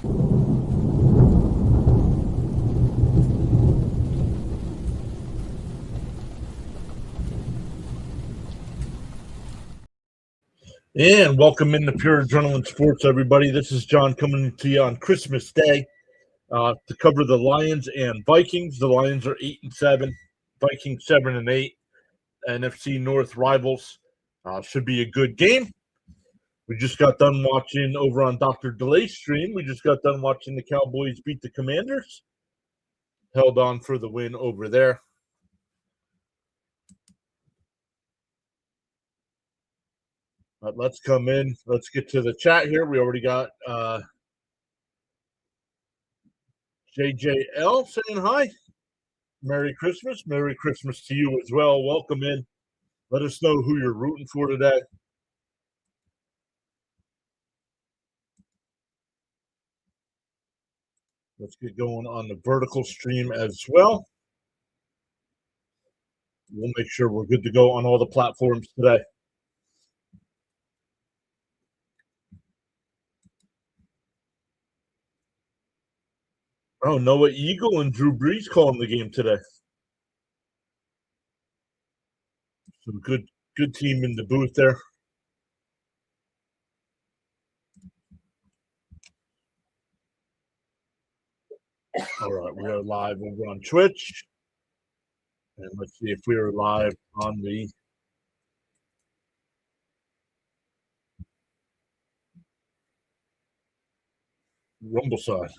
And welcome into Pure Adrenaline Sports, everybody. This is John coming to you on Christmas Day to cover the Lions and Vikings. The Lions are 8-7, Vikings 7-8. NFC North rivals. Should be a good game. We just got done watching over on Dr. Delay's stream. We just got done watching the Cowboys beat the Commanders. Held on for the win over there. But let's come in. Let's get to the chat here. We already got JJL saying hi. Merry Christmas. Merry Christmas to you as well. Welcome in. Let us know who you're rooting for today. Let's get going on the vertical stream as well. We'll make sure we're good to go on all the platforms today. Oh, Noah Eagle and Drew Brees calling the game today. Some good team in the booth there. All right, we are live over on Twitch. And let's see if we are live on the Rumble side.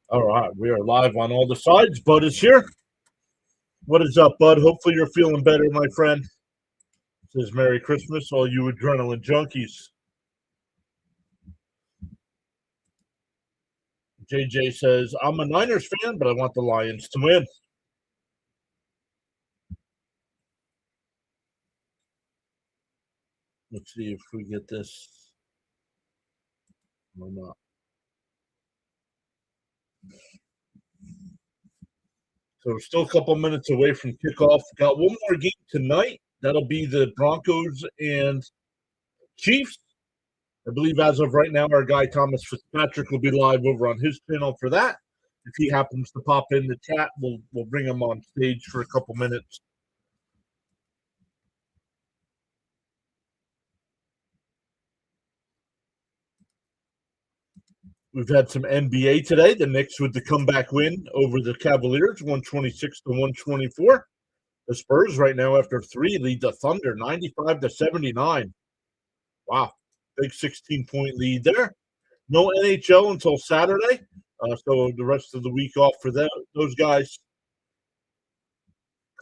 All right, we are live on all the sides. Bud is here. What is up, Bud? Hopefully you're feeling better, my friend. It says Merry Christmas, all you adrenaline junkies. JJ says, I'm a Niners fan, but I want the Lions to win. Let's see if we get this or not. So we're still a couple minutes away from kickoff. Got one more game tonight. That'll be the Broncos and Chiefs. I believe as of right now, our guy Thomas Fitzpatrick will be live over on his channel for that. If he happens to pop in the chat, we'll bring him on stage for a couple minutes. We've had some NBA today. The Knicks with the comeback win over the Cavaliers, 126-124. The Spurs right now after 3 lead the Thunder, 95-79. Wow, big 16-point lead there. No NHL until Saturday, so the rest of the week off for those guys.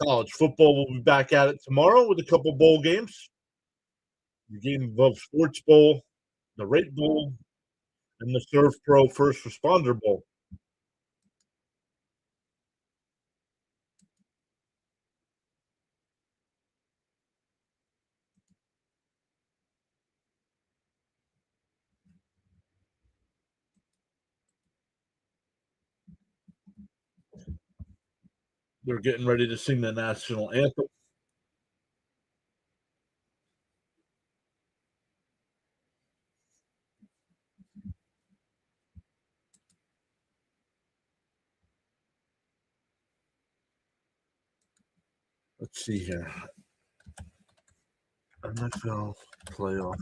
College football will be back at it tomorrow with a couple bowl games. The Game Above Sports Bowl, the Rate Bowl, and the Surf Pro First Responder Bowl. They're getting ready to sing the national anthem. Let's see here. NFL playoff.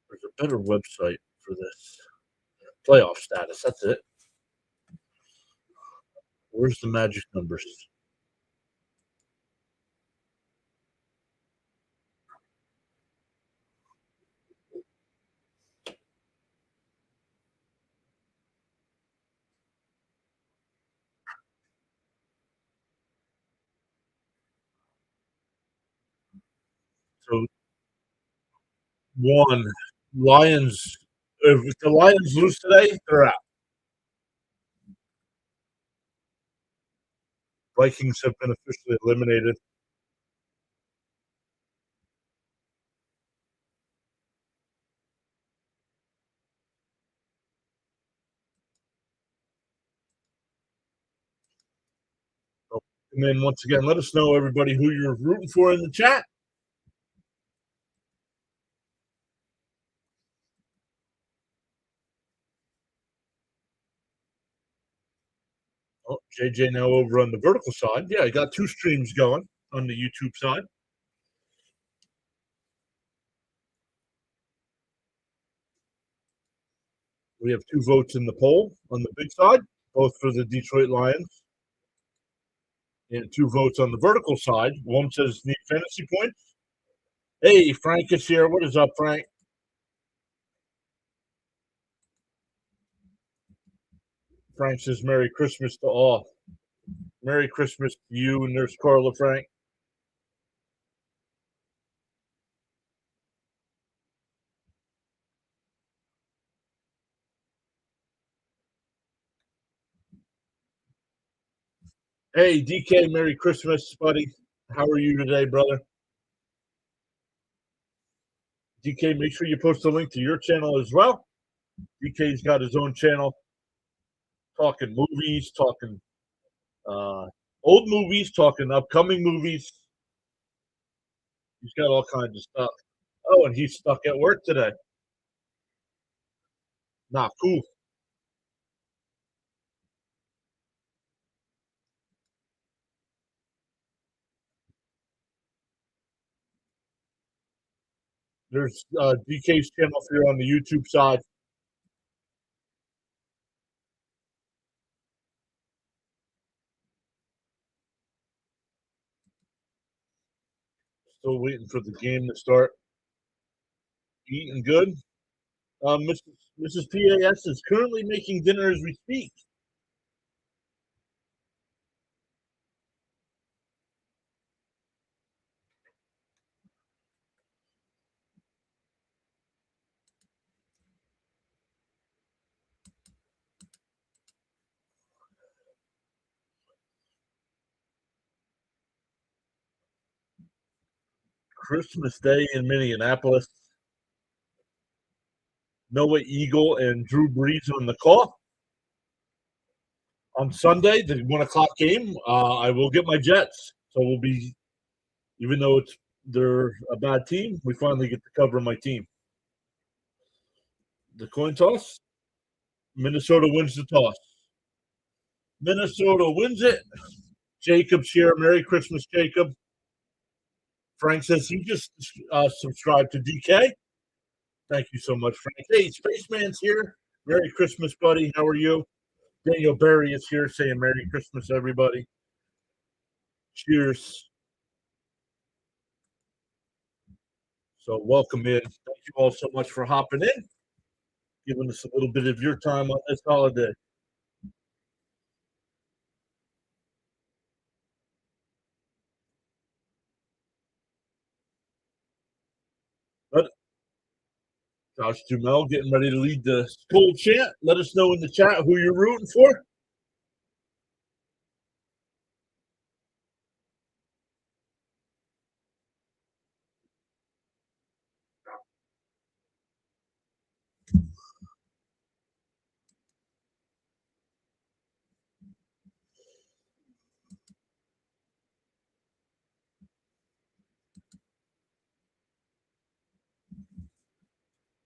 There's a better website for this. Playoff status. That's it. Where's the magic numbers? So, one, Lions. If the Lions lose today, they're out. Vikings have been officially eliminated. welcome in once again. Let us know, everybody, who you're rooting for in the chat. Oh, JJ now over on the vertical side. Yeah, I got two streams going on the YouTube side. We have 2 votes in the poll on the big side, both for the Detroit Lions, and 2 votes on the vertical side. One says need fantasy points. Hey, Frank is here. What is up, Frank? Frank says Merry Christmas to all. Merry Christmas to you, and there's Carla, Frank. Hey, DK, Merry Christmas, buddy. How are you today, brother? DK, make sure you post a link to your channel as well. DK's got his own channel, talking movies, talking old movies, talking upcoming movies. He's got all kinds of stuff. Oh, and he's stuck at work today. Nah, cool. There's DK's channel here on the YouTube side. Still waiting for the game to start. Eating good. Mrs. PAS is currently making dinner as we speak. Christmas Day in Minneapolis. Noah Eagle and Drew Brees on the call. On Sunday, the 1:00 game, I will get my Jets. So we'll be, even though they're a bad team, we finally get to cover my team. The coin toss, Minnesota wins the toss. Minnesota wins it. Jacob's here. Merry Christmas, Jacob. Frank says he just subscribed to DK. Thank you so much, Frank. Hey, Spaceman's here. Merry Christmas, buddy. How are you? Daniel Berry is here saying Merry Christmas, everybody. Cheers. So welcome in. Thank you all so much for hopping in, giving us a little bit of your time on this holiday. But Josh Dumel getting ready to lead the school chant. Let us know in the chat who you're rooting for.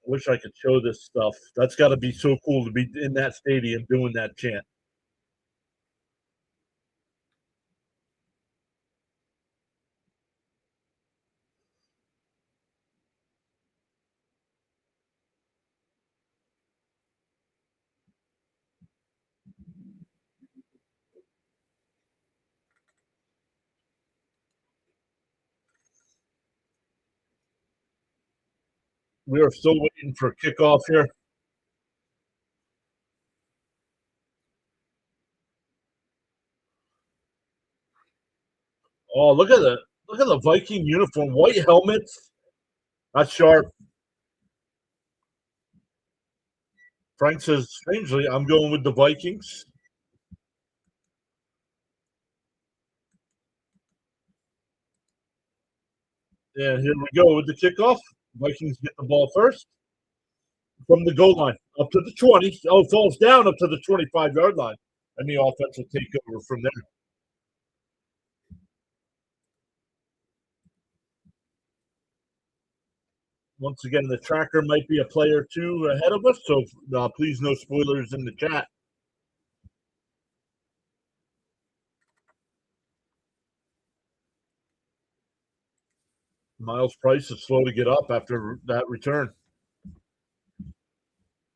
Wish I could show this stuff. That's got to be so cool to be in that stadium doing that chant. We are still waiting for kickoff here. Oh, look at the Viking uniform, white helmets. That's sharp. Frank says, strangely, I'm going with the Vikings. And here we go with the kickoff. Vikings get the ball first from the goal line up to the 20. Oh, falls down up to the 25-yard line. And the offense will take over from there. Once again, the tracker might be a play or two ahead of us, so please no spoilers in the chat. Miles Price is slow to get up after that return.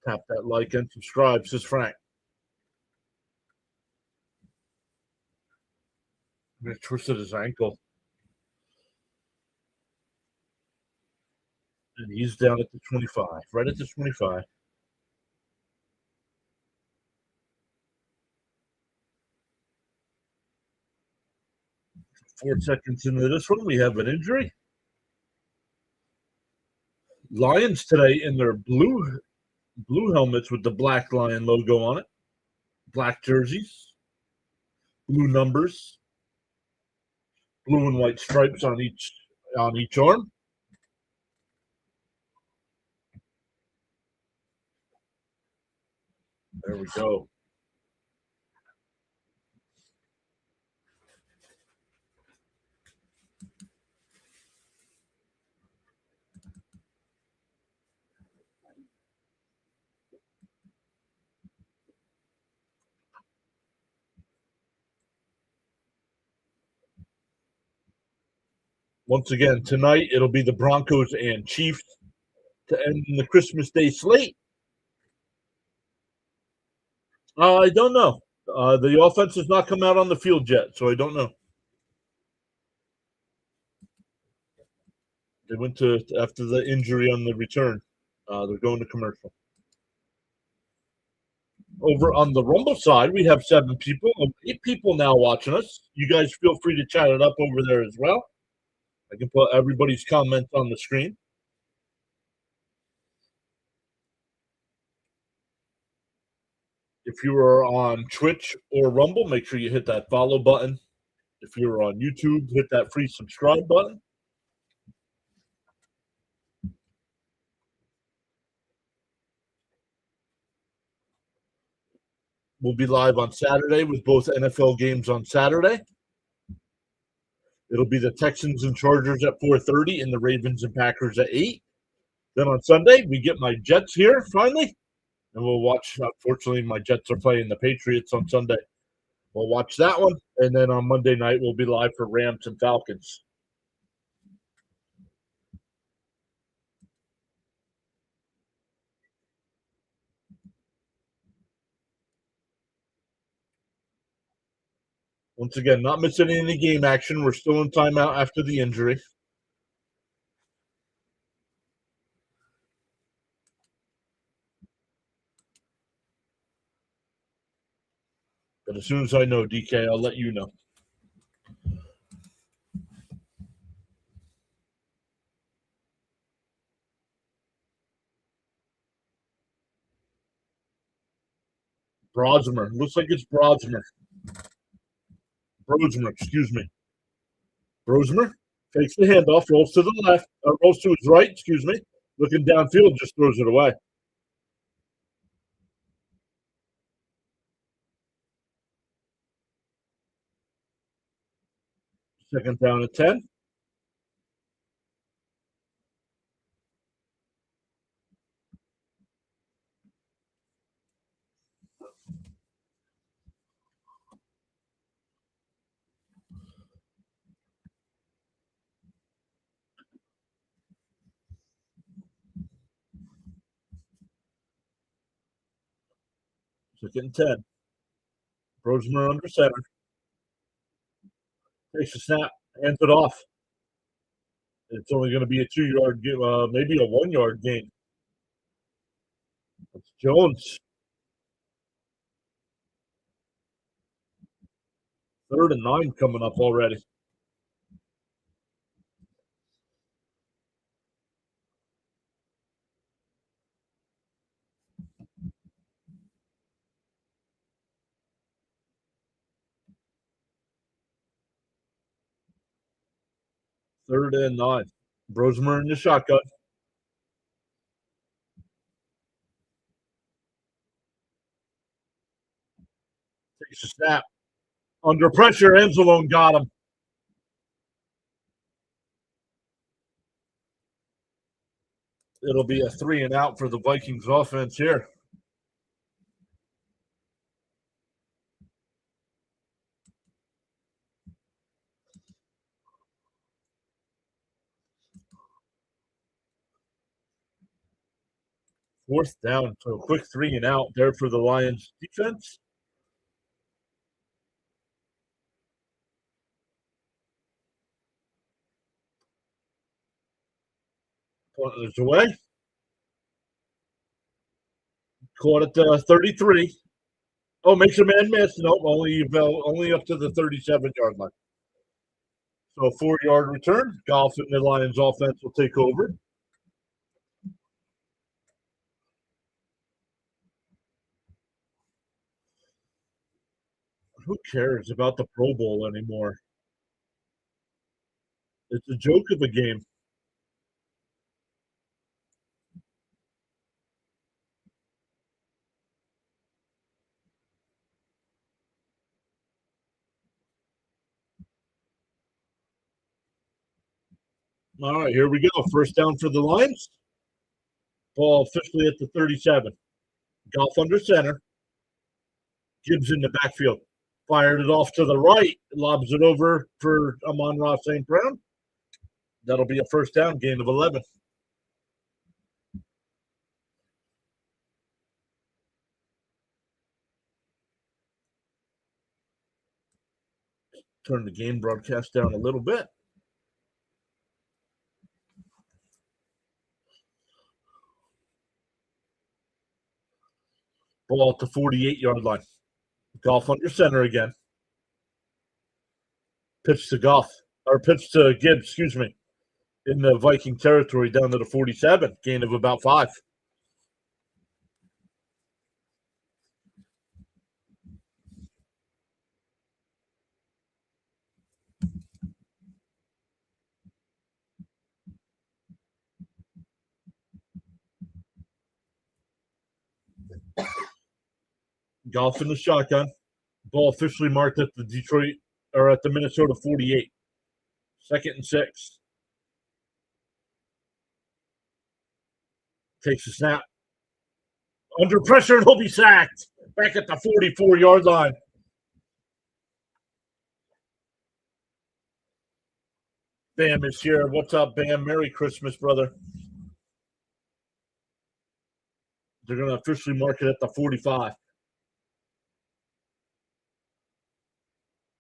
Tap that like and subscribe, says Frank. He twisted his ankle. And he's down at the 25, right at the 25. 4 seconds into this one, we have an injury. Lions today in their blue helmets with the black lion logo on it, black jerseys, blue numbers, blue and white stripes on each arm. There we go. Once again, tonight it'll be the Broncos and Chiefs to end the Christmas Day slate. I don't know. The offense has not come out on the field yet, so I don't know. They went to after the injury on the return. They're going to commercial. Over on the Rumble side, we have 7 people, 8 people now watching us. You guys feel free to chat it up over there as well. I can put everybody's comments on the screen. If you are on Twitch or Rumble, make sure you hit that follow button. If you're on YouTube, hit that free subscribe button. We'll be live on Saturday with both NFL games on Saturday. It'll be the Texans and Chargers at 4:30 and the Ravens and Packers at 8. Then on Sunday, we get my Jets here finally, and we'll watch. Unfortunately, my Jets are playing the Patriots on Sunday. We'll watch that one, and then on Monday night, we'll be live for Rams and Falcons. Once again, not missing any game action. We're still in timeout after the injury. But as soon as I know, DK, I'll let you know. Brosmer. Looks like it's Brosmer. Brosmer, excuse me. Brosmer takes the handoff, rolls to the left, rolls to his right, excuse me. Looking downfield, just throws it away. Second down at 10. Second and 10. Brosmer under center. Takes a snap, hands it off. It's only going to be a 2-yard, maybe a 1-yard gain. It's Jones. 3rd and 9 coming up already. Third and 9. Brosmer in the shotgun. Takes a snap. Under pressure, Anzalone got him. It'll be a 3-and-out for the Vikings offense here. Fourth down, so a quick 3-and-out there for the Lions defense. Punt is away. Caught at the 33. Oh, makes a man miss. Nope, only up to the 37-yard line. So a 4-yard return. Goff and the Lions offense will take over. Who cares about the Pro Bowl anymore? It's a joke of a game. All right, here we go. First down for the Lions. Ball officially at the 37. Goff under center. Gibbs in the backfield. Fired it off to the right. Lobs it over for Amon-Ra St. Brown. That'll be a first down, gain of 11. Turn the game broadcast down a little bit. Ball at the 48-yard line. Goff under center again. Pitch to Goff, or pitch to Gibbs, excuse me, in the Viking territory down to the 47, gain of about 5. Goff in the shotgun. Ball officially marked at the Detroit or at the Minnesota 48. 2nd and 6. Takes a snap. Under pressure, and he'll be sacked. Back at the 44-yard line. Bam is here. What's up, Bam? Merry Christmas, brother. They're going to officially mark it at the 45.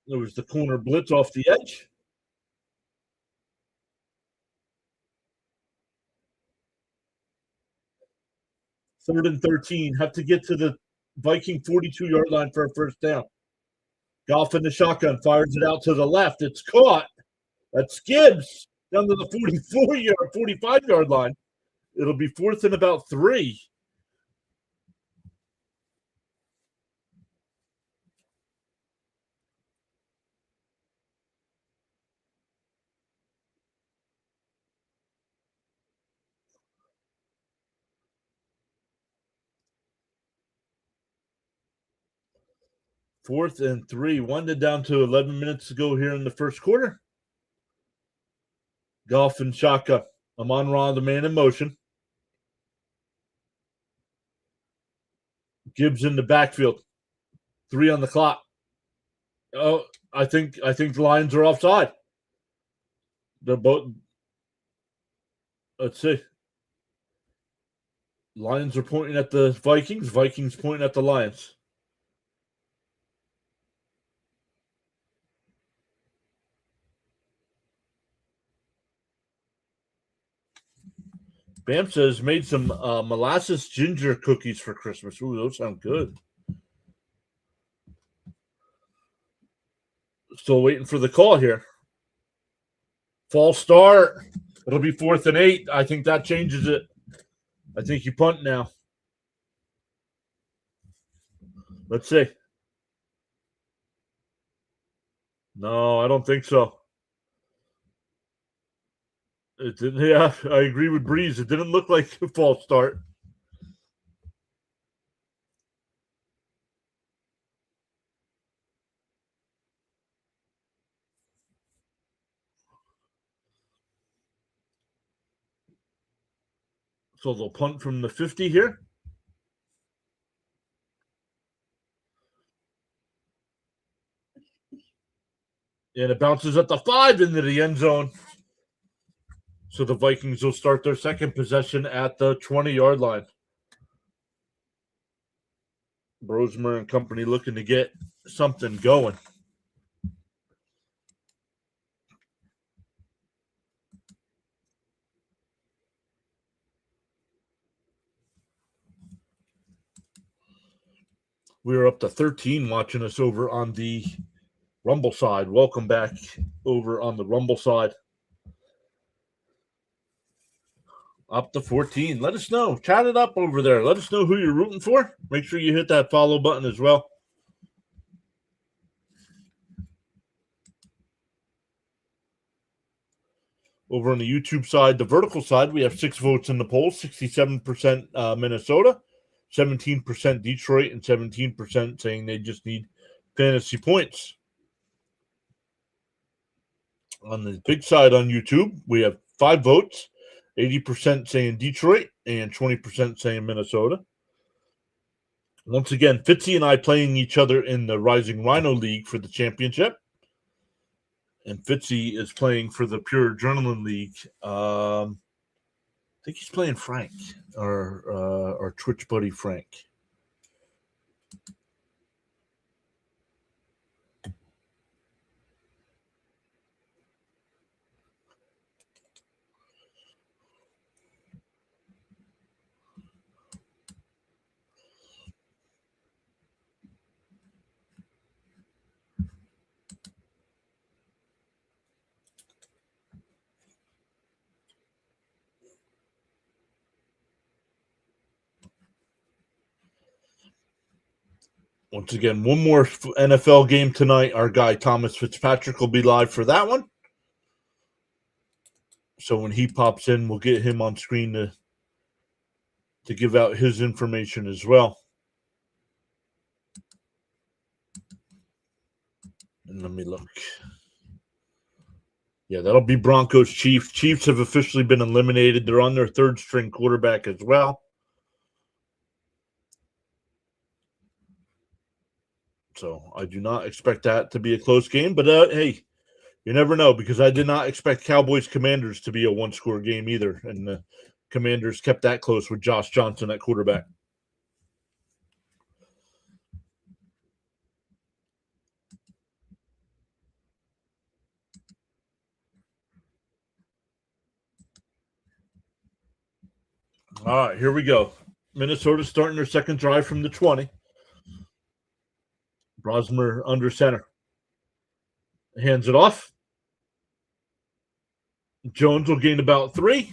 There was the corner blitz off the edge. Third and 13. Have to get to the Viking 42-yard line for a first down. Goff in the shotgun. Fires it out to the left. It's caught. That's Gibbs down to the 45-yard line. It'll be 4th and about 3. Fourth and 3. Winded down to 11 minutes to go here in the first quarter. Goff and shotgun. Amon-Ra, the man in motion. Gibbs in the backfield. 3 on the clock. Oh, I think the Lions are offside. They're both. Let's see. Lions are pointing at the Vikings. Vikings pointing at the Lions. Bam says made some molasses ginger cookies for Christmas. Ooh, those sound good. Still waiting for the call here. False start. It'll be 4th and 8. I think that changes it. I think you punt now. Let's see. No, I don't think so. It didn't. Yeah, I agree with Breeze. It didn't look like a false start. So they'll punt from the 50 here. And it bounces at the 5 into the end zone. So the Vikings will start their second possession at the 20-yard line. Brosmer and company looking to get something going. We're up to 13 watching us over on the Rumble side. Welcome back over on the Rumble side. Up to 14. Let us know. Chat it up over there. Let us know who you're rooting for. Make sure you hit that follow button as well. Over on the YouTube side, the vertical side, we have 6 votes in the poll, 67% Minnesota, 17% Detroit, and 17% saying they just need fantasy points. On the big side on YouTube, we have 5 votes, 80% saying Detroit and 20% saying Minnesota. Once again, Fitzy and I playing each other in the Rising Rhino League for the championship. And Fitzy is playing for the Pure Adrenaline League. I think he's playing Frank, our Twitch buddy Frank. Once again, one more NFL game tonight. Our guy Thomas Fitzpatrick will be live for that one. So when he pops in, we'll get him on screen to give out his information as well. And let me look. Yeah, that'll be Broncos Chiefs. Chiefs have officially been eliminated. They're on their third string quarterback as well. So I do not expect that to be a close game. But hey, you never know, because I did not expect Cowboys Commanders to be a one-score game either. And the Commanders kept that close with Josh Johnson at quarterback. All right, here we go. Minnesota starting their second drive from the 20. Brosmer under center. Hands it off. Jones will gain about 3.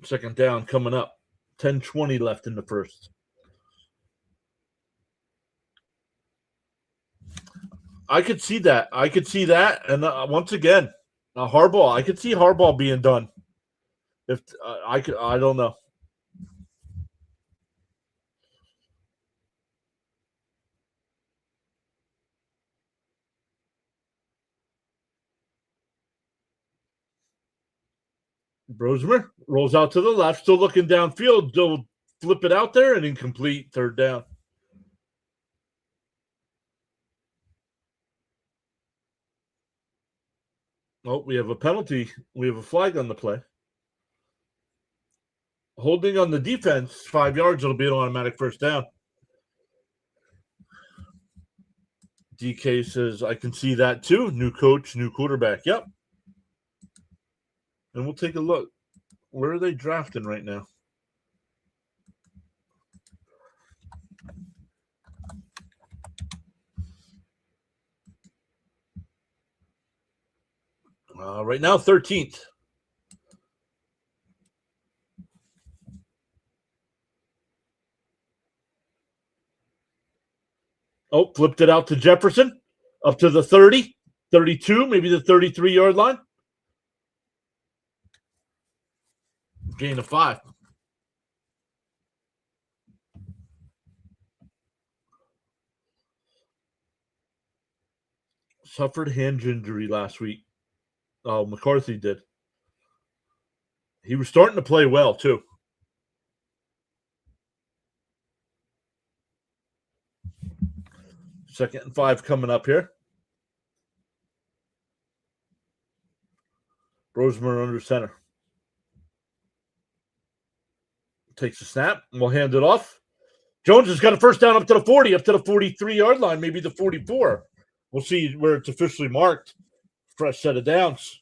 Second down coming up. 10:20 left in the first. I could see that. And once again, Harbaugh. I could see Harbaugh being done. If I don't know. Brosmer rolls out to the left, still looking downfield. They'll flip it out there and incomplete. Third down. Oh, we have a penalty. We have a flag on the play. Holding on the defense, 5 yards. It'll be an automatic first down. DK says, I can see that too. New coach, new quarterback. Yep. And we'll take a look. Where are they drafting right now? Right now, 13th. Oh, flipped it out to Jefferson. Up to the 30, 32, maybe the 33-yard line. Gain of 5. Suffered hand injury last week. McCarthy did. He was starting to play well, too. Second and 5 coming up here. Rosemer under center. Takes a snap, and we'll hand it off. Jones has got a first down up to the 40, up to the 43-yard line, maybe the 44. We'll see where it's officially marked. Fresh set of downs.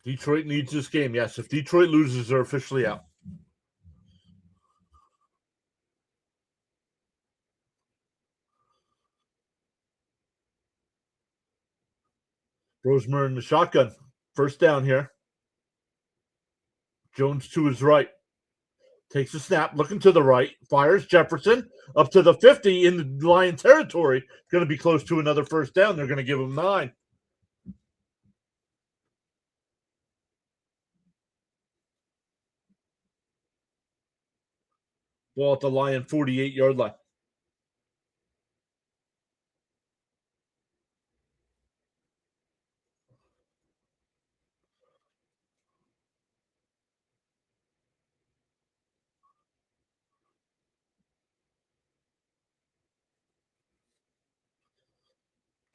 Detroit needs this game. Yes, if Detroit loses, they're officially out. Rosemer in the shotgun. First down here. Jones to his right. Takes a snap, looking to the right. Fires Jefferson up to the 50 in the Lion territory. Going to be close to another first down. They're going to give him 9. Ball at the Lion 48-yard line.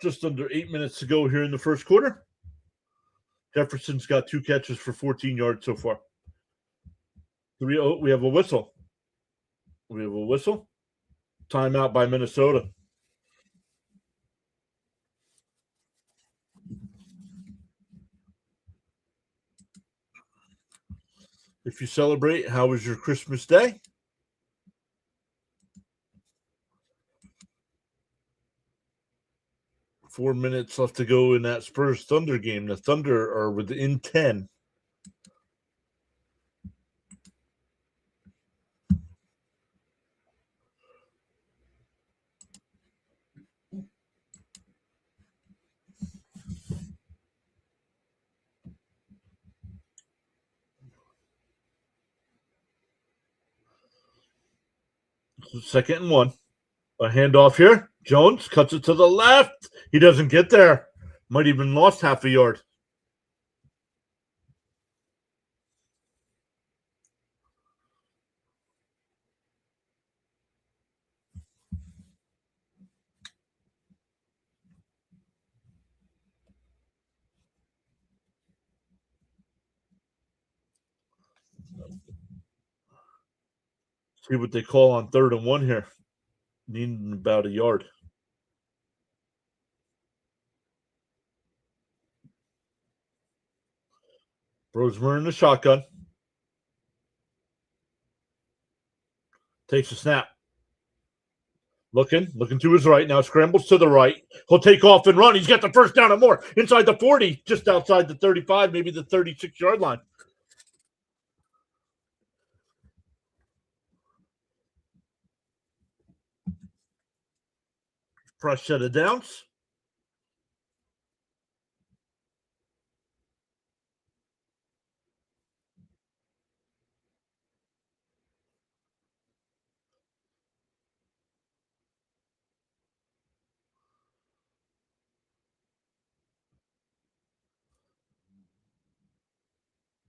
Just under 8 minutes to go here in the first quarter. Jefferson's got 2 catches for 14 yards so far. We have a whistle. We have a whistle. Timeout by Minnesota. If you celebrate, how was your Christmas day? Four minutes left to go in that Spurs Thunder game. The Thunder are within 10. Second and 1. A handoff here. Jones cuts it to the left. He doesn't get there. Might even lost half a yard. See what they call on 3rd and 1 here. Needing about a yard. Rosemer in the shotgun. Takes a snap. Looking to his right. Now scrambles to the right. He'll take off and run. He's got the first down and more. Inside the 40, just outside the 35, maybe the 36-yard line. Fresh set of downs.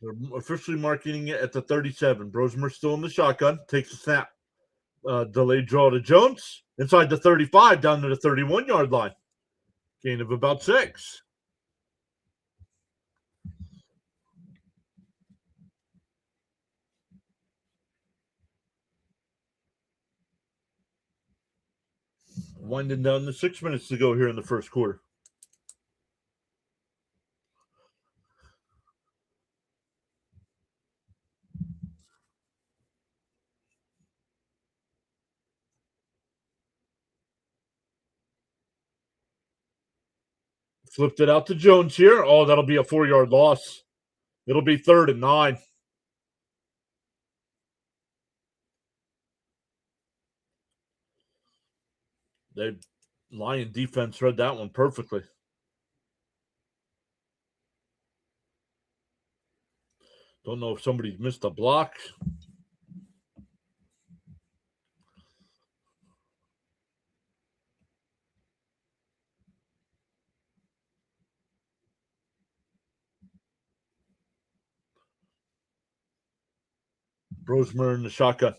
They're officially marking it at the 37. Rosemer still in the shotgun. Takes a snap. Delayed draw to Jones. Inside the 35, down to the 31-yard line. Gain of about 6. Winding down to 6 minutes to go here in the first quarter. Flipped it out to Jones here. Oh, that'll be a 4-yard loss. It'll be 3rd and 9. The Lion defense read that one perfectly. Don't know if somebody missed a block. Brosmer in the shotgun.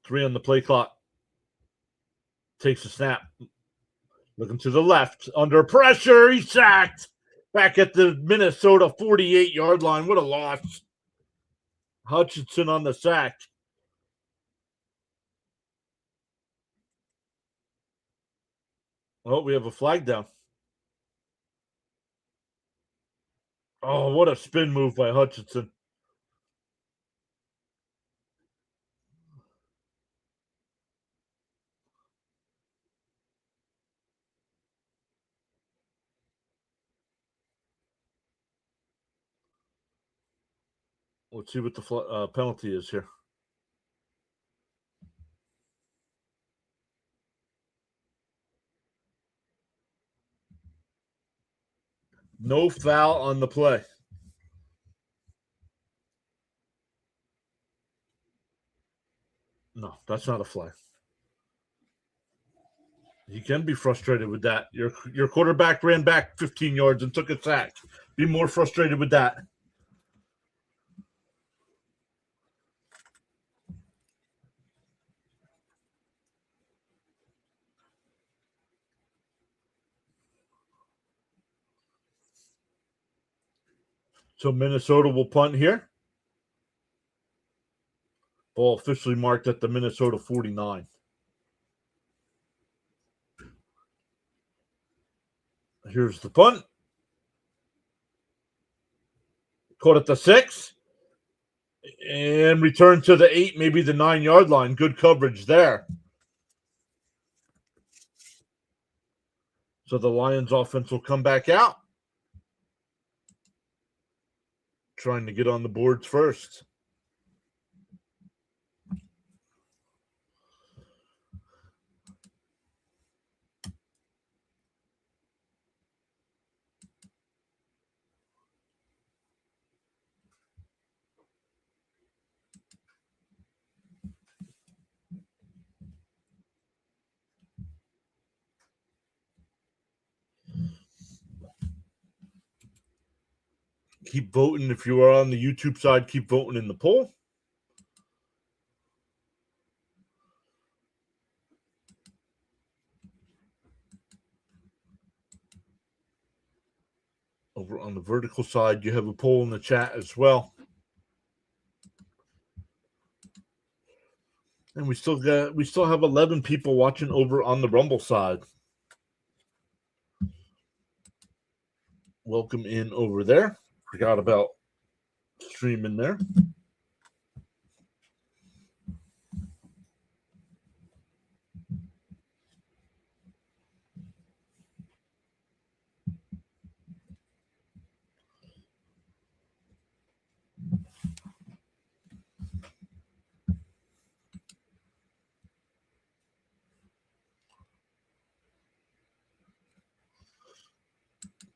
3 on the play clock. Takes a snap. Looking to the left. Under pressure. He's sacked. Back at the Minnesota 48-yard line. What a loss. Hutchinson on the sack. Oh, we have a flag down. Oh, what a spin move by Hutchinson. Let's see what the penalty is here. No foul on the play. No, that's not a flag. You can be frustrated with that. Your quarterback ran back 15 yards and took a sack. Be more frustrated with that. So Minnesota will punt here. Ball officially marked at the Minnesota 49. Here's the punt. Caught at the 6. And return to the 8, maybe the 9-yard line. Good coverage there. So the Lions offense will come back out. Trying to get on the boards first. Keep voting. If you are on the YouTube side, keep voting in the poll. Over on the vertical side, you have a poll in the chat as well. And we still have 11 people watching over on the Rumble side. Welcome in over there. Forgot about streaming there.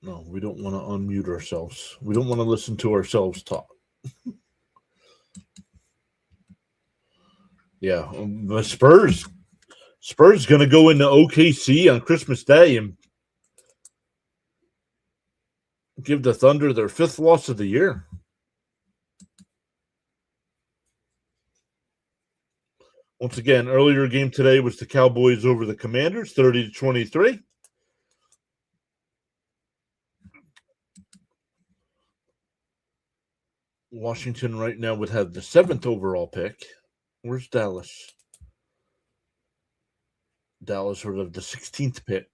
No, we don't want to unmute ourselves. We don't want to listen to ourselves talk. Yeah, the Spurs going to go into OKC on Christmas Day and give the Thunder their 5th loss of the year. Once again, earlier game today was the Cowboys over the Commanders, 30-23. Washington right now would have the 7th overall pick. Where's Dallas? Dallas would have the 16th pick.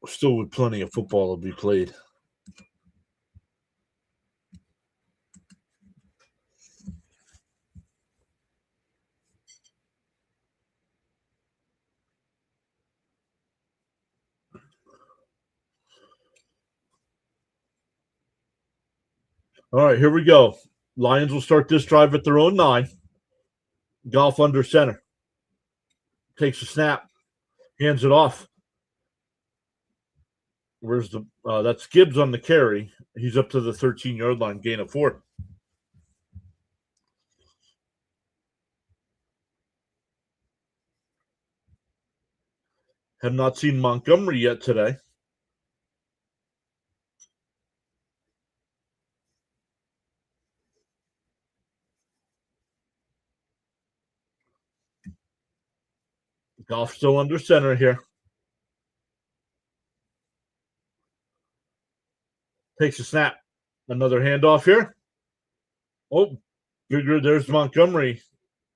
Still with plenty of football to be played. All right, here we go. Lions will start this drive at their own 9. Goff under center. Takes a snap. Hands it off. Where's the that's Gibbs on the carry. He's up to the 13-yard line, gain of 4. Have not seen Montgomery yet today. Goff still under center here. Takes a snap. Another handoff here. Oh, bigger. There's Montgomery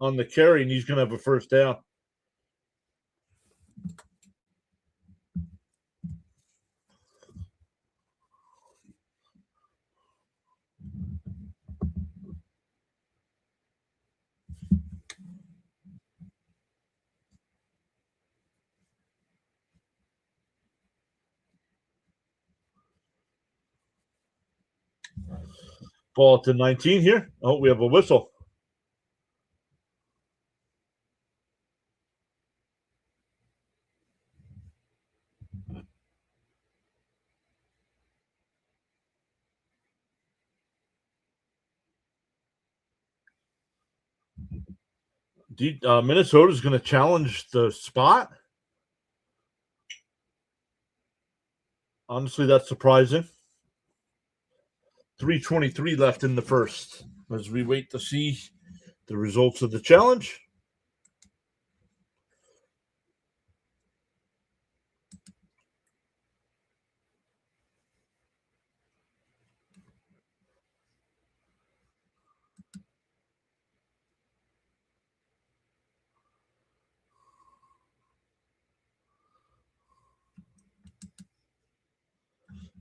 on the carry, and he's going to have a first down. Ball at the 19 here. Oh, we have a whistle. Minnesota is going to challenge the spot. Honestly, that's surprising. 3:23 left in the first as we wait to see the results of the challenge.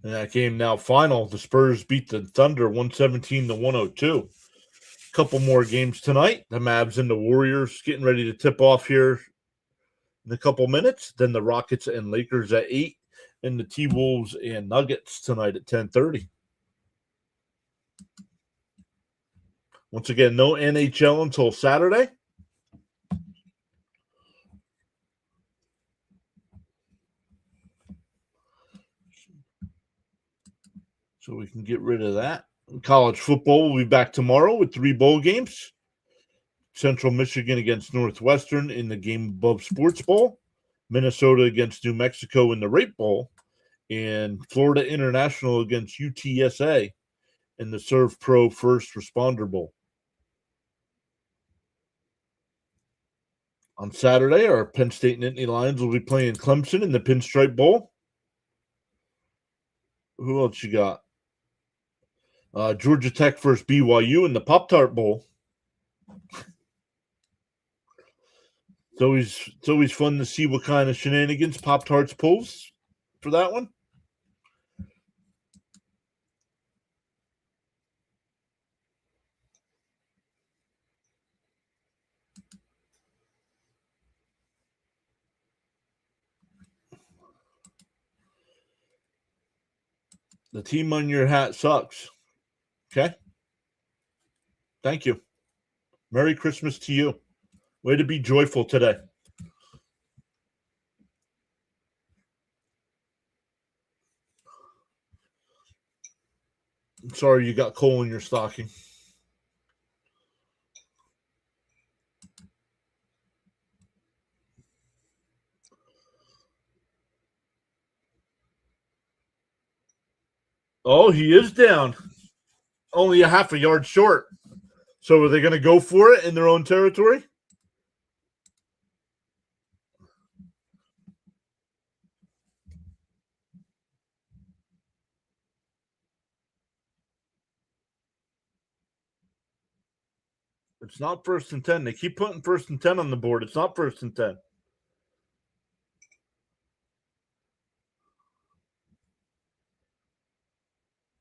And that game now final. The Spurs beat the Thunder 117-102. Couple more games tonight. The Mavs and the Warriors getting ready to tip off here in a couple minutes. Then the Rockets and Lakers at 8, and the T-Wolves and Nuggets tonight at 10:30. Once again, no NHL until Saturday. So we can get rid of that. College football will be back tomorrow with 3 bowl games. Central Michigan against Northwestern in the Game Above Sports Bowl. Minnesota against New Mexico in the Rape Bowl. And Florida International against UTSA in the Serve Pro First Responder Bowl. On Saturday, our Penn State Nittany Lions will be playing Clemson in the Pinstripe Bowl. Who else you got? Georgia Tech versus BYU in the Pop-Tart Bowl. It's always fun to see what kind of shenanigans Pop-Tarts pulls for that one. The team on your hat sucks. Okay? Thank you. Merry Christmas to you. Way to be joyful today. I'm sorry you got coal in your stocking. Oh, he is down. Only a half a yard short. So are they going to go for it in their own territory? It's not 1st and 10. They keep putting 1st and 10 on the board. It's not 1st and 10.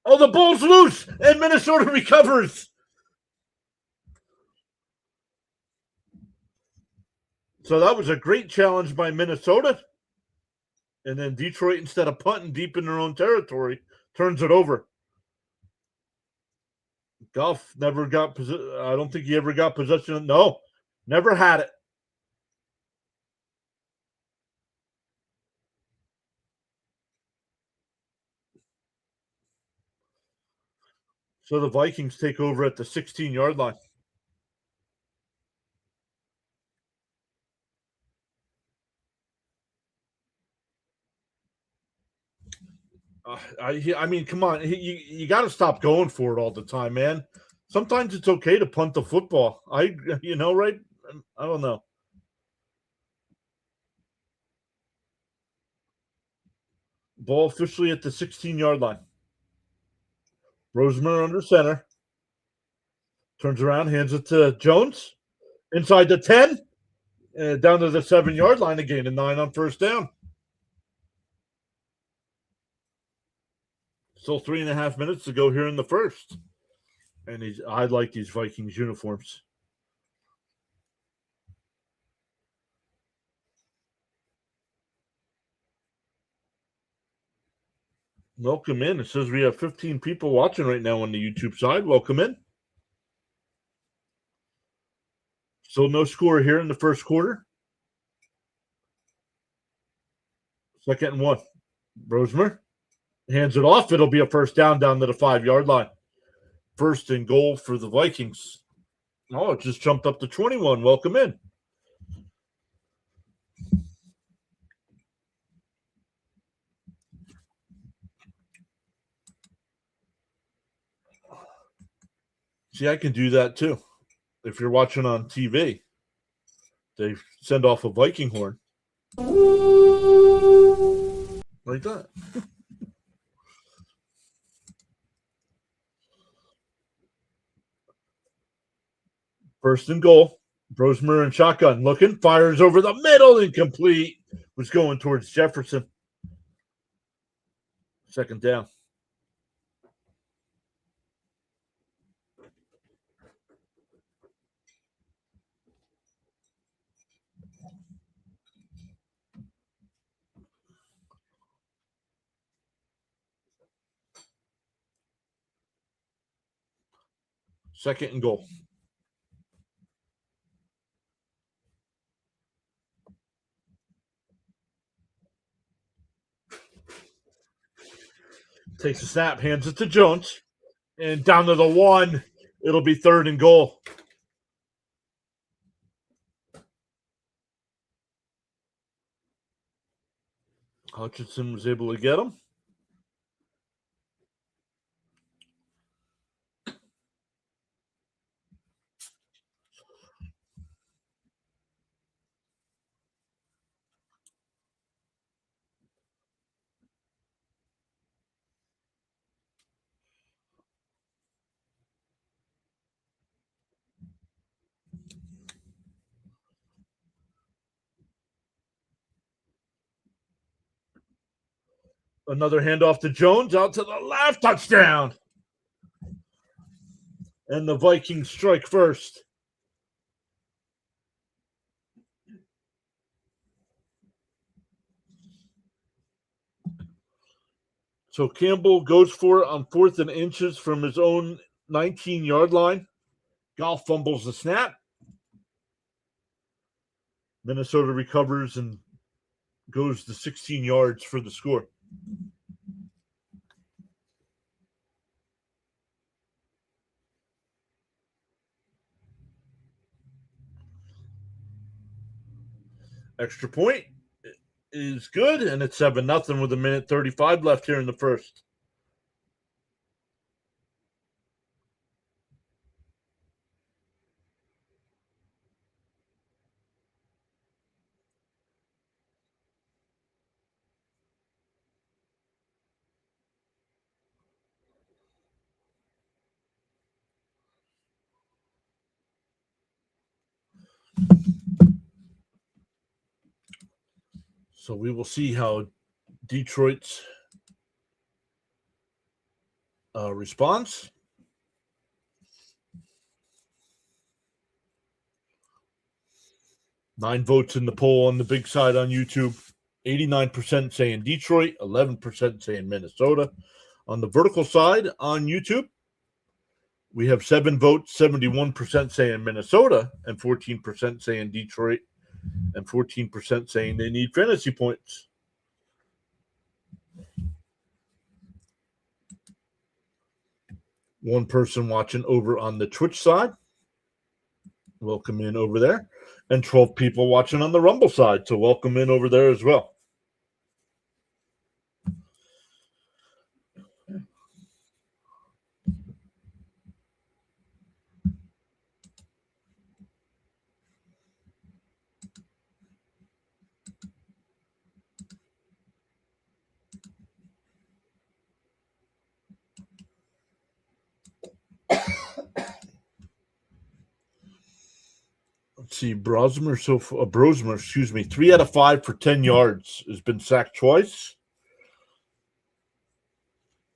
Oh, the ball's loose, and Minnesota recovers. So that was a great challenge by Minnesota. And then Detroit, instead of punting deep in their own territory, turns it over. Goff never got possession. I don't think he ever got possession. No, never had it. So the Vikings take over at the 16-yard line. I mean, come on, you got to stop going for it all the time, man. Sometimes it's okay to punt the football. Right? I don't know. Ball officially at the 16-yard line. Rosemer under center. Turns around, hands it to Jones. Inside the 10. Down to the 7-yard line again, and 9 on first down. Still 3.5 minutes to go here in the first. And I like these Vikings uniforms. Welcome in. It says we have 15 people watching right now on the YouTube side. Welcome in. Still no score here in the first quarter. 2nd and 1. Rosemer hands it off. It'll be a first down to the 5-yard line. 1st and goal for the Vikings. Oh, it just jumped up to 21. Welcome in. See, I can do that too. If you're watching on TV, they send off a Viking horn. Like that. 1st and goal. Rosemer and shotgun looking. Fires over the middle. Incomplete. Was going towards Jefferson. 2nd down. Second and goal. Takes a snap, hands it to Jones, and down to the 1. It'll be 3rd and goal. Hutchinson was able to get him. Another handoff to Jones, out to the left, touchdown. And the Vikings strike first. So Campbell goes for it on 4th and inches from his own 19-yard line. Goff fumbles the snap. Minnesota recovers and goes to 16 yards for the score. Extra point is good, and it's 7-0 with 1:35 left here in the first. So we will see how Detroit's response. Nine votes in the poll on the big side on YouTube. 89% saying Detroit, 11% saying Minnesota. On the vertical side on YouTube, we have 7 votes, 71% saying Minnesota, and 14% saying Detroit, and 14% saying they need fantasy points. One person watching over on the Twitch side. Welcome in over there. And 12 people watching on the Rumble side. So welcome in over there as well. see, Brosmer, excuse me, 3 out of 5 for 10 yards. Has been sacked twice.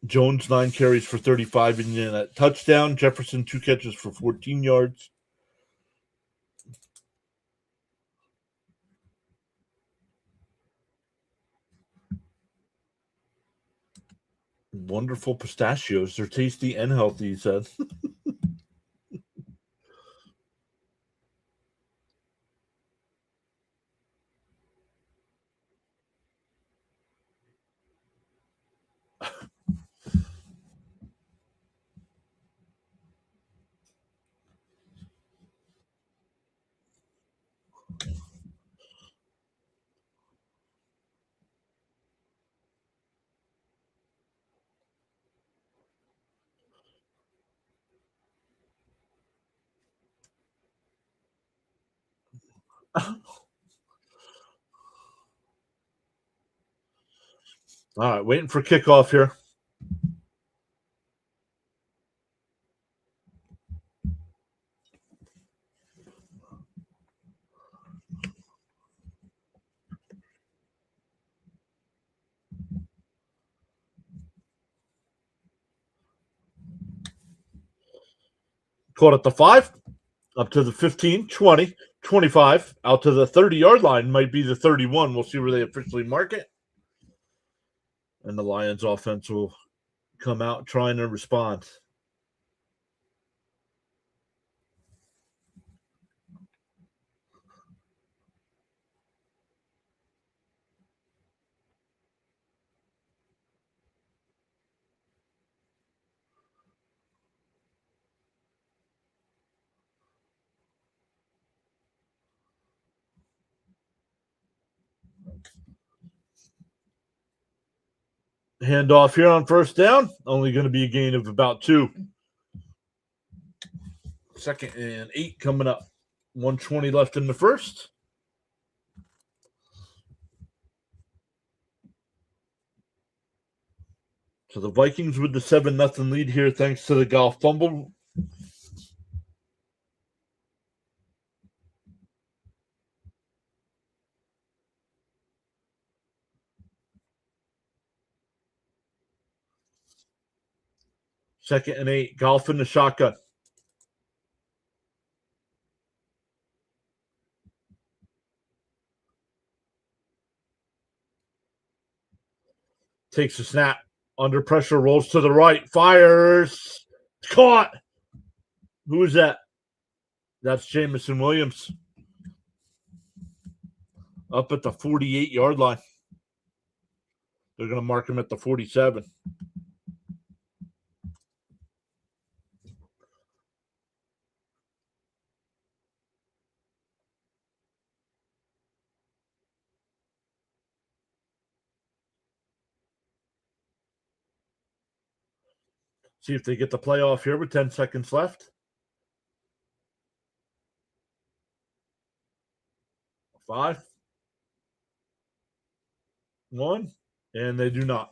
Jones, 9 carries for 35 and a touchdown. Jefferson, 2 catches for 14 yards. Wonderful pistachios. They're tasty and healthy, he said. All right, waiting for kickoff here. Caught at the 5, up to the 15, 20, 25, out to the 30-yard line. Might be the 31. We'll see where they officially mark it. And the Lions offense will come out trying to respond. Handoff here on first down. Only going to be a gain of about 2. 2nd and 8 coming up. 1:20 left in the first. So the Vikings with the 7-0 lead here, thanks to the golf fumble. Second and 8, golf in the shotgun. Takes a snap. Under pressure, rolls to the right. Fires. Caught. Who is that? That's Jamison Williams. Up at the 48-yard line. They're going to mark him at the 47. See if they get the playoff here with 10 seconds left. 5, 1, and they do not.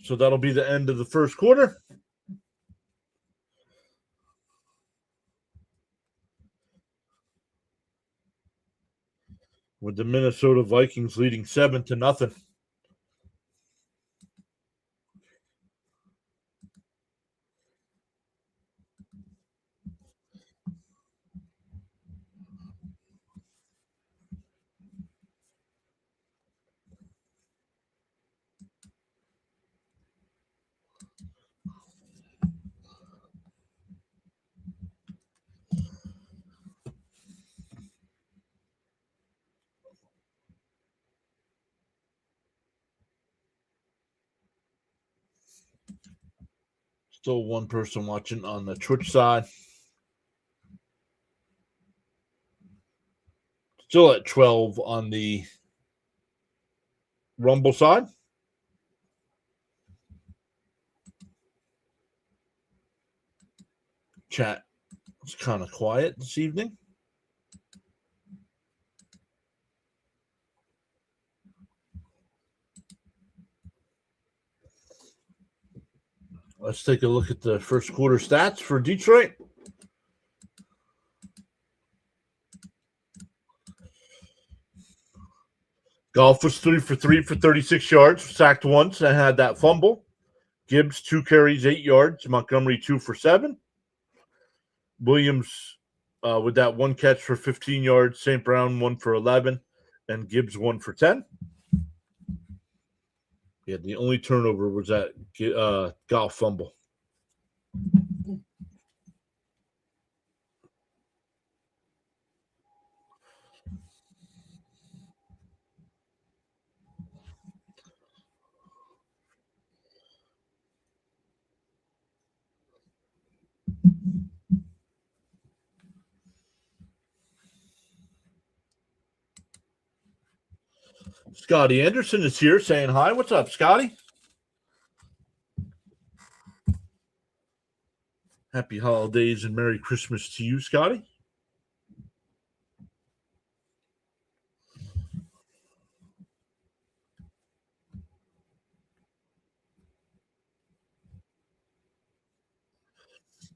So that'll be the end of the first quarter. With the Minnesota Vikings leading 7-0. Still one person watching on the Twitch side. Still at 12 on the Rumble side. Chat is kind of quiet this evening. Let's take a look at the first quarter stats for Detroit. Golf was 3 for 3 for 36 yards, sacked once and had that fumble. Gibbs, 2 carries, 8 yards. Montgomery, 2 for 7. Williams with that 1 catch for 15 yards. St. Brown, 1 for 11. And Gibbs, 1 for 10. Yeah, the only turnover was that golf fumble. Scotty Anderson is here saying hi. What's up, Scotty? Happy holidays and Merry Christmas to you, Scotty.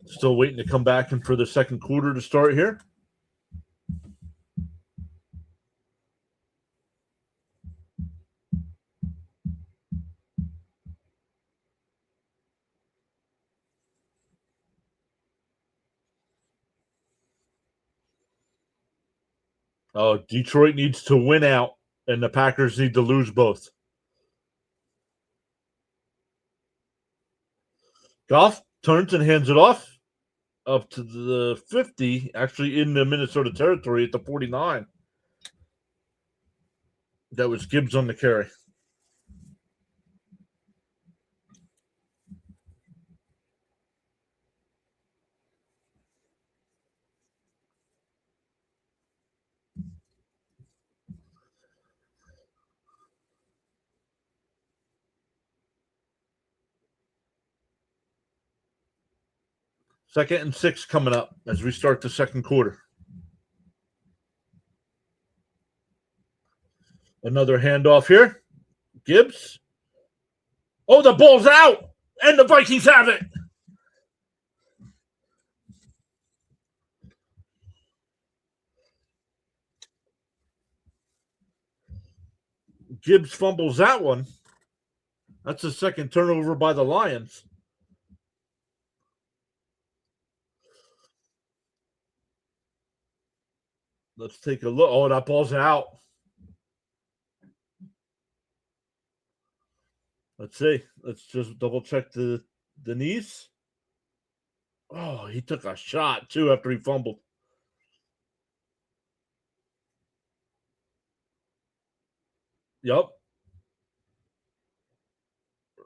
Still waiting to come back and for the second quarter to start here. Oh, Detroit needs to win out, and the Packers need to lose both. Goff turns and hands it off up to the 50, actually in the Minnesota territory at the 49. That was Gibbs on the carry. Second and 6 coming up as we start the second quarter. Another handoff here. Gibbs. Oh, the ball's out, and the Vikings have it. Gibbs fumbles that one. That's the second turnover by the Lions. Let's take a look. Oh, that ball's out. Let's see. Let's just double check the knees. Oh, he took a shot too after he fumbled. Yep.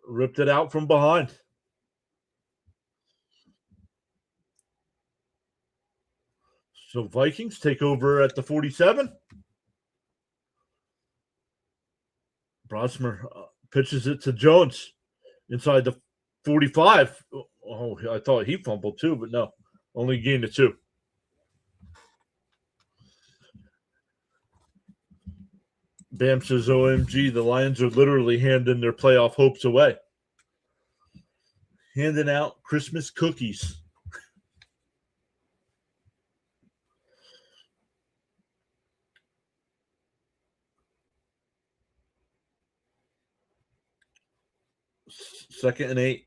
Ripped it out from behind. So Vikings take over at the 47. Brosmer pitches it to Jones inside the 45. Oh, I thought he fumbled too, but no. Only gained a 2. Bam says, OMG, the Lions are literally handing their playoff hopes away. Handing out Christmas cookies. Second and 8.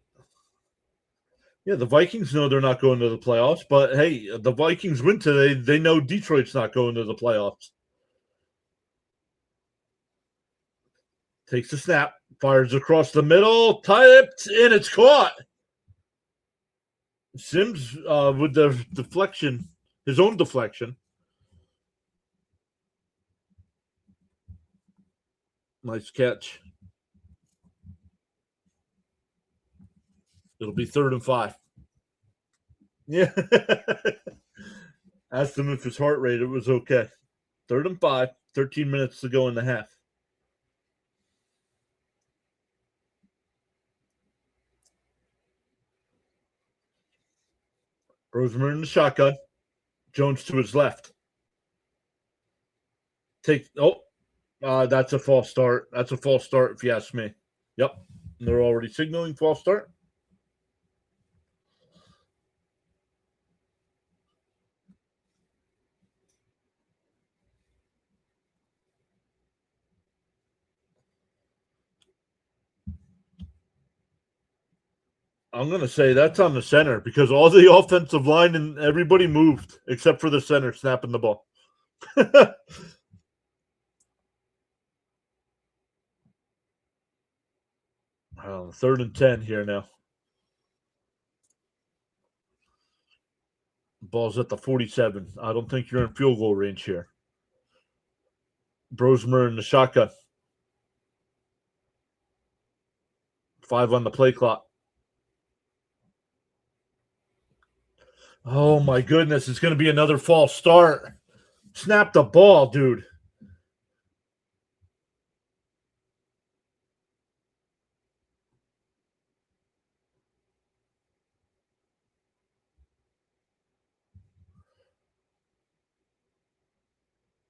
Yeah, the Vikings know they're not going to the playoffs, but hey, the Vikings win today. They know Detroit's not going to the playoffs. Takes the snap, fires across the middle, tipped, and it's caught. Sims with the deflection, his own deflection. Nice catch. It'll be 3rd and 5. Yeah. Asked him if his heart rate it was okay. 3rd and 5, 13 minutes to go in the half. Roseman in the shotgun. Jones to his left. That's a false start. That's a false start if you ask me. Yep. They're already signaling false start. I'm going to say that's on the center because all the offensive line and everybody moved except for the center snapping the ball. 3rd and 10 here now. Ball's at the 47. I don't think you're in field goal range here. Brosmer in the shotgun. 5 on the play clock. Oh, my goodness. It's going to be another false start. Snap the ball, dude.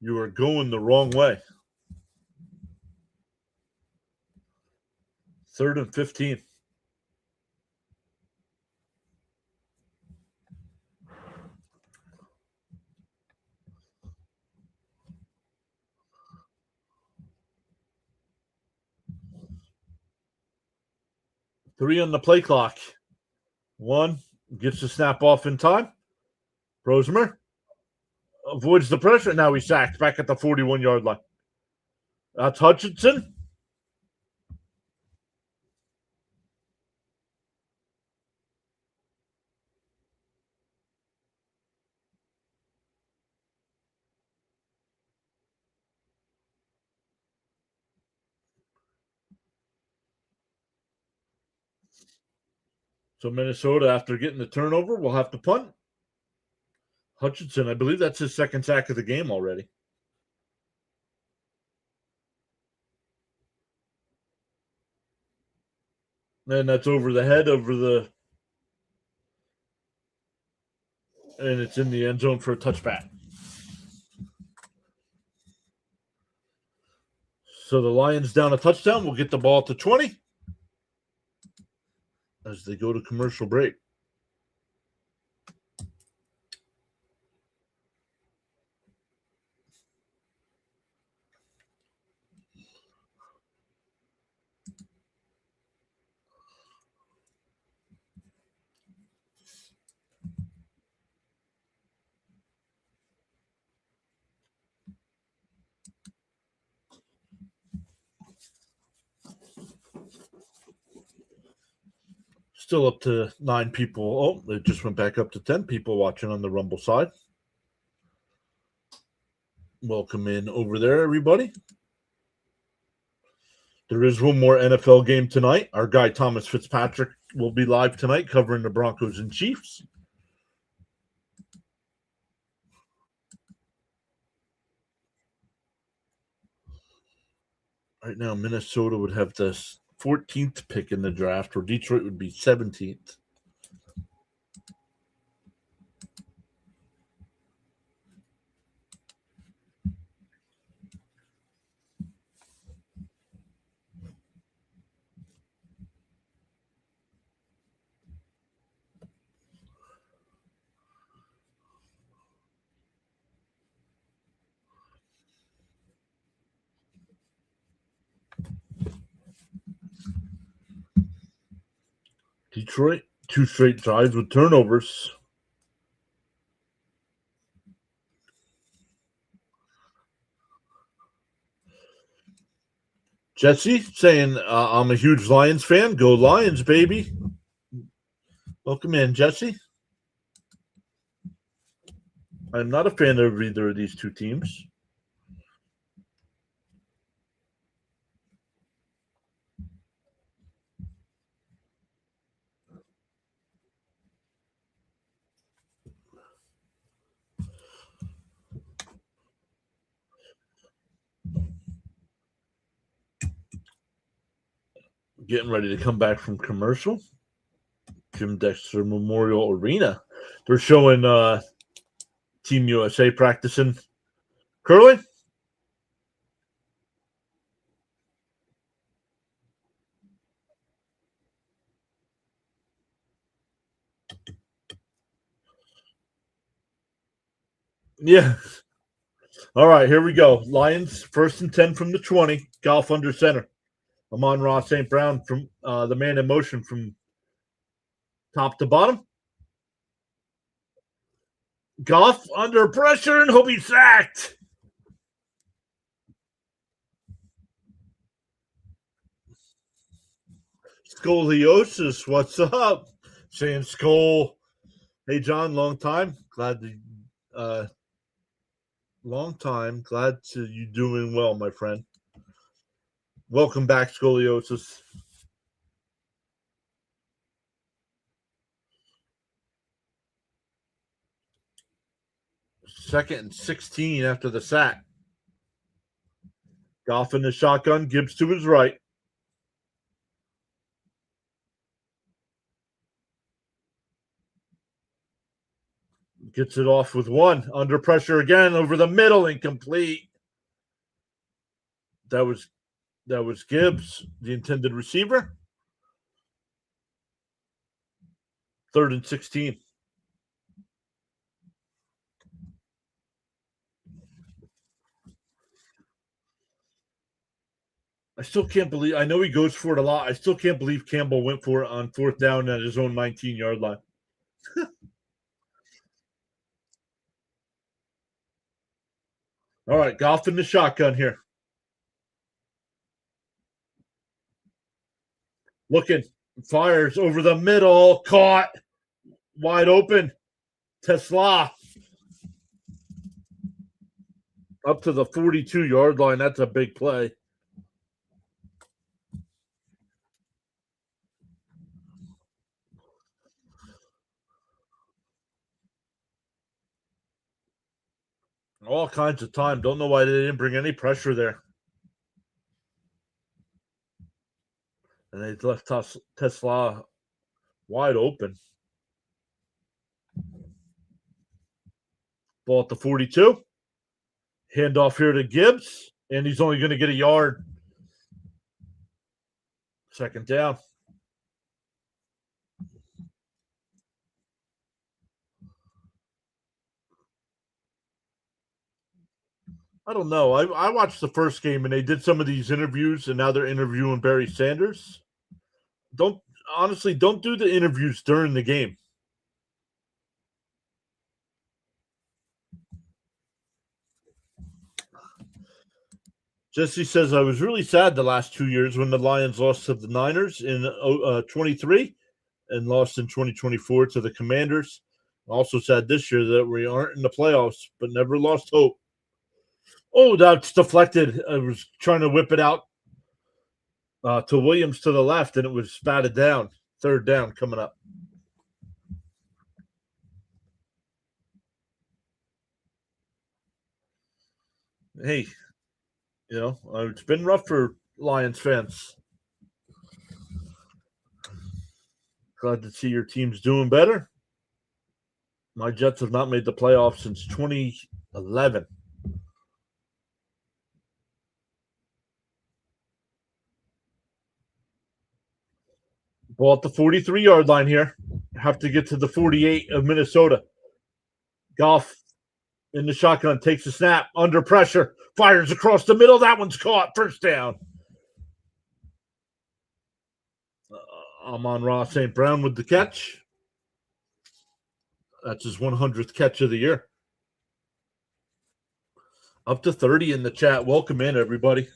You are going the wrong way. 3rd and 15. Three on the play clock. 1 gets the snap off in time. Brosmer avoids the pressure. Now he's sacked back at the 41-yard line. That's Hutchinson. So Minnesota, after getting the turnover, will have to punt. Hutchinson, I believe that's his 2nd sack of the game already. And that's over the head, and it's in the end zone for a touchback. So the Lions down a touchdown will get the ball to 20 as they go to commercial break. Still up to 9 people. Oh, it just went back up to 10 people watching on the Rumble side. Welcome in over there, everybody. There is one more NFL game tonight. Our guy Thomas Fitzpatrick will be live tonight covering the Broncos and Chiefs. Right now, Minnesota would have the 14th pick in the draft, or Detroit would be 17th. Detroit, 2 straight drives with turnovers. Jesse saying, I'm a huge Lions fan. Go Lions, baby. Welcome in, Jesse. I'm not a fan of either of these 2 teams. Getting ready to come back from commercial. Jim Dexter Memorial Arena. They're showing Team USA practicing curling. Yeah. All right, here we go. Lions, 1st and 10 from the 20. Golf under center. Amon-Ra St. Brown from the man in motion from top to bottom. Goff under pressure, and he'll be sacked. Scoliosis, what's up? Saying Skull. Hey, John, long time. Glad to you doing well, my friend. Welcome back, Scoliosis. Second and 16 after the sack. Goff in the shotgun, Gibbs to his right. Gets it off with one. Under pressure again, over the middle, incomplete. That was Gibbs, the intended receiver. 3rd and 16. I still can't believe, I know he goes for it a lot. I still can't believe Campbell went for it on 4th down at his own 19-yard line. All right, Goff in the shotgun here. Looking, fires over the middle, caught, wide open. Tesla up to the 42-yard line. That's a big play. All kinds of time. Don't know why they didn't bring any pressure there. And they left Tesla wide open. Ball at the 42. Handoff here to Gibbs, and he's only going to get a yard. 2nd down. I don't know. I watched the first game, and they did some of these interviews, and now they're interviewing Barry Sanders. Don't do the interviews during the game. Jesse says, I was really sad the last 2 years when the Lions lost to the Niners in 23 and lost in 2024 to the Commanders. Also sad this year that we aren't in the playoffs, but never lost hope. Oh, that's deflected. I was trying to whip it out to Williams to the left, and it was batted down. 3rd down coming up. Hey, it's been rough for Lions fans. Glad to see your team's doing better. My Jets have not made the playoffs since 2011. Ball at the 43-yard line here. Have to get to the 48 of Minnesota. Goff in the shotgun, takes a snap, under pressure, fires across the middle. That one's caught. 1st down. Amon-Ra St. Brown with the catch. That's his 100th catch of the year. Up to 30 in the chat. Welcome in, everybody.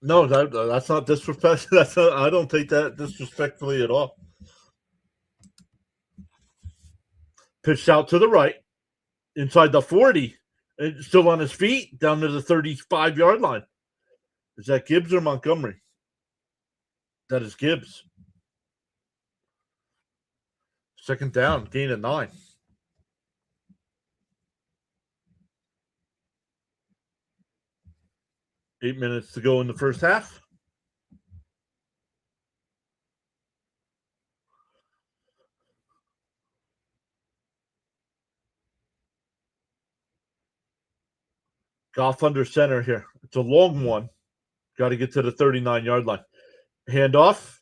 No, that's not disrespectful. I don't take that disrespectfully at all. Pitched out to the right, inside the 40, and still on his feet, down to the 35-yard line. Is that Gibbs or Montgomery? That is Gibbs. 2nd down, gain of 9. Eight minutes to go in the first half. Goff under center here. It's a long one. Got to get to the 39-yard line. Handoff,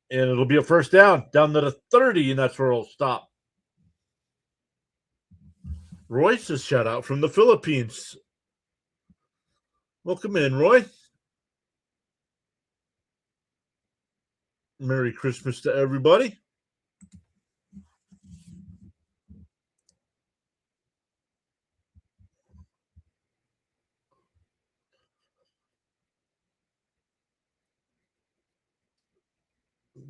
and it'll be a 1st down to the 30, and that's where it'll stop. Royce's shout out from the Philippines. Welcome in, Roy. Merry Christmas to everybody.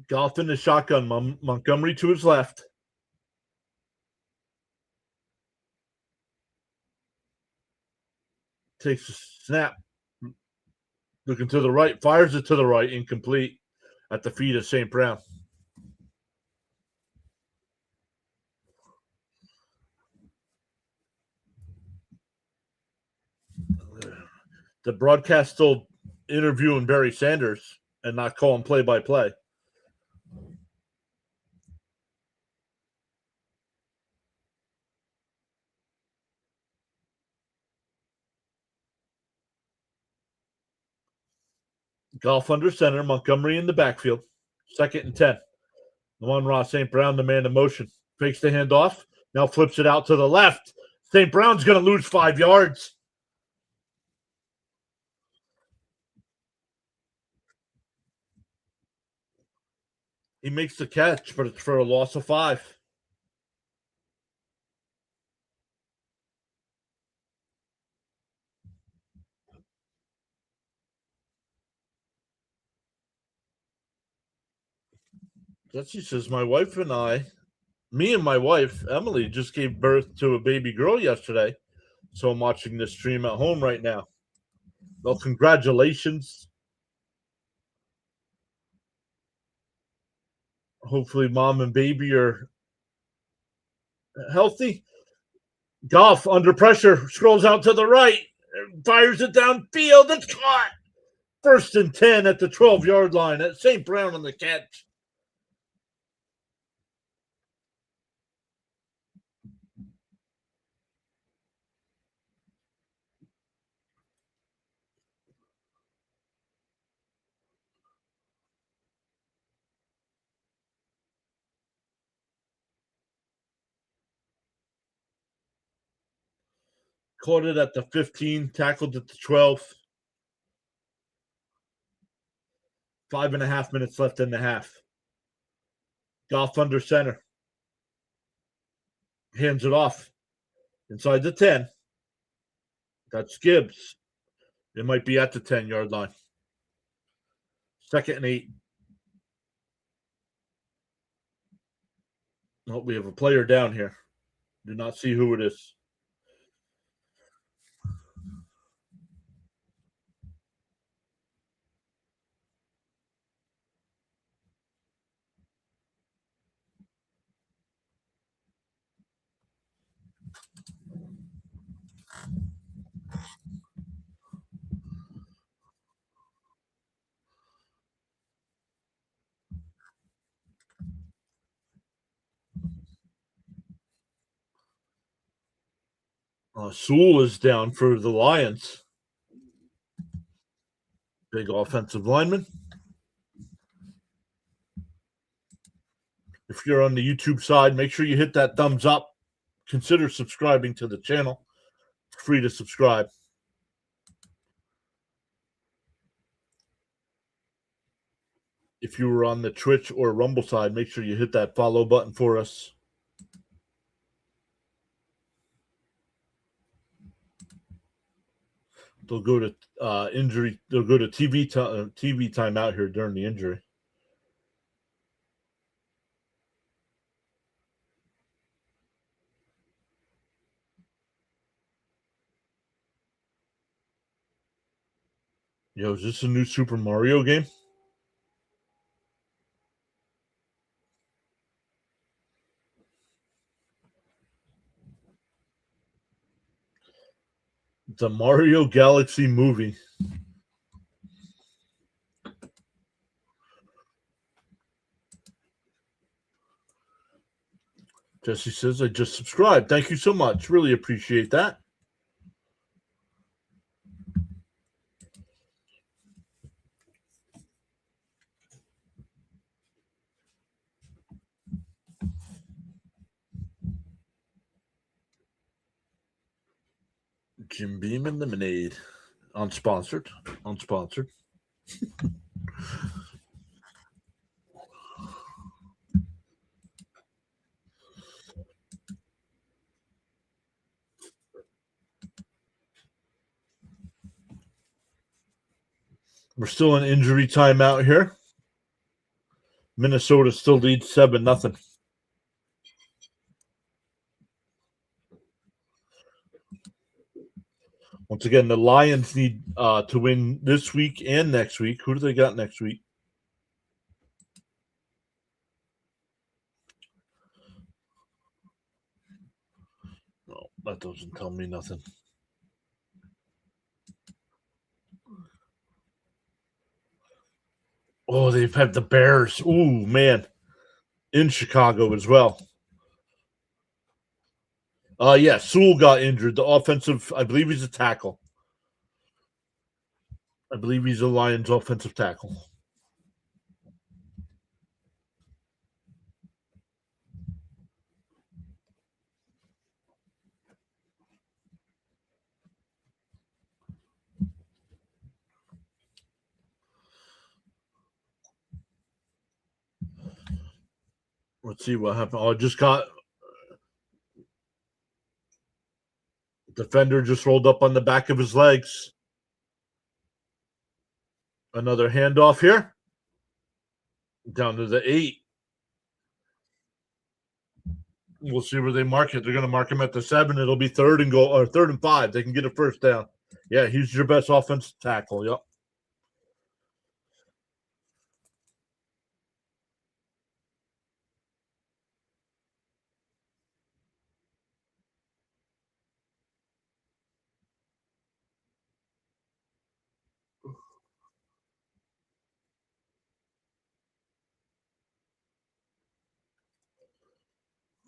Golf in the shotgun. Montgomery to his left. Takes a snap. Looking to the right. Fires it to the right. Incomplete at the feet of St. Brown. The broadcast still interviewing Barry Sanders and not calling play-by-play. Golf under center. Montgomery in the backfield. 2nd and 10. Amon-Ra St. Brown, the man in motion. Fakes the handoff. Now flips it out to the left. St. Brown's going to lose 5 yards. He makes the catch, but it's for a loss of 5. Jesse says, me and my wife, Emily, just gave birth to a baby girl yesterday. So I'm watching this stream at home right now. Well, congratulations. Hopefully mom and baby are healthy. Golf under pressure, scrolls out to the right, fires it downfield. It's caught. 1st and 10 at the 12-yard line. At St. Brown on the catch. Caught it at the 15, tackled at the 12. 5.5 minutes left in the half. Golf under center. Hands it off. Inside the 10. That's Gibbs. It might be at the 10-yard line. 2nd and 8. Oh, we have a player down here. Do not see who it is. Sewell is down for the Lions. Big offensive lineman. If you're on the YouTube side, make sure you hit that thumbs up. Consider subscribing to the channel. It's free to subscribe. If you were on the Twitch or Rumble side, make sure you hit that follow button for us. They'll go to injury. They'll go to TV timeout here during the injury. Yo, is this a new Super Mario game? The Mario Galaxy movie. Jesse says, I just subscribed. Thank you so much. Really appreciate that. Jim Beam and Lemonade. Unsponsored. We're still in injury time out here. Minnesota still leads 7-0. Once again, the Lions need to win this week and next week. Who do they got next week? No, that doesn't tell me nothing. Oh, they've had the Bears. Ooh, man. In Chicago as well. Yeah, Sewell got injured. The offensive, I believe he's a tackle. I believe he's a Lions offensive tackle. Let's see what happened. Oh, just got defender just rolled up on the back of his legs. Another handoff here. Down to the 8. We'll see where they mark it. They're going to mark him at the 7. It'll be 3rd and 5. They can get a first down. Yeah, he's your best offensive tackle. Yep.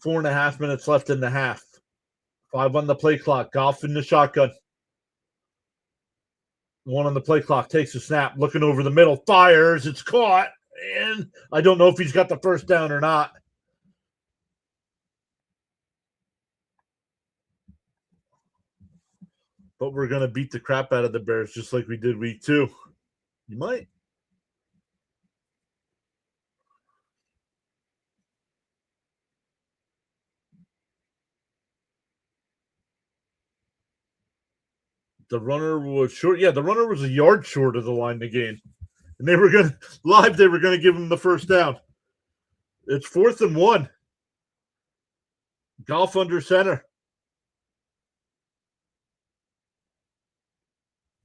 Four and a half minutes left in the half. 5 on the play clock. Goff in the shotgun. 1 on the play clock. Takes a snap. Looking over the middle. Fires. It's caught. And I don't know if he's got the first down or not. But we're going to beat the crap out of the Bears just like we did week 2. You might. The runner was short. Yeah, the runner was a yard short of the line to gain. And they were going to give him the first down. It's 4th and 1. Goff under center.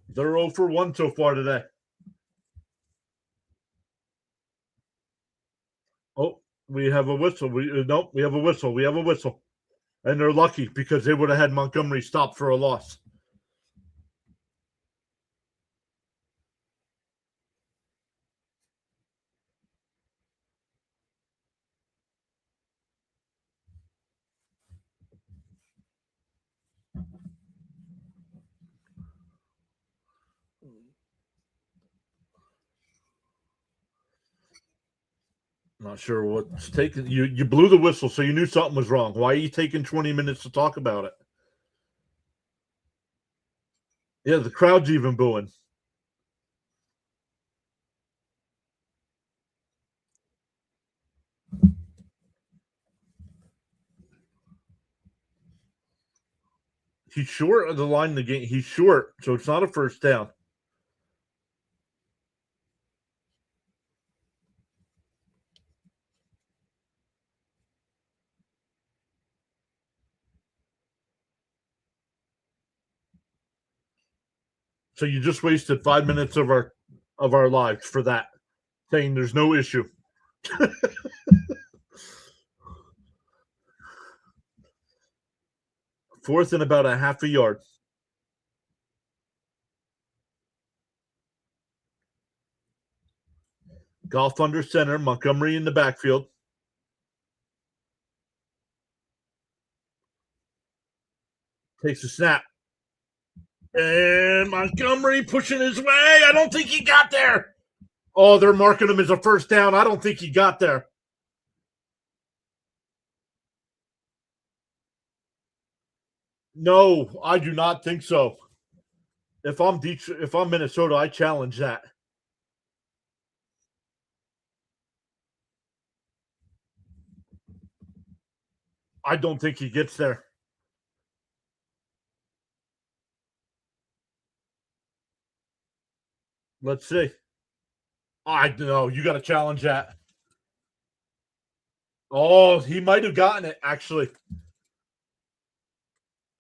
They're 0 for 1 so far today. Oh, we have a whistle. We have a whistle. We have a whistle. And they're lucky because they would have had Montgomery stopped for a loss. Not sure what's taking you. You blew the whistle, so you knew something was wrong. Why are you taking 20 minutes to talk about it? Yeah, the crowd's even booing. He's short of the line of the game. He's short, so it's not a first down. So you just wasted 5 minutes of our lives for that, saying there's no issue. 4th and about a half a yard. Goff under center. Montgomery in the backfield. Takes a snap. And Montgomery pushing his way. I don't think he got there. Oh, they're marking him as a first down. I don't think he got there. No, I do not think so. If I'm Minnesota, I challenge that. I don't think he gets there. Let's see. I don't know. You got to challenge that. Oh, he might have gotten it, actually.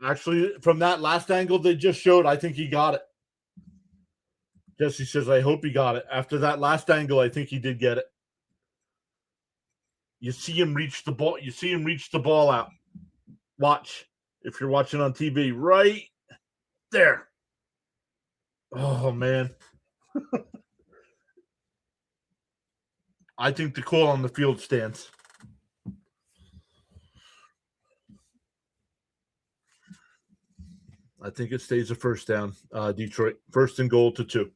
Actually, from that last angle they just showed, I think he got it. Jesse says, I hope he got it. After that last angle, I think he did get it. You see him reach the ball. You see him reach the ball out. Watch. If you're watching on TV, right there. Oh, man. I think the call on the field stands. I think it stays a first down, Detroit. 1st and goal to 2.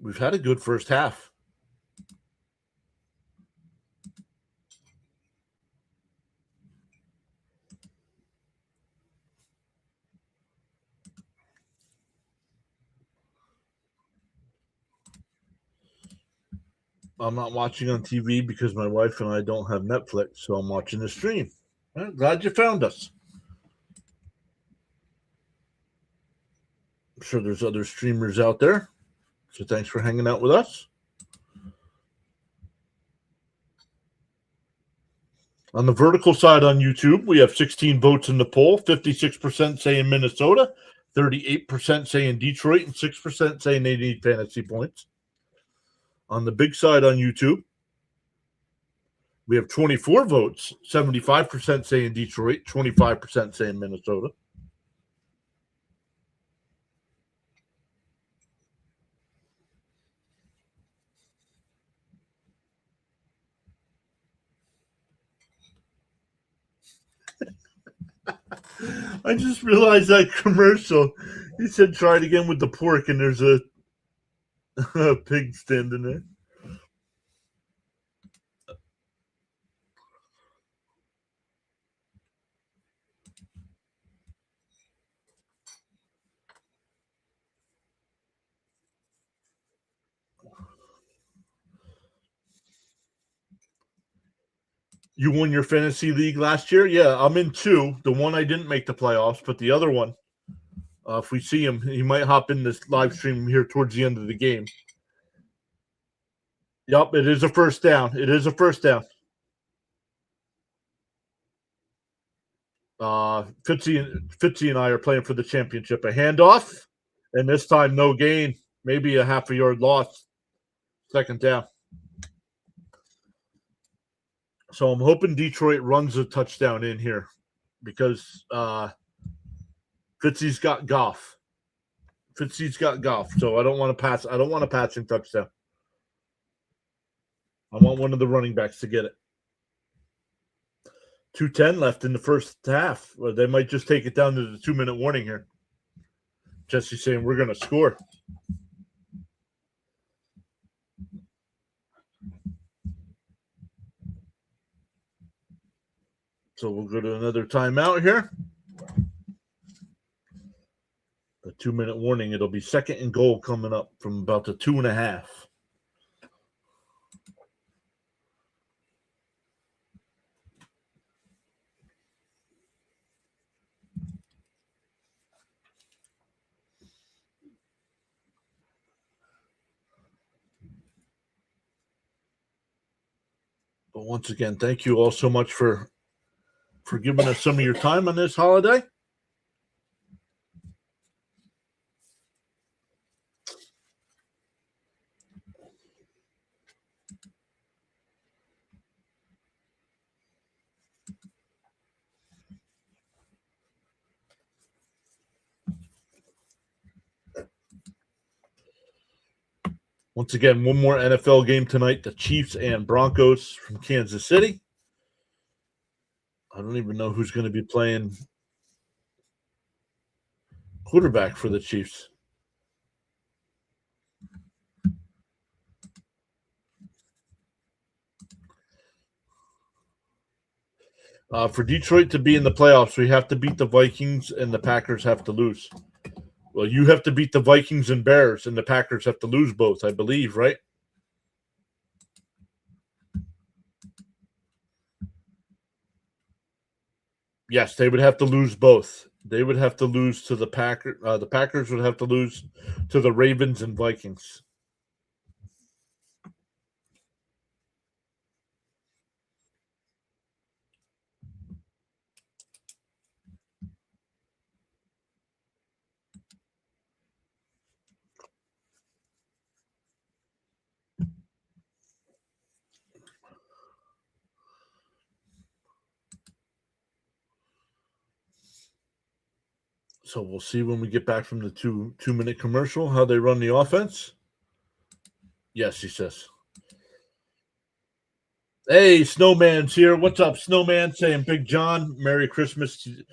We've had a good first half. I'm not watching on TV because my wife and I don't have Netflix, so I'm watching the stream. Well, glad you found us. I'm sure there's other streamers out there, so thanks for hanging out with us. On the vertical side on YouTube, we have 16 votes in the poll, 56% saying Minnesota, 38% saying Detroit, and 6% saying they need fantasy points. On the big side on YouTube, we have 24 votes, 75% saying Detroit, 25% saying Minnesota. I just realized that commercial. He said try it again with the pork, and there's a pig standing there. You won your fantasy league last year? Yeah, I'm in 2. The one I didn't make the playoffs, but the other one, if we see him, he might hop in this live stream here towards the end of the game. Yep, it is a first down. It is a first down. Fitzy and I are playing for the championship. A handoff, and this time no gain, maybe a half a yard loss. 2nd down. So I'm hoping Detroit runs a touchdown in here because Fitzy's got Goff. So I don't want to pass. I don't want a passing touchdown. I want one of the running backs to get it. 2:10 left in the first half. Well, they might just take it down to the 2-minute warning here. Jesse's saying we're going to score. So we'll go to another timeout here. A 2-minute warning. It'll be 2nd and goal coming up from about the 2.5. But once again, thank you all so much for giving us some of your time on this holiday. Once again, one more NFL game tonight, the Chiefs and Broncos from Kansas City. I don't even know who's going to be playing quarterback for the Chiefs. For Detroit to be in the playoffs, we have to beat the Vikings and the Packers have to lose. Well, you have to beat the Vikings and Bears, and the Packers have to lose both, I believe, right? Yes, they would have to lose both. They would have to lose to the Packers. The Packers would have to lose to the Ravens and Vikings. So we'll see when we get back from the two-minute commercial how they run the offense. Yes, he says. Hey, Snowman's here. What's up, Snowman? Saying Big John, Merry Christmas to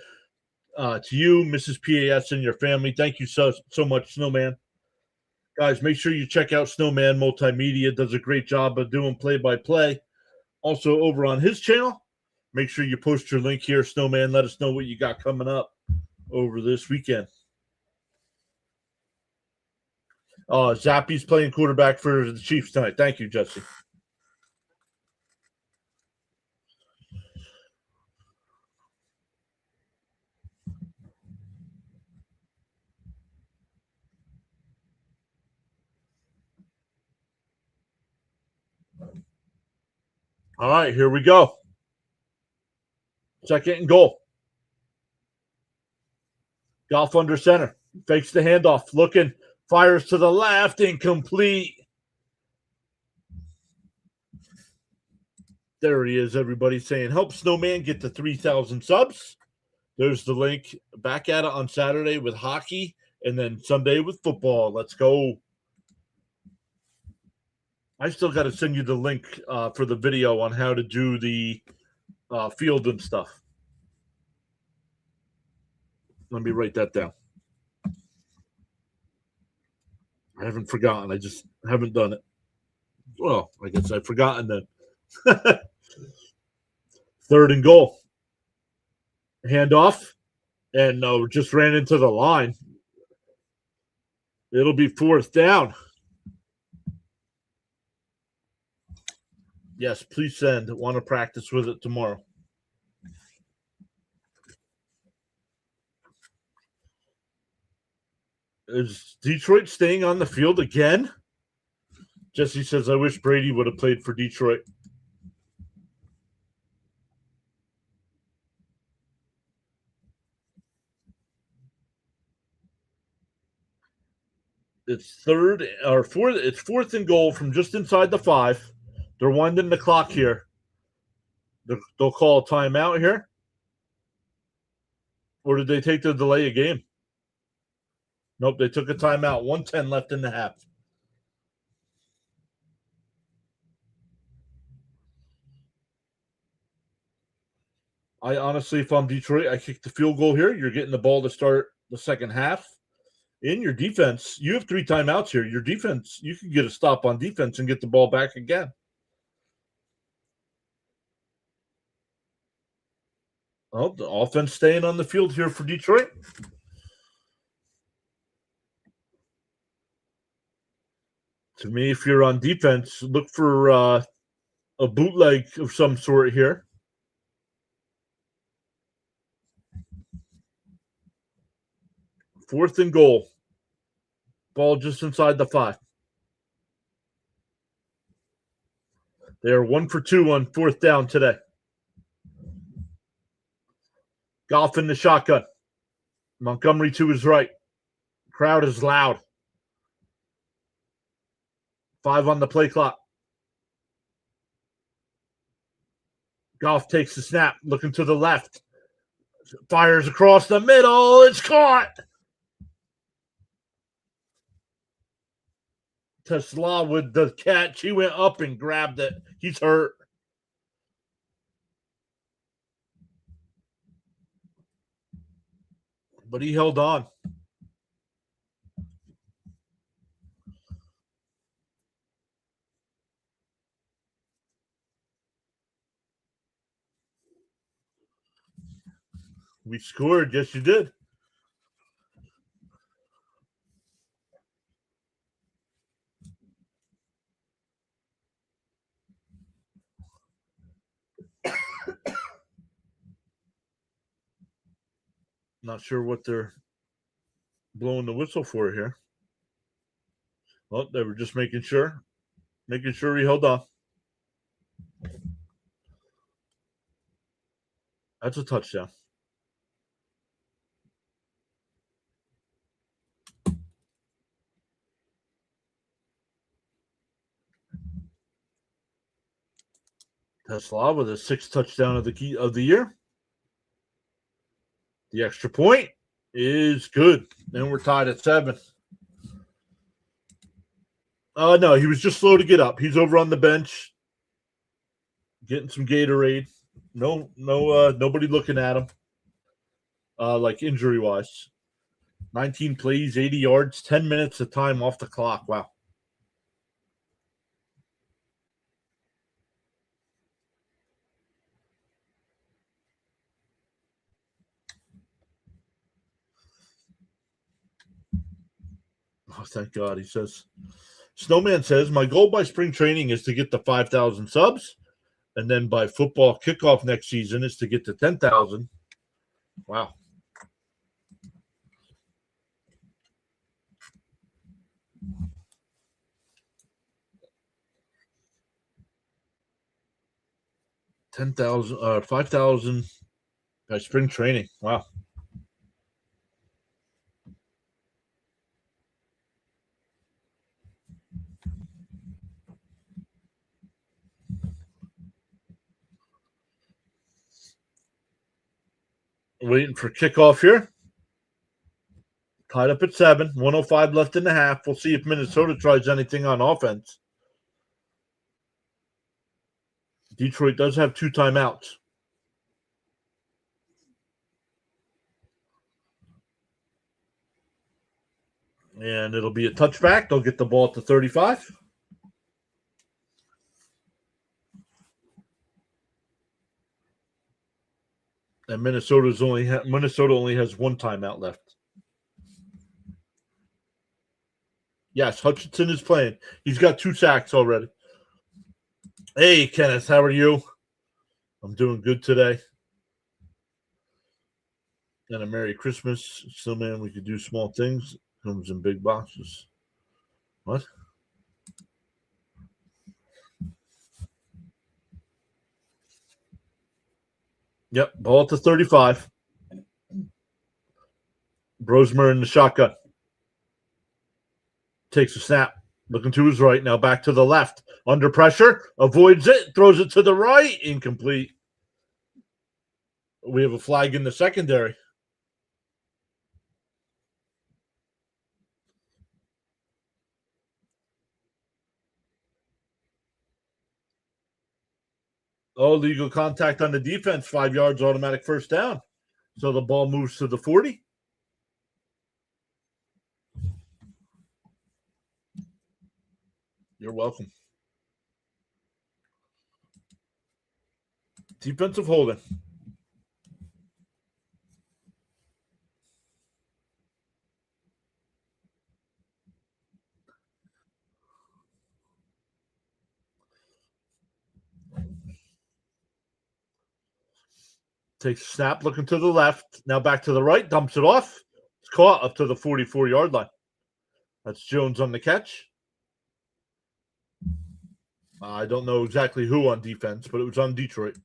you, Mrs. PAS, and your family. Thank you so much, Snowman. Guys, make sure you check out Snowman Multimedia. Does a great job of doing play-by-play. Also, over on his channel, make sure you post your link here, Snowman. Let us know what you got coming up over this weekend. Zappy's playing quarterback for the Chiefs tonight. Thank you, Jesse. All right, here we go. Second and goal. Goff under center. Fakes the handoff. Looking. Fires to the left. Incomplete. There he is, everybody saying, help Snowman get to 3,000 subs. There's the link. Back at it on Saturday with hockey and then Sunday with football. Let's go. I still got to send you the link for the video on how to do the field and stuff. Let me write that down. I haven't forgotten. I just haven't done it. Well, I guess I've forgotten then. Third and goal. Handoff. And just ran into the line. It'll be fourth down. Yes, please send. Want to practice with it tomorrow. Is Detroit staying on the field again? Jesse says, I wish Brady would have played for Detroit. It's fourth. It's fourth and goal from just inside the 5. They're winding the clock here. They'll call a timeout here. Or did they take the delay a game? Nope, they took a timeout. 1:10 left in the half. I honestly, if I'm Detroit, I kick the field goal here. You're getting the ball to start the second half. In your defense, you have 3 timeouts here. Your defense, you can get a stop on defense and get the ball back again. Oh, the offense staying on the field here for Detroit. To me, if you're on defense, look for a bootleg of some sort here. Fourth and goal. Ball just inside the 5. They are 1 for 2 on fourth down today. Goff in the shotgun. Montgomery to his right. Crowd is loud. 5 on the play clock. Goff takes the snap, looking to the left. Fires across the middle. It's caught. Tesla with the catch. He went up and grabbed it. He's hurt. But he held on. We scored. Yes, you did. Not sure what they're blowing the whistle for here. Well, they were just making sure he held on. That's a touchdown. Tesla with a 6th touchdown of the year. The extra point is good. And we're tied at 7. No, he was just slow to get up. He's over on the bench getting some Gatorade. Nobody looking at him. Like injury wise. 19 plays, 80 yards, 10 minutes of time off the clock. Wow. Oh, thank God. He says, Snowman says, my goal by spring training is to get to 5,000 subs. And then by football kickoff next season is to get to 10,000. Wow. $10,000, 5,000 by spring training. Wow. Waiting for kickoff here. Tied up at 7. 105 left in the half. We'll see if Minnesota tries anything on offense. Detroit does have 2 timeouts. And it'll be a touchback. They'll get the ball at the 35. And Minnesota only has 1 timeout left. Yes, Hutchinson is playing. He's got 2 sacks already. Hey, Kenneth, how are you? I'm doing good today. And a Merry Christmas. Still, man, we could do small things. Comes in big boxes. What? Yep, ball at the 35. Brosmer in the shotgun. Takes a snap. Looking to his right. Now back to the left. Under pressure. Avoids it. Throws it to the right. Incomplete. We have a flag in the secondary. Oh, legal contact on the defense. 5 yards, automatic first down. So the ball moves to the 40. You're welcome. Defensive holding. Takes a snap, looking to the left. Now back to the right, dumps it off. It's caught up to the 44-yard line. That's Jones on the catch. I don't know exactly who on defense, but it was on Detroit.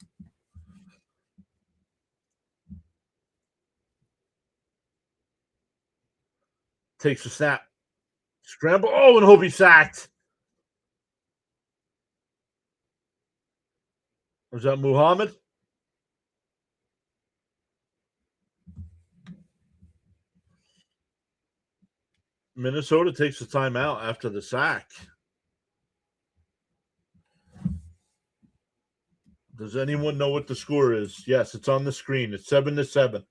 Takes a snap. Scramble. Oh, and Hovey sacked. Was that Muhammad? Minnesota takes a timeout after the sack. Does anyone know what the score is? Yes, it's on the screen. It's 7-7.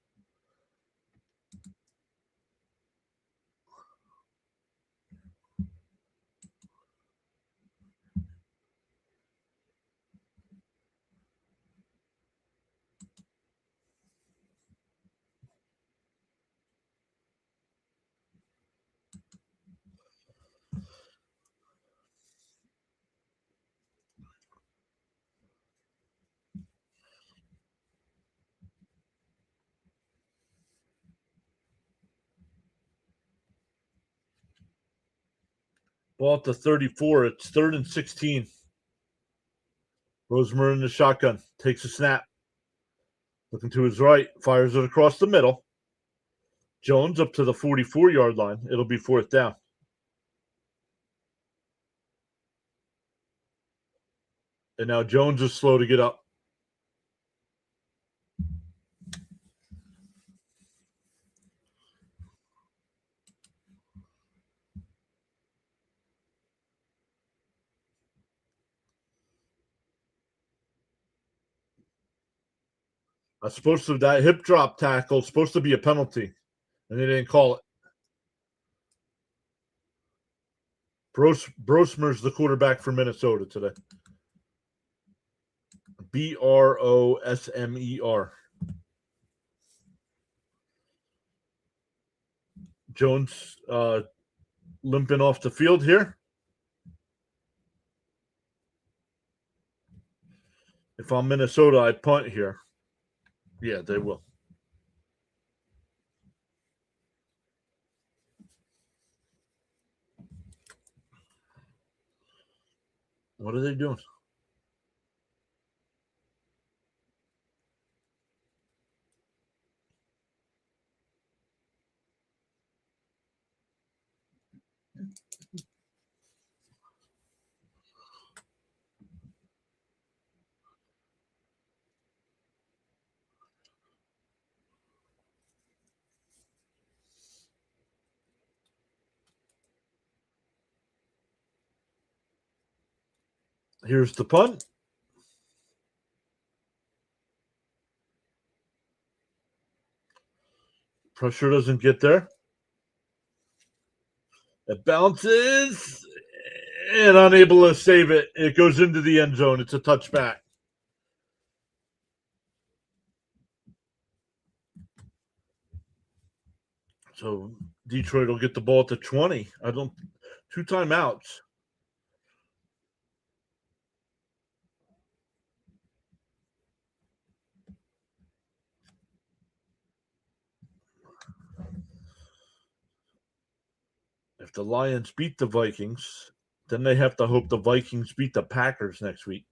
Ball at the 34. It's 3rd and 16. Rosemer in the shotgun. Takes a snap. Looking to his right. Fires it across the middle. Jones up to the 44-yard line. It'll be 4th down. And now Jones is slow to get up. That hip drop tackle is supposed to be a penalty, and they didn't call it. Brosmer's the quarterback for Minnesota today. Brosmer. Jones limping off the field here. If I'm Minnesota, I punt here. Yeah, they will. What are they doing? Here's the punt. Pressure doesn't get there. It bounces and unable to save it. It goes into the end zone. It's a touchback. So Detroit will get the ball at the 20. 2 timeouts. If the Lions beat the Vikings, then they have to hope the Vikings beat the Packers next week.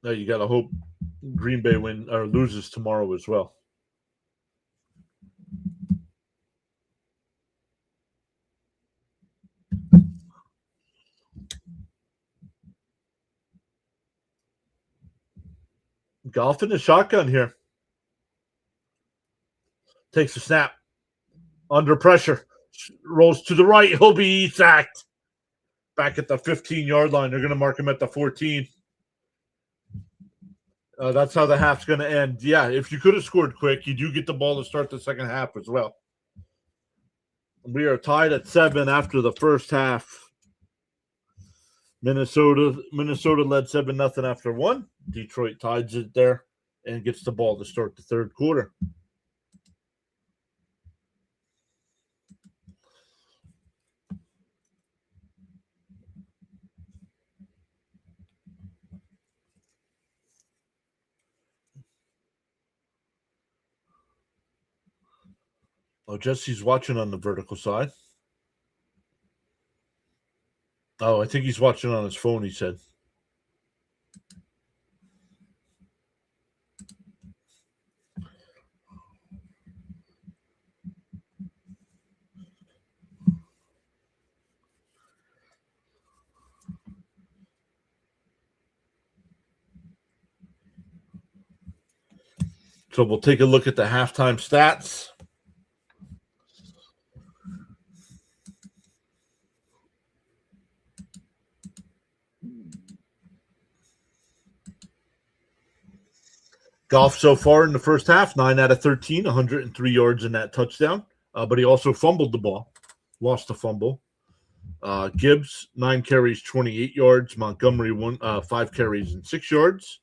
Now you got to hope Green Bay win or loses tomorrow as well. Golf in the shotgun here. Takes a snap. Under pressure. Rolls to the right. He'll be sacked. Back at the 15-yard line. They're going to mark him at the 14. That's how the half's going to end. Yeah, if you could have scored quick, you do get the ball to start the second half as well. We are tied at 7 after the first half. Minnesota led 7-0 after 1. Detroit ties it there and gets the ball to start the third quarter. Oh, Jesse's watching on the vertical side. Oh, I think he's watching on his phone, he said. So we'll take a look at the halftime stats. Goff so far in the first half, 9 out of 13, 103 yards in that touchdown. But he also fumbled the ball, lost the fumble. Gibbs, 9 carries, 28 yards. Montgomery, 5 carries and 6 yards.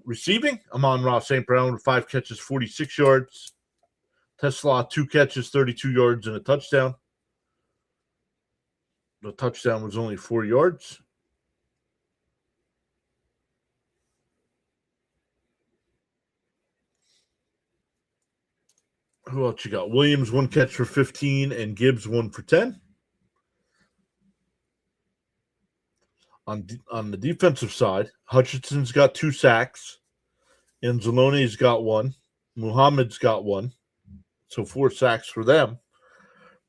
Receiving, Amon-Ra St. Brown with 5 catches, 46 yards. Tesla, 2 catches, 32 yards and a touchdown. The touchdown was only 4 yards. Who else you got? Williams, 1 catch for 15, and Gibbs, 1 for 10. On the defensive side, Hutchinson's got 2 sacks. Anzalone's got 1. Muhammad's got 1. So 4 sacks for them.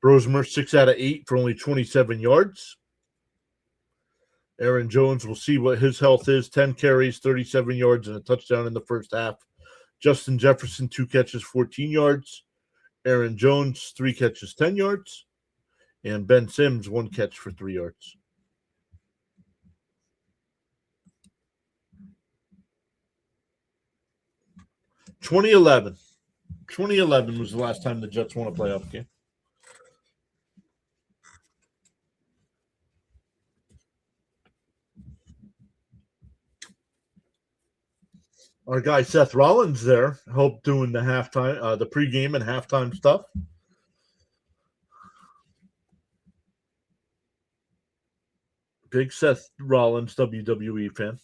Brosmer, 6 out of 8 for only 27 yards. Aaron Jones, we'll see what his health is. 10 carries, 37 yards, and a touchdown in the first half. Justin Jefferson, 2 catches, 14 yards. Aaron Jones, 3 catches, 10 yards. And Ben Sims, 1 catch for 3 yards. (2011) was the last time the Jets won a playoff game. Our guy Seth Rollins there helped doing the halftime, the pregame and halftime stuff. Big Seth Rollins WWE fan.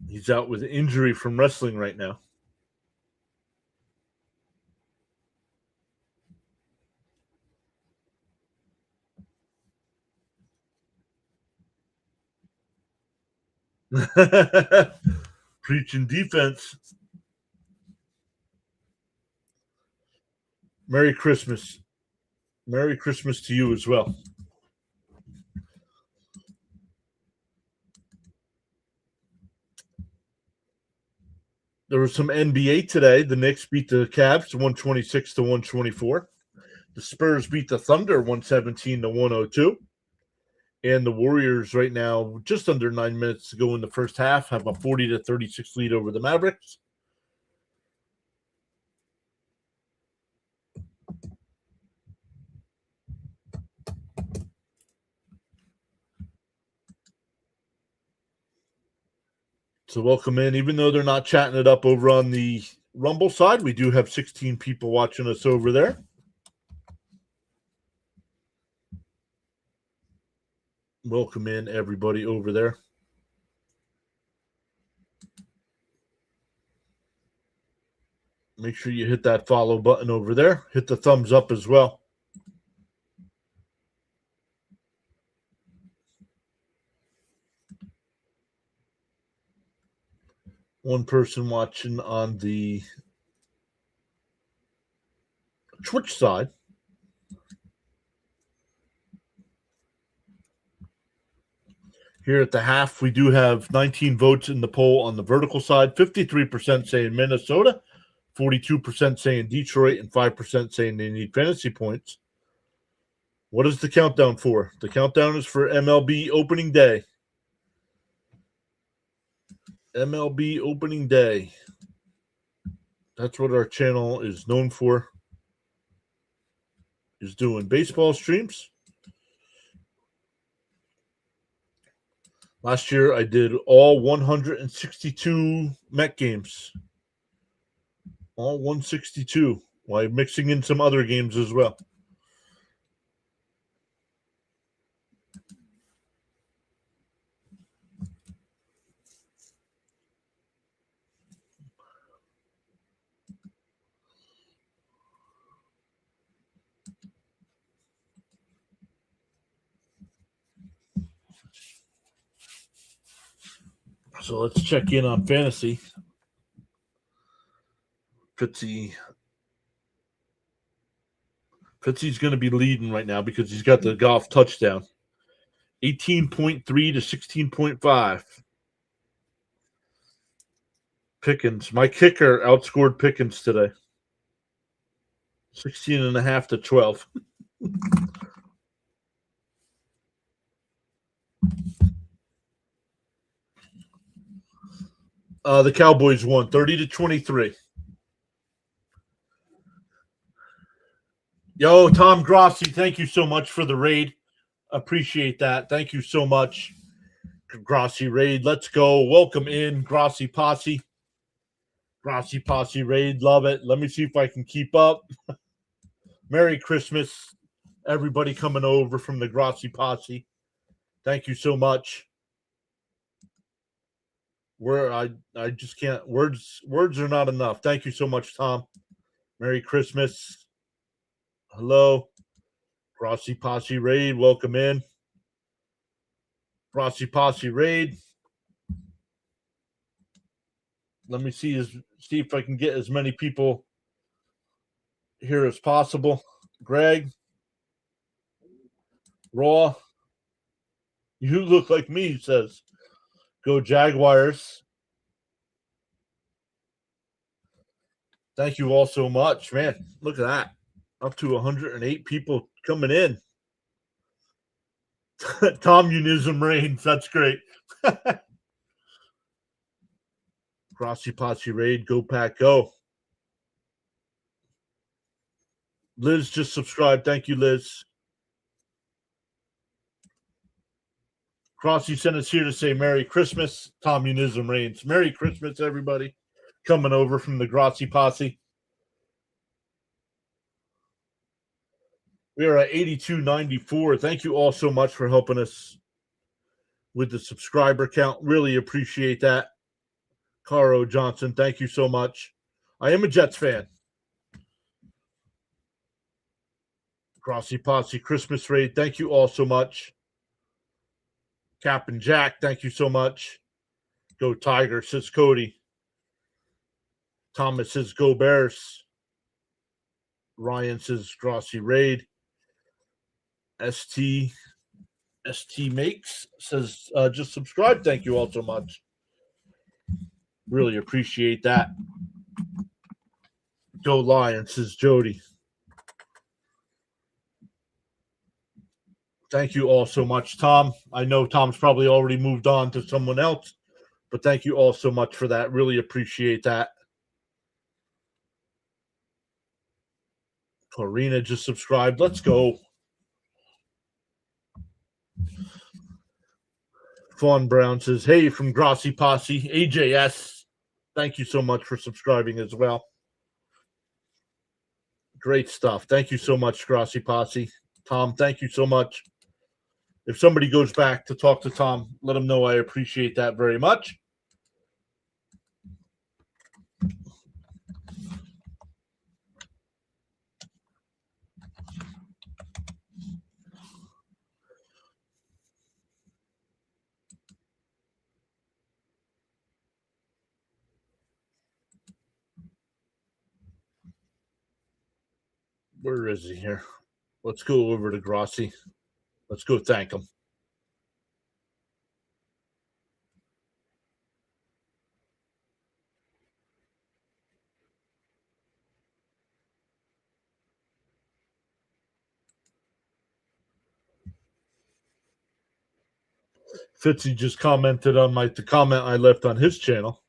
He's out with injury from wrestling right now. Preaching defense. Merry Christmas. Merry Christmas to you as well. There was some NBA today. The Knicks beat the Cavs 126-124. The Spurs beat the Thunder 117-102. And the Warriors right now, just under 9 minutes to go in the first half, have a 40-36 lead over the Mavericks. So welcome in. Even though they're not chatting it up over on the Rumble side, we do have 16 people watching us over there. Welcome in, everybody over there. Make sure you hit that follow button over there. Hit the thumbs up as well. One person watching on the Twitch side. Here at the half, we do have 19 votes in the poll on the vertical side. 53% saying Minnesota, 42% saying Detroit, and 5% saying they need fantasy points. What is the countdown for? The countdown is for MLB opening day. MLB opening day. That's what our channel is known for. Is doing baseball streams. Last year, I did all 162 Met games. All 162, while mixing in some other games as well. So let's check in on fantasy. Fitzy's going to be leading right now because he's got the golf touchdown. 18.3 to 16.5. Pickens. My kicker outscored Pickens today. 16.5 to 12. The Cowboys won 30 to 23. Yo, Tom Grossi, thank you so much for the raid. Appreciate that. Thank you so much. Grossi raid. Let's go. Welcome in, Grossi Posse. Grossi Posse raid. Love it. Let me see if I can keep up. Merry Christmas, everybody coming over from the Grossi Posse. Thank you so much. I just can't. Words are not enough. Thank you so much, Tom. Merry Christmas. Hello, Frosty Posse Raid. Welcome in, Frosty Posse Raid. Let me see if I can get as many people here as possible. Greg, Raw, you look like me. He says, "Go Jaguars." Thank you all so much, man. Look at that. Up to 108 people coming in. Communism reigns. That's great. Frosty Posse Raid, go pack, go. Liz just subscribed. Thank you, Liz. Frosty sent us here to say Merry Christmas. Communism reigns. Merry Christmas, everybody. Coming over from the Grazi Posse. We are at 8294. Thank you all so much for helping us with the subscriber count. Really appreciate that. Caro Johnson, thank you so much. I am a Jets fan. Grazi Posse Christmas Raid, thank you all so much. Cap and Jack, thank you so much. Go Tiger, says Cody. Thomas says go Bears. Ryan says Grazi Raid. ST Makes says just subscribe. Thank you all so much. Really appreciate that. Go Lions, says Jody. Thank you all so much, Tom. I know Tom's probably already moved on to someone else, but thank you all so much for that. Really appreciate that. Corina just subscribed. Let's go. Fawn Brown says, hey, from Grazi Posse. AJS, thank you so much for subscribing as well. Great stuff. Thank you so much, Grazi Posse. Tom, thank you so much. If somebody goes back to talk to Tom, let him know I appreciate that very much. Where is he here? Let's go over to Grazi. Let's go thank him. Fitzy just commented on the comment I left on his channel.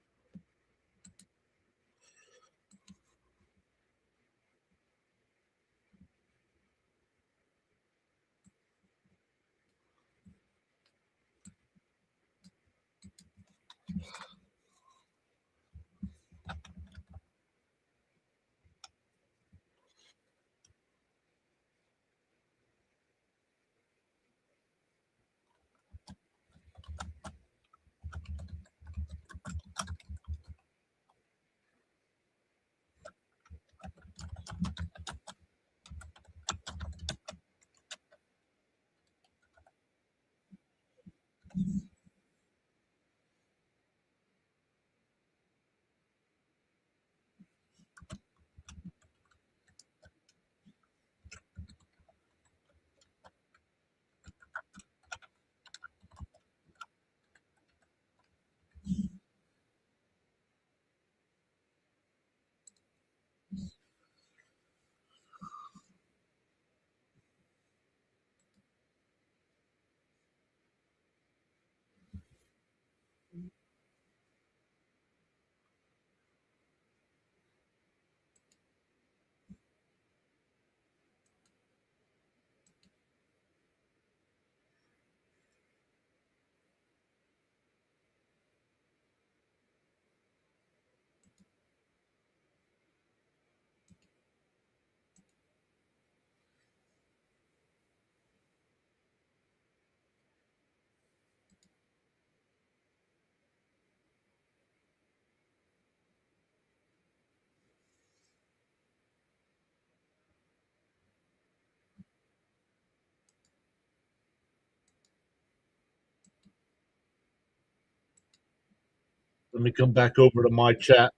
Let me come back over to my chat.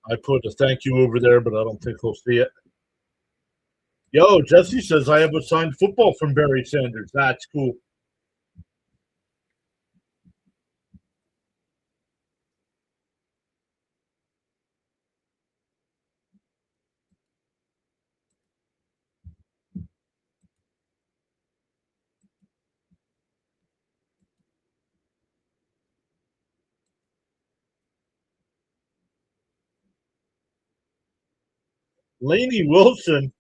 I put a thank you over there, but I don't think he'll see it. Yo, Jesse says I have a signed football from Barry Sanders. That's cool. Laney Wilson.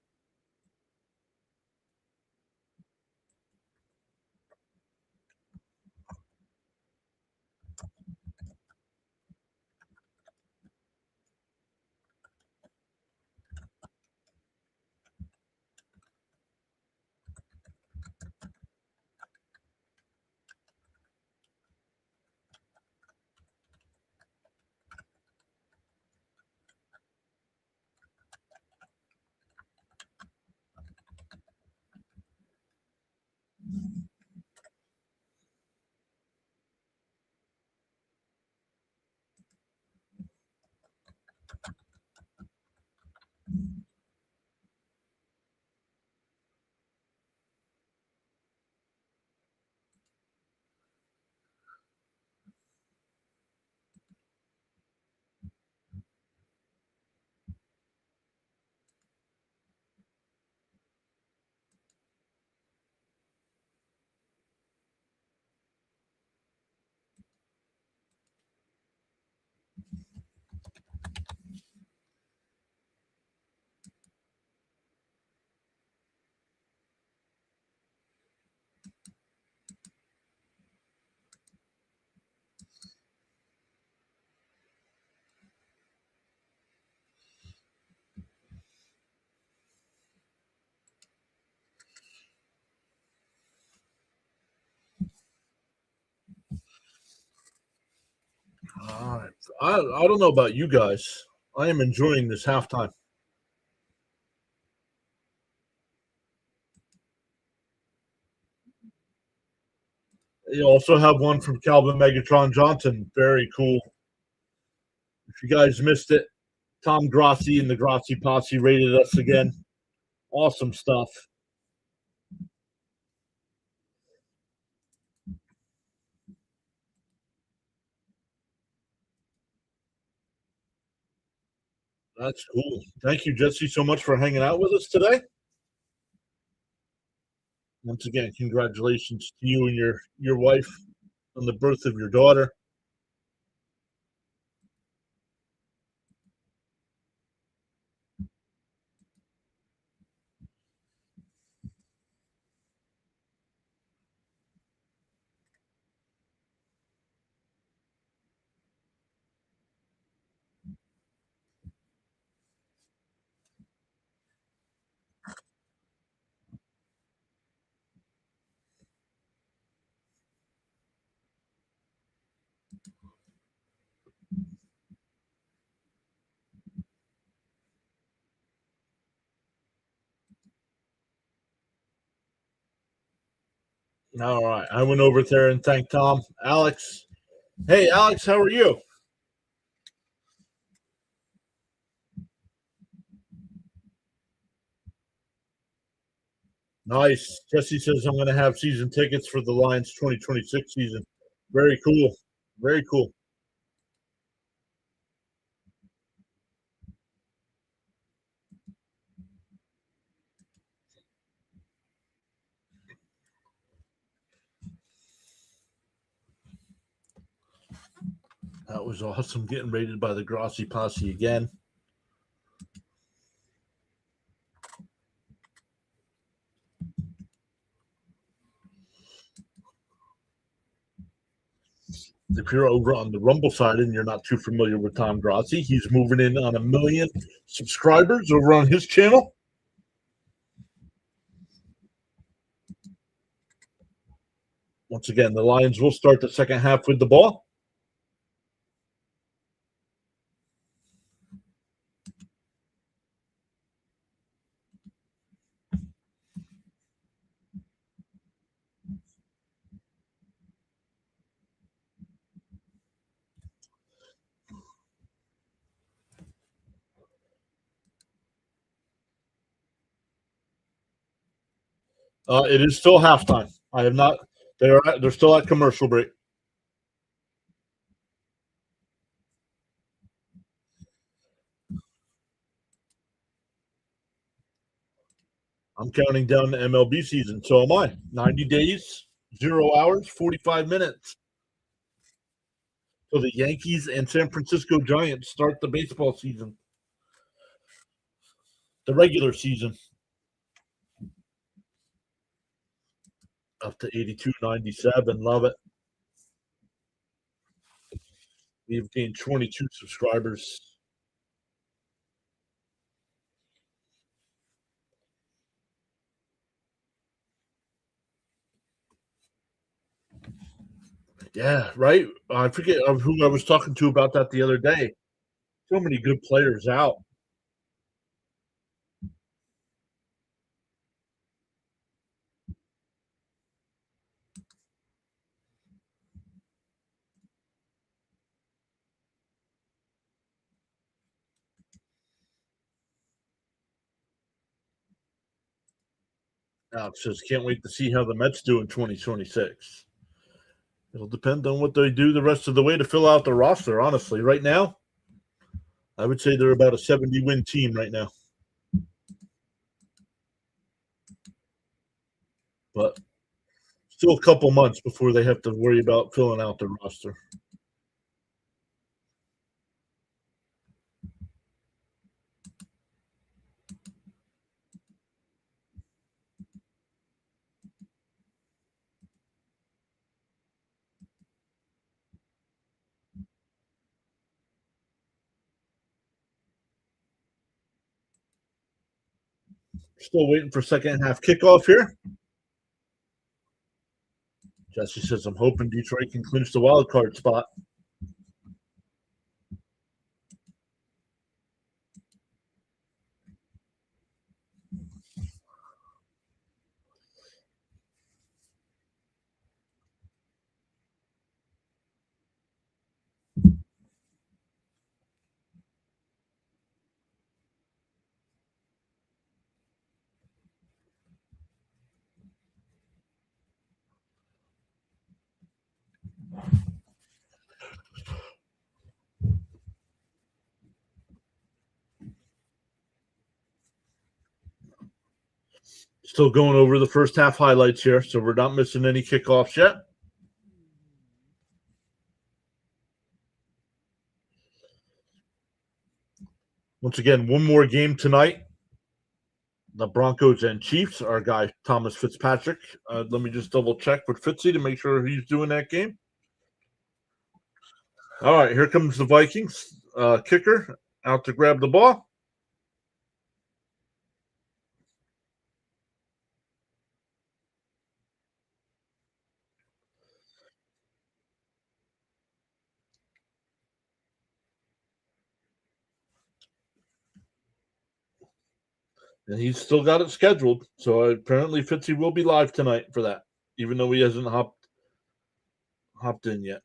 All right. I don't know about you guys. I am enjoying this halftime. You also have one from Calvin Megatron Johnson. Very cool. If you guys missed it, Tom Grossi and the Grossi Posse rated us again. Awesome stuff. That's cool. Thank you, Jesse, so much for hanging out with us today. Once again, congratulations to you and your wife on the birth of your daughter. All right. I went over there and thanked Tom. Alex. Hey, Alex, how are you? Nice. Jesse says I'm going to have season tickets for the Lions 2026 season. Very cool. Very cool. That was awesome getting rated by the Grossi Posse again. If you're over on the Rumble side and you're not too familiar with Tom Grossi, he's moving in on 1 million subscribers over on his channel. Once again, the Lions will start the second half with the ball. It is still halftime. I have not. They're still at commercial break. I'm counting down the MLB season. So am I. 90 days, 0 hours, 45 minutes. So the Yankees and San Francisco Giants start the baseball season, the regular season, up to 82.97. Love it. We've gained 22 subscribers. Yeah, right. I forget who I was talking to about that the other day. So many good players out. Alex says, can't wait to see how the Mets do in 2026. It'll depend on what they do the rest of the way to fill out the roster, honestly. Right now, I would say they're about a 70-win team right now. But still a couple months before they have to worry about filling out the roster. Still waiting for second half kickoff here. Jesse says, I'm hoping Detroit can clinch the wild card spot. Still going over the first half highlights here, so we're not missing any kickoffs yet. Once again, one more game tonight. The Broncos and Chiefs. Our guy, Thomas Fitzpatrick. Let me just double check with Fitzy to make sure he's doing that game. All right, here comes the Vikings. Kicker out to grab the ball. And he's still got it scheduled. So apparently Fitzy will be live tonight for that, even though he hasn't hopped in yet.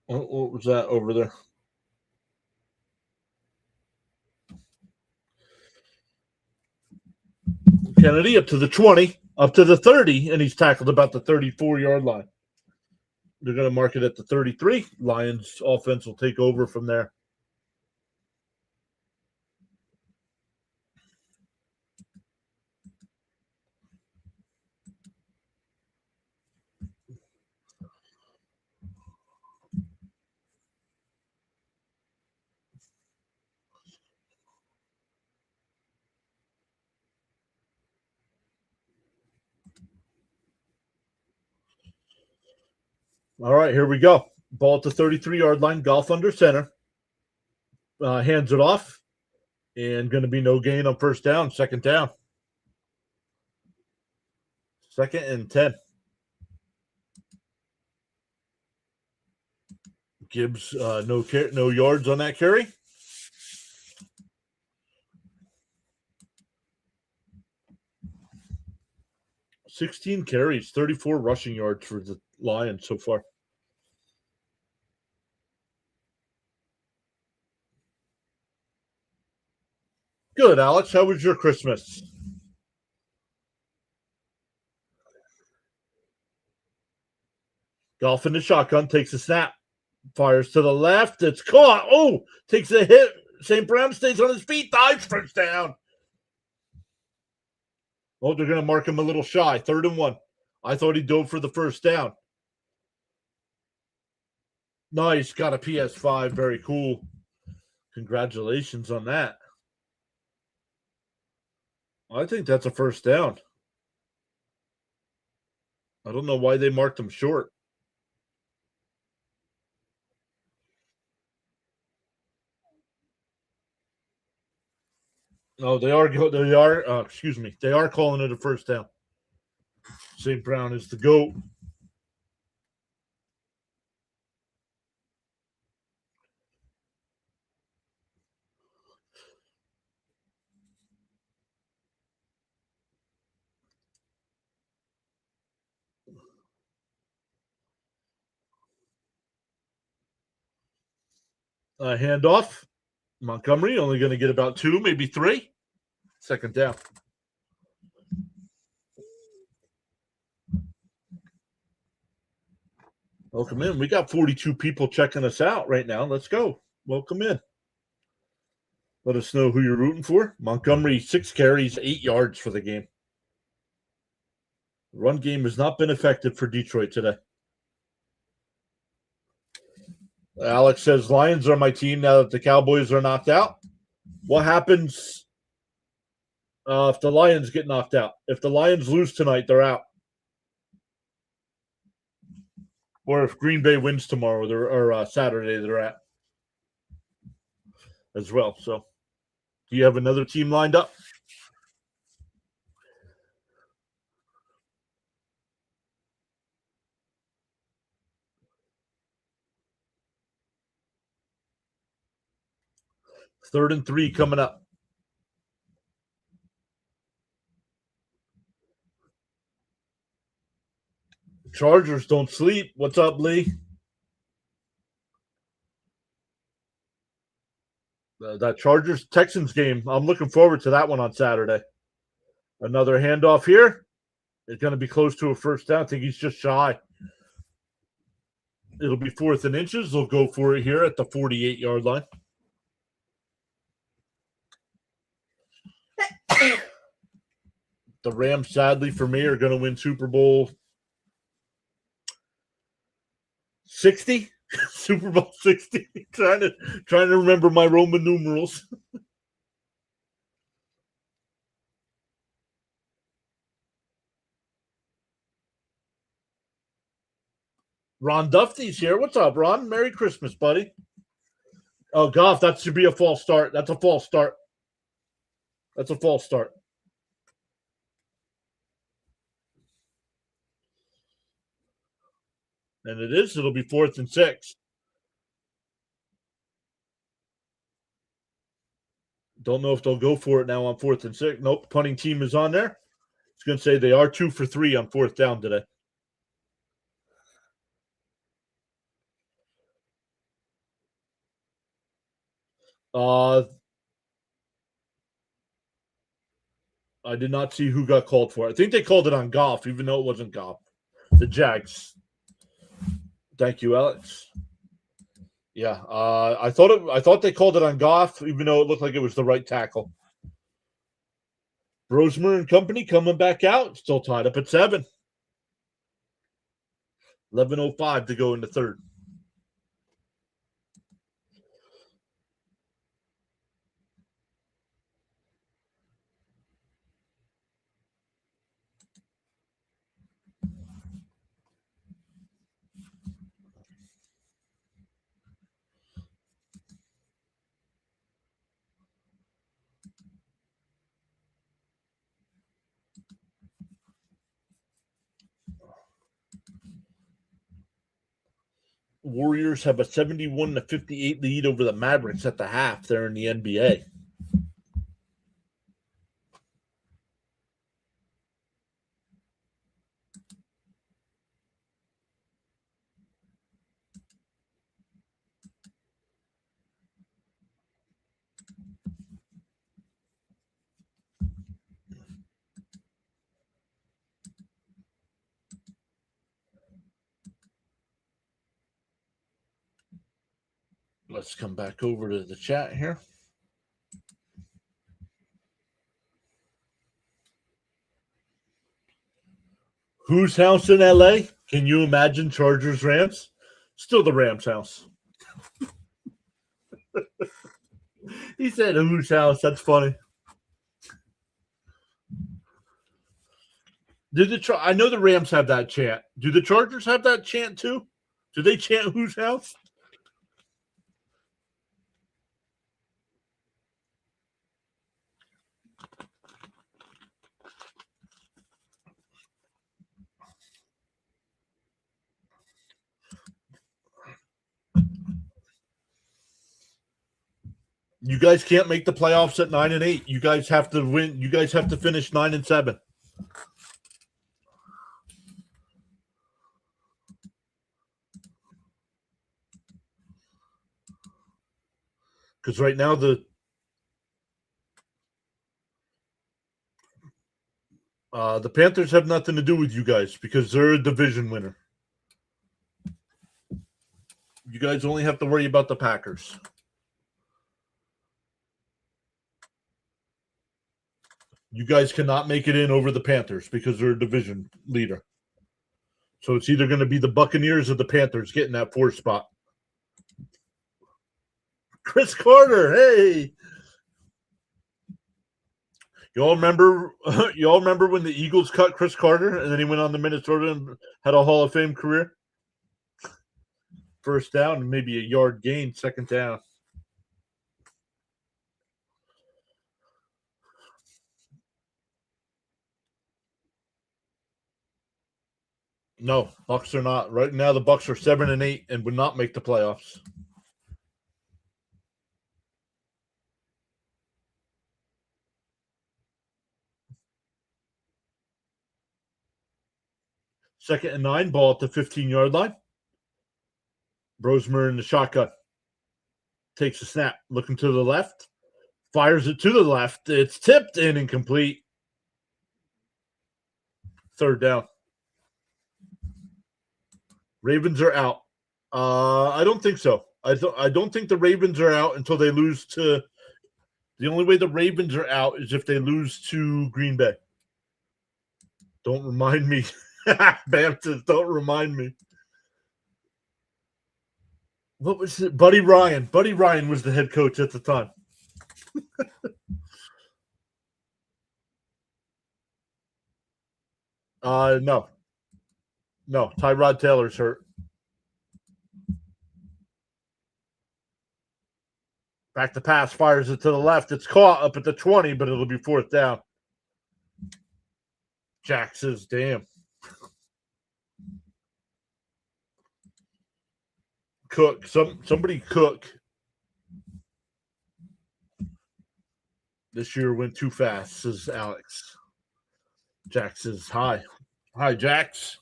What was that over there? Kennedy up to the 20, up to the 30, and he's tackled about the 34-yard line. They're going to mark it at the 33. Lions offense will take over from there. All right, here we go. Ball at the 33-yard line, golf under center. Hands it off, and going to be no gain on first down, second down. 2nd and 10. Gibbs, no yards on that carry. 16 carries, 34 rushing yards for the Lions so far. Good, Alex. How was your Christmas? Golf in the shotgun, takes a snap, fires to the left. It's caught. Oh, takes a hit. St. Brown stays on his feet, dives, first down. Oh, they're going to mark him a little shy. 3rd and 1. I thought he dove for the first down. Nice. Got a PS5. Very cool. Congratulations on that. I think that's a first down. I don't know why they marked him short. No, they are calling it a first down. St. Brown is the GOAT. Handoff. Montgomery only going to get about 2, maybe 3. 2nd down. Welcome in. We got 42 people checking us out right now. Let's go. Welcome in. Let us know who you're rooting for. Montgomery, 6 carries, 8 yards for the game. The run game has not been effective for Detroit today. Alex says, Lions are my team now that the Cowboys are knocked out. What happens if the Lions get knocked out? If the Lions lose tonight, they're out. Or if Green Bay wins tomorrow, or Saturday, they're out as well. So, do you have another team lined up? Third and 3 coming up. Chargers don't sleep. What's up, Lee? That Chargers-Texans game, I'm looking forward to that one on Saturday. Another handoff here. It's going to be close to a first down. I think he's just shy. It'll be 4th and inches. They'll go for it here at the 48-yard line. The Rams, sadly for me, are going to win Super Bowl 60. Super Bowl 60. trying to remember my Roman numerals. Ron Duffy's here. What's up, Ron? Merry Christmas, buddy. Oh, Goff, that should be a false start. That's a false start. That's a false start. And it is. It'll be 4th and 6. Don't know if they'll go for it now on 4th and 6. Nope. Punting team is on there. It's going to say they are 2 for 3 on 4th down today. I did not see who got called for it. I think they called it on Goff, even though it wasn't Goff. The Jags. Thank you, Alex. Yeah, I thought they called it on Goff, even though it looked like it was the right tackle. Rosemer and company coming back out, still tied up at 7. 11:05 to go in the 3rd. Warriors have a 71-58 lead over the Mavericks at the half there in the NBA. Let's come back over to the chat here. Whose house in LA? Can you imagine Chargers Rams? Still the Rams house. He said whose house? That's funny. I know the Rams have that chant. Do the Chargers have that chant too? Do they chant whose house? You guys can't make the playoffs at 9-8. You guys have to win. You guys have to finish 9-7. Because right now the Panthers have nothing to do with you guys because they're a division winner. You guys only have to worry about the Packers. You guys cannot make it in over the Panthers because they're a division leader. So it's either going to be the Buccaneers or the Panthers getting that 4th spot. Chris Carter, hey. You all remember when the Eagles cut Chris Carter and then he went on to Minnesota and had a Hall of Fame career? 1st down and maybe a yard gain, 2nd down. No, Bucks are not. Right now the Bucks are 7-8 and would not make the playoffs. Second and 9, ball at the 15-yard line. Brosmer in the shotgun. Takes a snap, looking to the left. Fires it to the left. It's tipped and incomplete. 3rd down. Ravens are out. I don't think so. I don't think the Ravens are out until they lose to. The only way the Ravens are out is if they lose to Green Bay. Don't remind me. Baptist, don't remind me. What was it? Buddy Ryan. Buddy Ryan was the head coach at the time. No. No, Tyrod Taylor's hurt. Back to pass, fires it to the left. It's caught up at the 20, but it'll be 4th down. Jack says, damn. Cook. Somebody cook. This year went too fast, says Alex. Jack says, hi. Hi, Jax.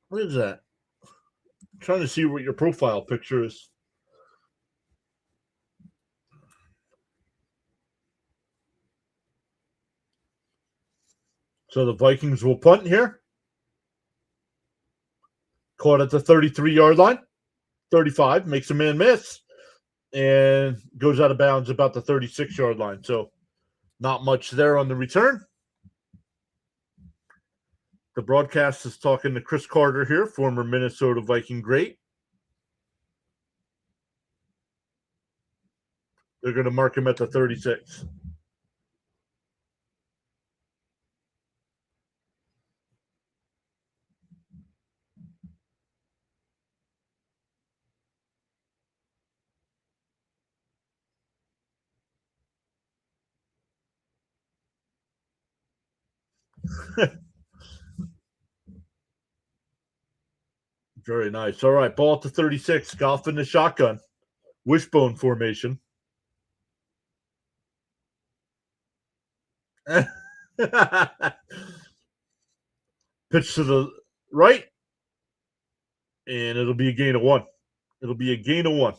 What is that? I'm trying to see what your profile picture is. So the Vikings will punt here. Caught at the 33-yard line. 35, makes a man miss, and goes out of bounds about the 36-yard line. So not much there on the return. The broadcast is talking to Chris Carter here, former Minnesota Viking great. They're going to mark him at the 36. Very nice. All right, ball at the 36. Golf in the shotgun. Wishbone formation. Pitch to the right. And it'll be a gain of 1. It'll be a gain of 1.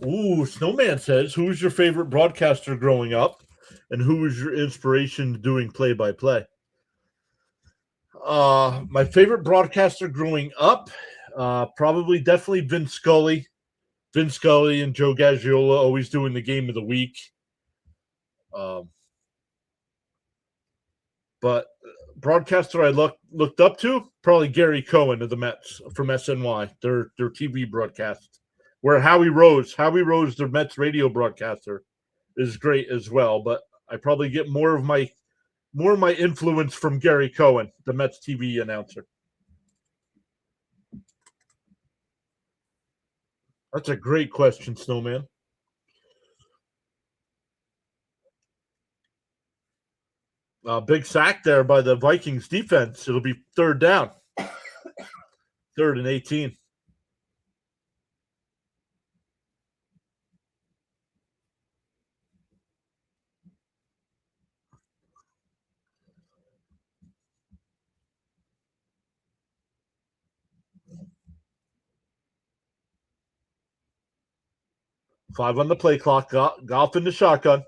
Ooh, Snowman says, who was your favorite broadcaster growing up, and who was your inspiration doing play-by-play? My favorite broadcaster growing up, probably definitely Vince Scully. Vince Scully and Joe Gaggiola always doing the game of the week. Um, but broadcaster I looked up to, probably Gary Cohen of the Mets from SNY, their TV broadcast, where Howie Rose, their Mets radio broadcaster, is great as well. But I probably get more of my influence from Gary Cohen, the Mets TV announcer. That's a great question, Snowman. Big sack there by the Vikings defense. It'll be third down, 3rd and 18. Five on the play clock. Golf in the shotgun.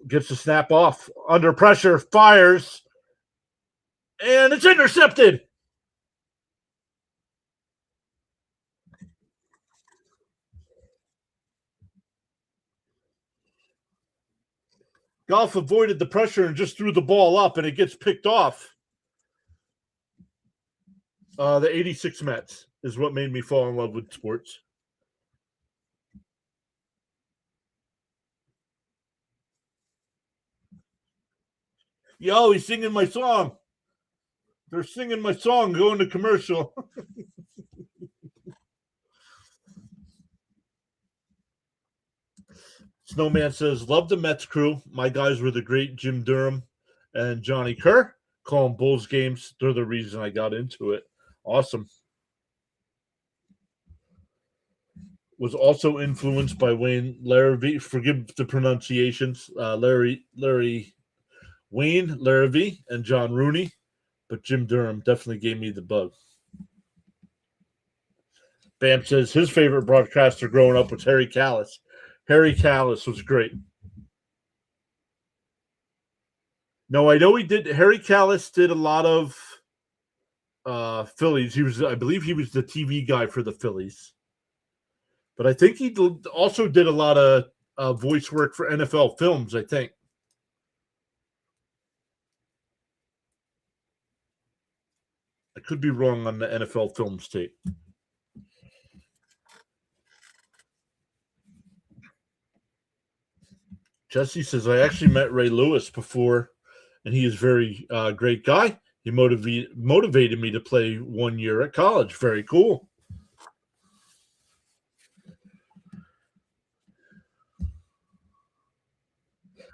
Gets the snap off. Under pressure. Fires. And it's intercepted. Golf avoided the pressure and just threw the ball up, and it gets picked off. The 86 Mets is what made me fall in love with sports. Yo, he's singing my song. They're singing my song going to commercial. Snowman says, love the Mets crew. My guys were the great Jim Durham and Johnny Kerr. Call them Bulls games. They're the reason I got into it. Awesome. Was also influenced by Wayne Larrivee. Forgive the pronunciations. Larry Wayne Larrivee and John Rooney. But Jim Durham definitely gave me the bug. Bam says his favorite broadcaster growing up was Harry Callis. Harry Callis was great. No, I know he did. Harry Callis did a lot of Phillies. I believe he was the TV guy for the Phillies. But I think he also did a lot of voice work for NFL films, I think. I could be wrong on the NFL films tape. Jesse says, I actually met Ray Lewis before, and he is a very great guy. He motivated me to play 1 year at college. Very cool.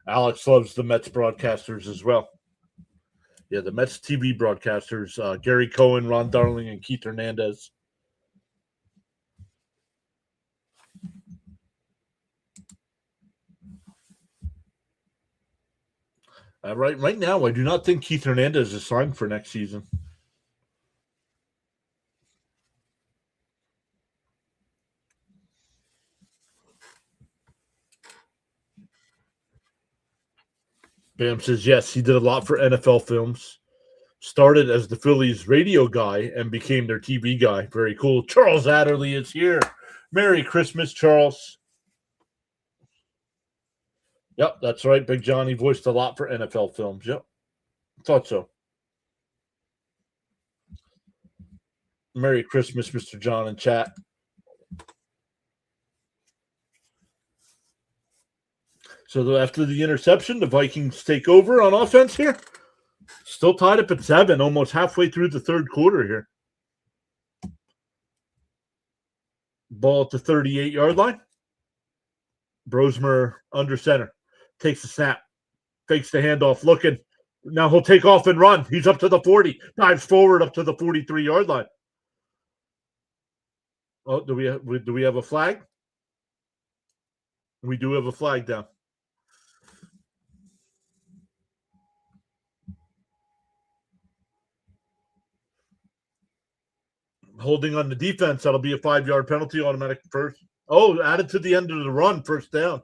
Alex loves the Mets broadcasters as well. Yeah, the Mets TV broadcasters, Gary Cohen, Ron Darling, and Keith Hernandez. Right now, I do not think Keith Hernandez is signed for next season. Bam says, yes, he did a lot for NFL films. Started as the Phillies radio guy and became their TV guy. Very cool. Charles Adderley is here. Merry Christmas, Charles. Yep, that's right. Big Johnny voiced a lot for NFL films. Yep. Thought so. Merry Christmas, Mr. John in chat. So after the interception, the Vikings take over on offense here. Still tied up at 7, almost halfway through the third quarter here. Ball at the 38-yard line. Brosmer under center. Takes the snap. Fakes the handoff. Looking. Now he'll take off and run. He's up to the 40. Dives forward up to the 43-yard line. Oh, do we have a flag? We do have a flag down. Holding on the defense, that'll be a 5-yard penalty, automatic first. Oh, added to the end of the run, first down.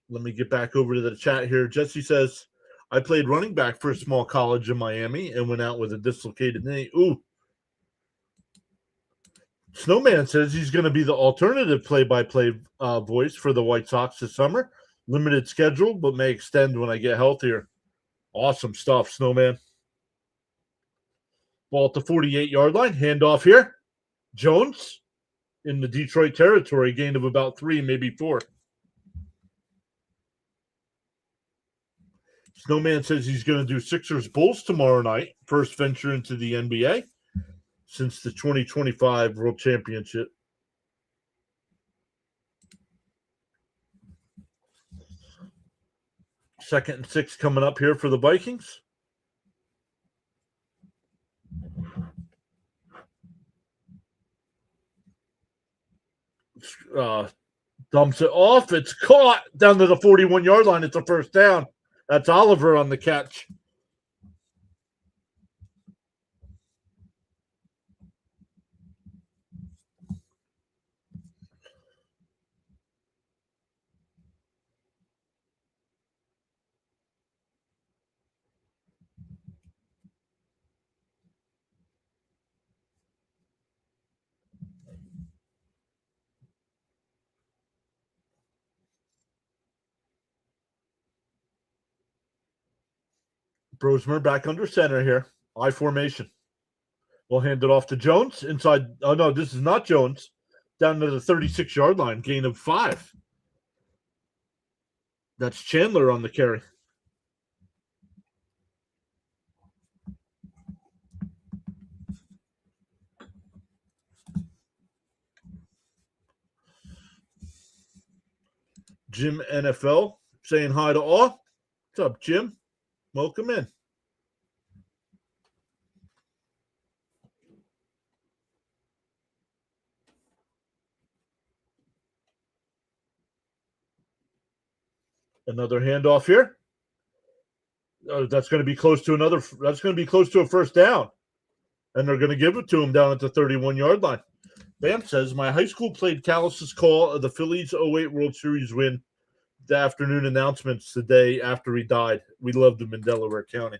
Let me get back over to the chat here. Jesse says, I played running back for a small college in Miami and went out with a dislocated knee. Ooh. Snowman says he's going to be the alternative play-by-play voice for the White Sox this summer. Limited schedule, but may extend when I get healthier. Awesome stuff, Snowman. Ball at the 48-yard line. Handoff here. Jones in the Detroit territory. Gain of about 3, maybe 4. Snowman says he's going to do Sixers Bulls tomorrow night. First venture into the NBA since the 2025 World Championship. Second and 6 coming up here for the Vikings. Dumps it off. It's caught down to the 41-yard line. It's a first down. That's Oliver on the catch. Brosmer back under center here. I formation. We'll hand it off to Jones inside. Oh, no, this is not Jones. Down to the 36-yard line. Gain of 5. That's Chandler on the carry. Jim NFL saying hi to all. What's up, Jim? Welcome in. Another handoff here. That's going to be close to another. That's going to be close to a first down. And they're going to give it to him down at the 31-yard line. Bam says, my high school played Callis' call of the Phillies 08 World Series win. The afternoon announcements the day after he died. We loved him in Delaware County.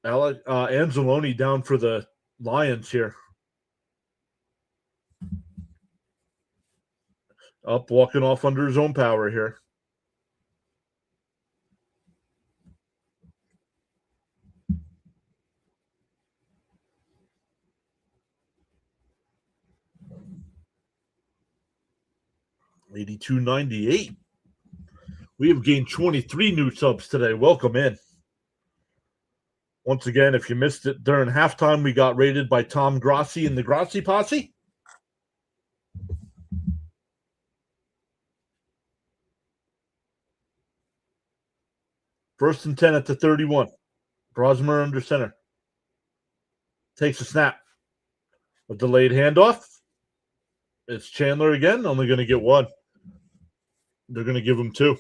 Anzalone down for the Lions here. Up, walking off under his own power here. $82.98. We have gained 23 new subs today. Welcome in. Once again, if you missed it, during halftime, we got raided by Tom Grossi and the Grossi Posse. First and 10 at the 31. Brosmer under center. Takes a snap. A delayed handoff. It's Chandler again. Only going to get 1. They're going to give him 2.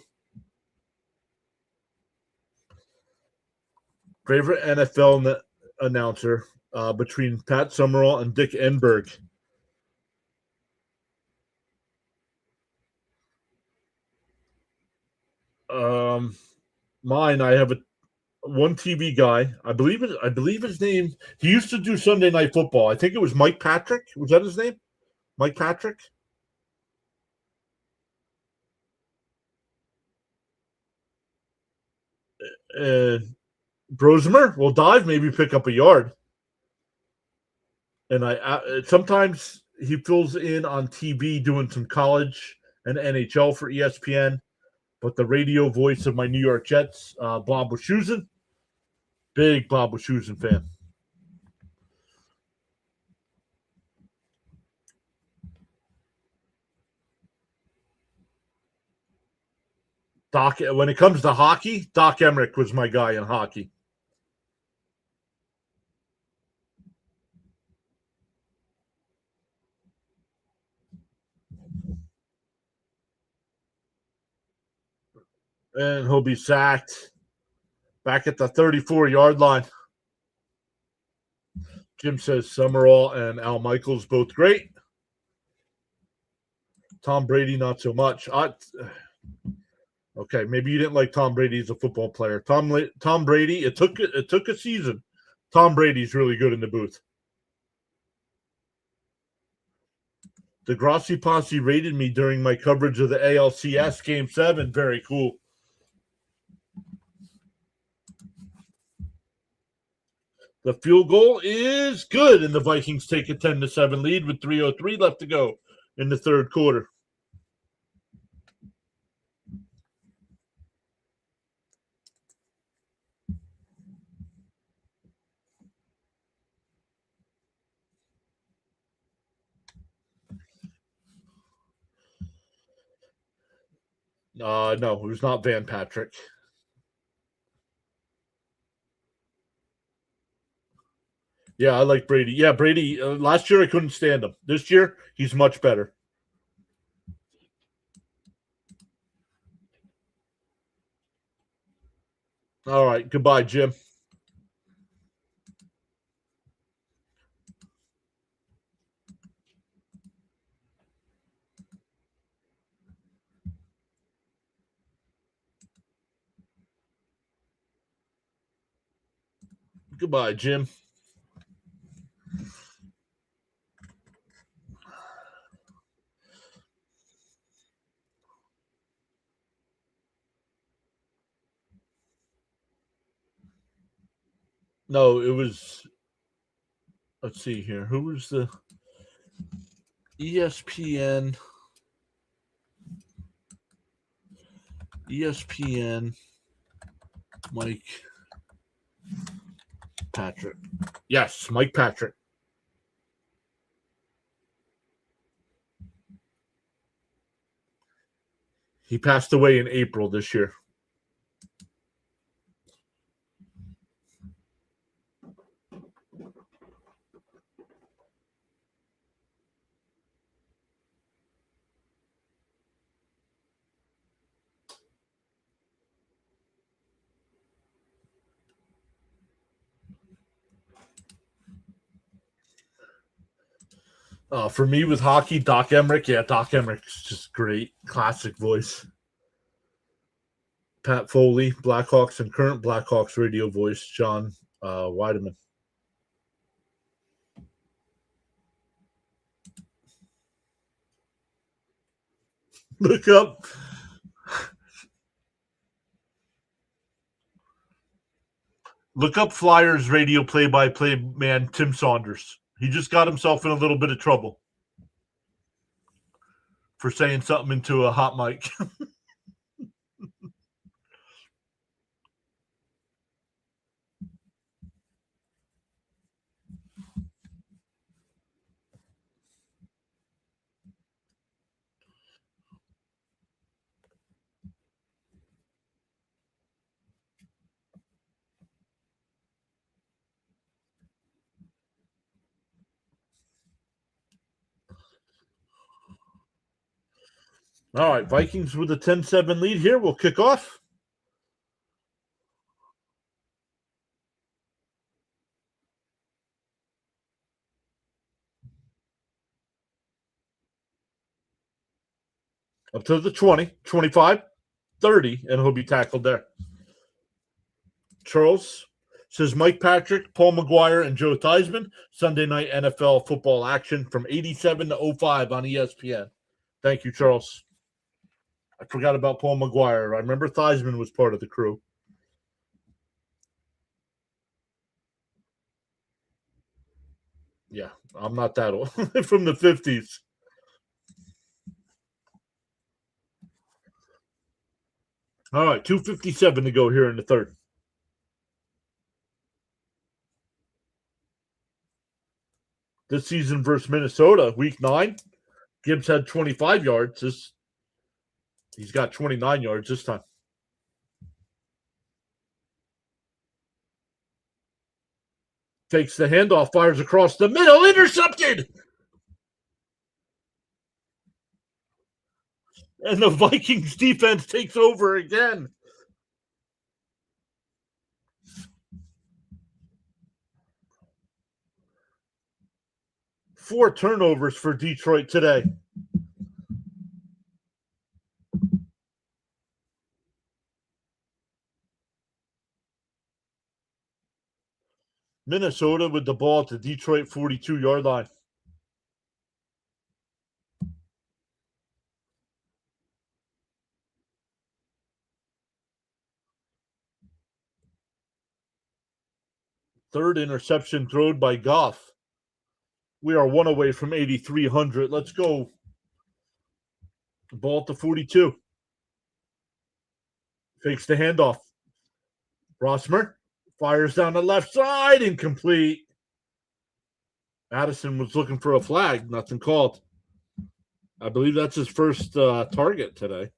Favorite NFL announcer between Pat Summerall and Dick Enberg. Mine, I have one TV guy. I believe his name. He used to do Sunday Night Football. I think it was Mike Patrick. Was that his name? Mike Patrick? Brosmer will dive, maybe pick up a yard. And sometimes he fills in on TV doing some college and NHL for ESPN. But the radio voice of my New York Jets, Bob Wischusen, big Bob Wischusen fan. Doc, when it comes to hockey, Doc Emmerich was my guy in hockey. And he'll be sacked back at the 34-yard line. Jim says Summerall and Al Michaels both great. Tom Brady, not so much. Okay, maybe you didn't like Tom Brady as a football player. Tom Brady, it took a season. Tom Brady's really good in the booth. The Grossi Posse rated me during my coverage of the ALCS Game 7. Very cool. The field goal is good, and the Vikings take a 10-7 lead with 3:03 left to go in the third quarter. No, it was not Van Patrick. Yeah, I like Brady. Yeah, Brady. Last year I couldn't stand him. This year he's much better. All right, goodbye, Jim. Goodbye, Jim. No, it was. Let's see here. Who was the ESPN? ESPN. Mike Patrick. Yes, Mike Patrick. He passed away in April this year. For me with hockey, Doc Emmerich. Yeah, Doc Emmerich's just great. Classic voice. Pat Foley, Blackhawks and current Blackhawks radio voice, John Weideman. Look up Flyers radio play-by-play man Tim Saunders. He just got himself in a little bit of trouble for saying something into a hot mic. All right, Vikings with a 10-7 lead here. We'll kick off. Up to the 20, 25, 30, and he'll be tackled there. Charles says Mike Patrick, Paul McGuire, and Joe Theismann. Sunday night NFL football action from 87 to 05 on ESPN. Thank you, Charles. I forgot about Paul McGuire. I remember Theismann was part of the crew. Yeah, I'm not that old. From the 50s. All right, 2:57 to go here in the third. This season versus Minnesota, week 9, Gibbs had 25 yards. He's got 29 yards this time. Takes the handoff, fires across the middle, intercepted! And the Vikings defense takes over again. 4 turnovers for Detroit today. Minnesota with the ball at the Detroit 42-yard line. Third interception thrown by Goff. We are 1 away from 8,300. Let's go. Ball at the 42. Fakes the handoff. Rossmer fires down the left side. Incomplete. Addison was looking for a flag. Nothing called. I believe that's his first target today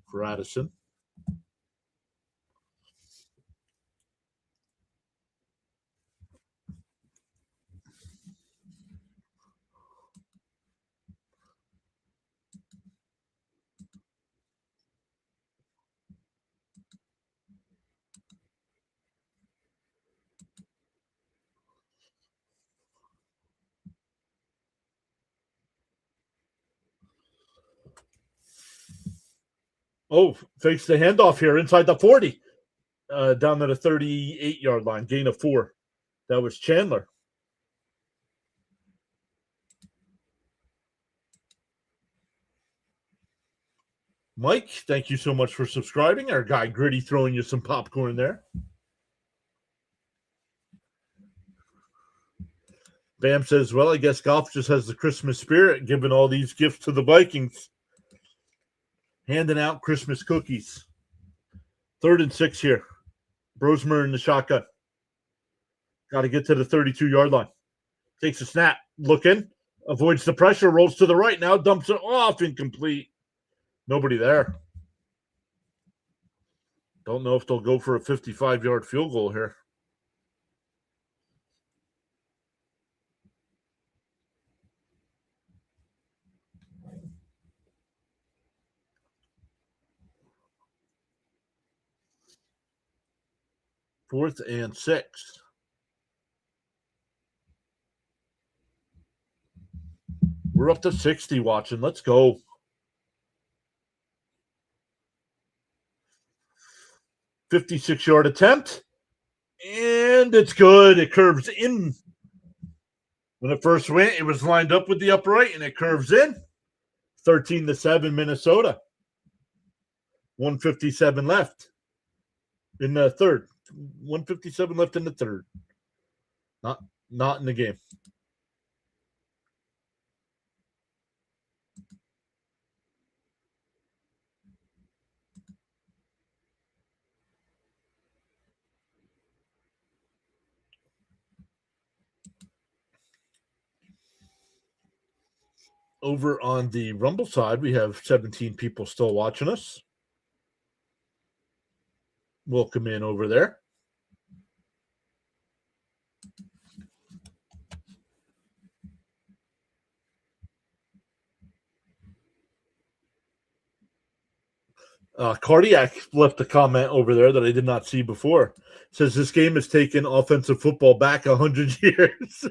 for Addison. Oh, fakes the handoff here inside the 40. Down to the 38-yard line. Gain of 4. That was Chandler. Mike, thank you so much for subscribing. Our guy Gritty throwing you some popcorn there. Bam says, well, I guess Goff just has the Christmas spirit, giving all these gifts to the Vikings. Handing out Christmas cookies. 3rd and 6 here. Brosmer in the shotgun. Got to get to the 32-yard line. Takes a snap. Looking. Avoids the pressure. Rolls to the right now. Dumps it off. Incomplete. Nobody there. Don't know if they'll go for a 55-yard field goal here. Fourth and 6. We're up to 60 watching. Let's go. 56-yard attempt. And it's good. It curves in. When it first went, it was lined up with the upright, and it curves in. 13-7 Minnesota. 157 left in the third. 157 left in the third. Not in the game. Over on the Rumble side, we have 17 people still watching us. Welcome in over there. Cardiac left a comment over there that I did not see before. Says this game has taken offensive football back 100 years.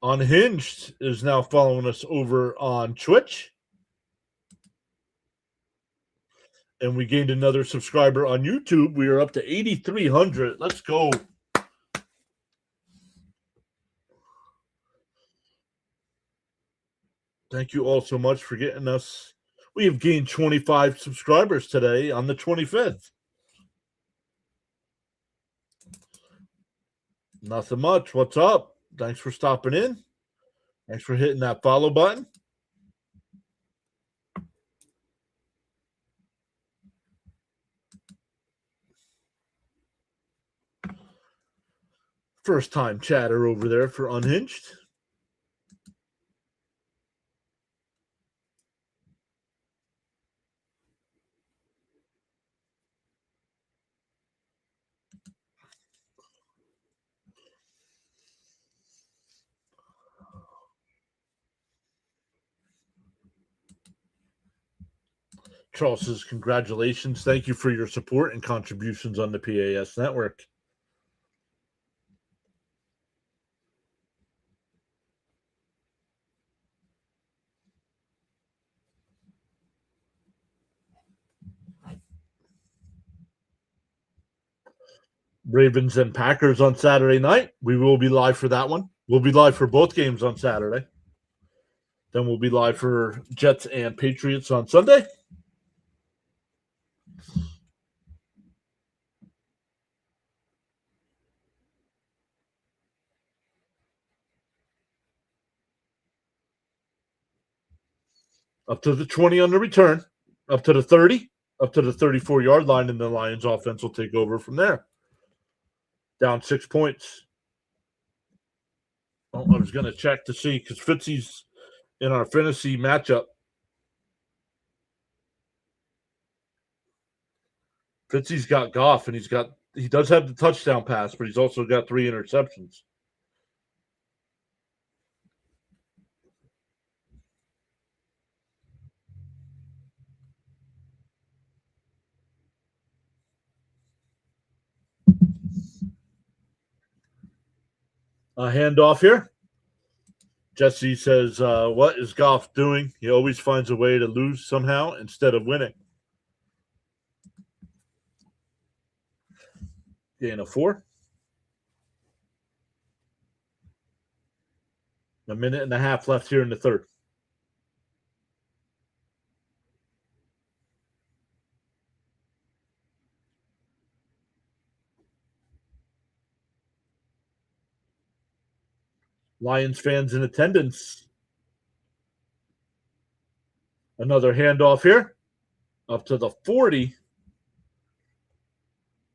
Unhinged is now following us over on Twitch. And we gained another subscriber on YouTube. We are up to 8,300. Let's go. Thank you all so much for getting us. We have gained 25 subscribers today on the 25th. Nothing much. What's up? Thanks for stopping in. Thanks for hitting that follow button. First time chatter over there for Unhinged. Charles says, congratulations. Thank you for your support and contributions on the PAS network. Ravens and Packers on Saturday night. We will be live for that one. We'll be live for both games on Saturday. Then we'll be live for Jets and Patriots on Sunday. Up to the 20 on the return, up to the 30, up to the 34-yard line, and the Lions offense will take over from there. Down 6 points. Oh, I was going to check to see because Fitzy's in our fantasy matchup. Fitzy's got Goff, and he does have the touchdown pass, but he's also got 3 interceptions. A handoff here. Jesse says, what is Goff doing? He always finds a way to lose somehow instead of winning. Gain of 4. A minute and a half left here in the third. Lions fans in attendance. Another handoff here. Up to the 40.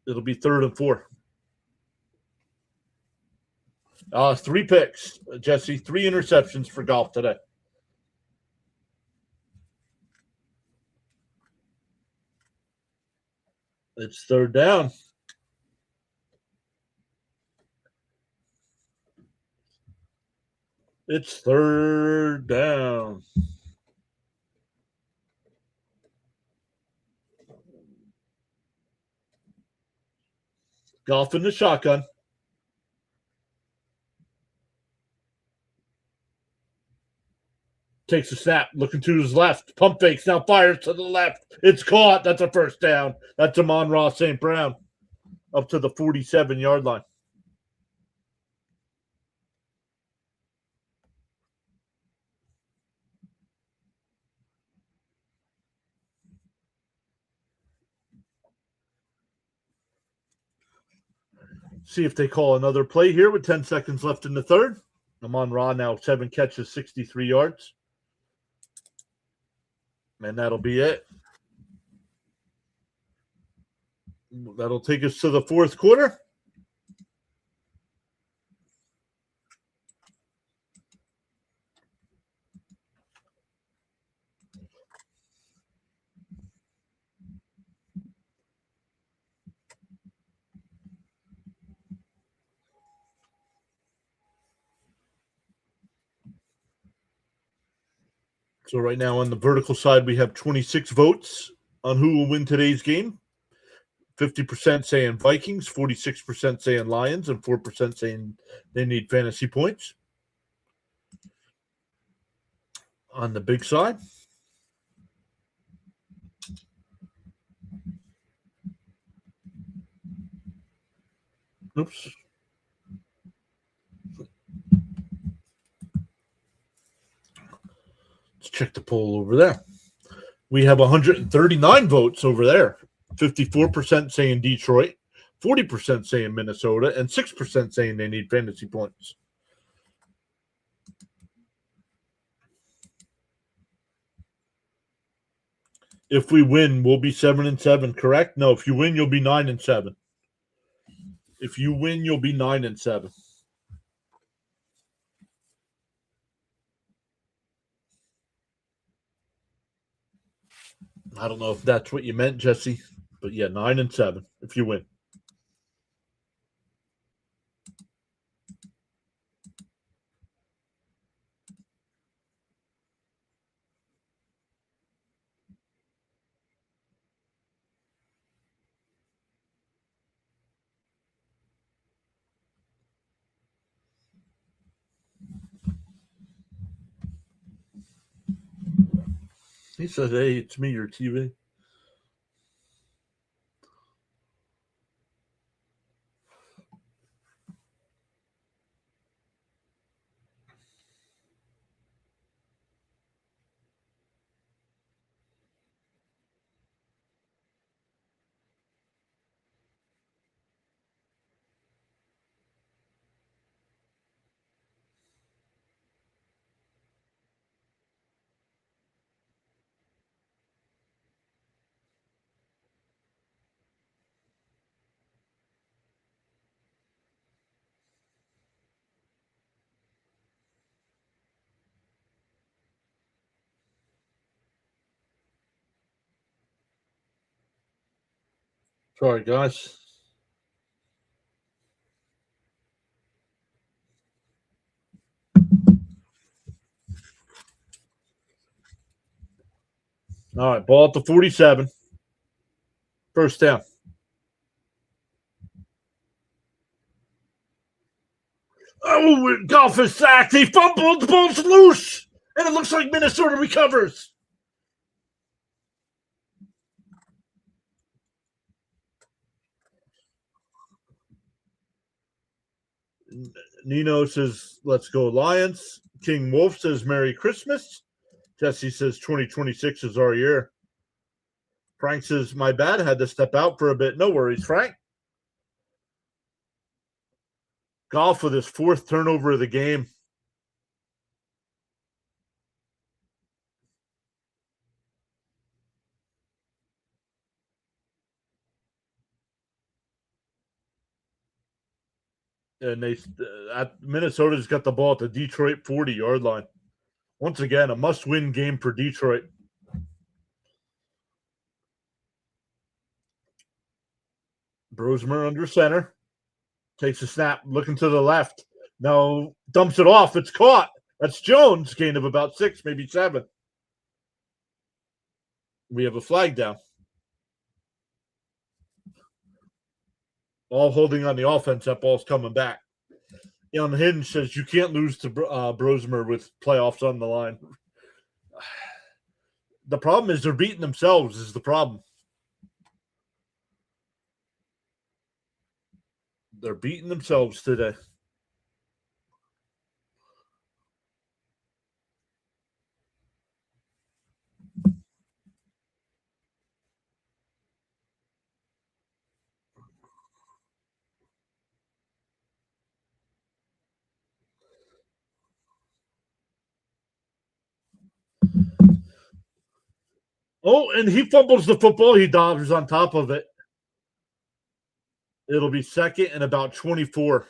It'll be 3rd and 4. 3 picks, Jesse. 3 interceptions for Goff today. It's 3rd down. It's 3rd down. Goff in the shotgun. Takes a snap, looking to his left. Pump fakes, now fires to the left. It's caught. That's a 1st down. That's Amon-Ra St. Brown up to the 47-yard line. See if they call another play here with 10 seconds left in the third. Amon-Ra now 7 catches, 63 yards. And that'll be it. That'll take us to the 4th quarter. So right now on the vertical side, we have 26 votes on who will win today's game. 50% saying Vikings, 46% saying Lions, and 4% saying they need fantasy points. On the big side, oops. Let's check the poll over there. We have 139 votes over there. 54% saying Detroit, 40% saying Minnesota, and 6% saying they need fantasy points. If we win, we'll be 7-7, correct? No, if you win, you'll be 9-7. If you win, you'll be 9-7. I don't know if that's what you meant, Jesse, but yeah, 9-7 if you win. He said, "Hey, it's me, your TV." Sorry, guys. All right, ball at the 47. First down. Oh, Goff is sacked. He fumbled. The ball's loose. And it looks like Minnesota recovers. Nino says, "Let's go Lions." King Wolf says, "Merry Christmas." Jesse says, "2026 is our year." Frank says, "My bad. I had to step out for a bit." No worries, Frank. Goff with his 4th turnover of the game. And Minnesota's got the ball at the Detroit 40-yard line. Once again, a must-win game for Detroit. Brosmer under center. Takes a snap, looking to the left. Now dumps it off. It's caught. That's Jones, gain of about 6, maybe 7. We have a flag down. All holding on the offense. That ball's coming back. On the Hinge says you can't lose to Brosmer with playoffs on the line. The problem is they're beating themselves is the problem. They're beating themselves today. Oh, and he fumbles the football. He dives on top of it. It'll be second and about 24.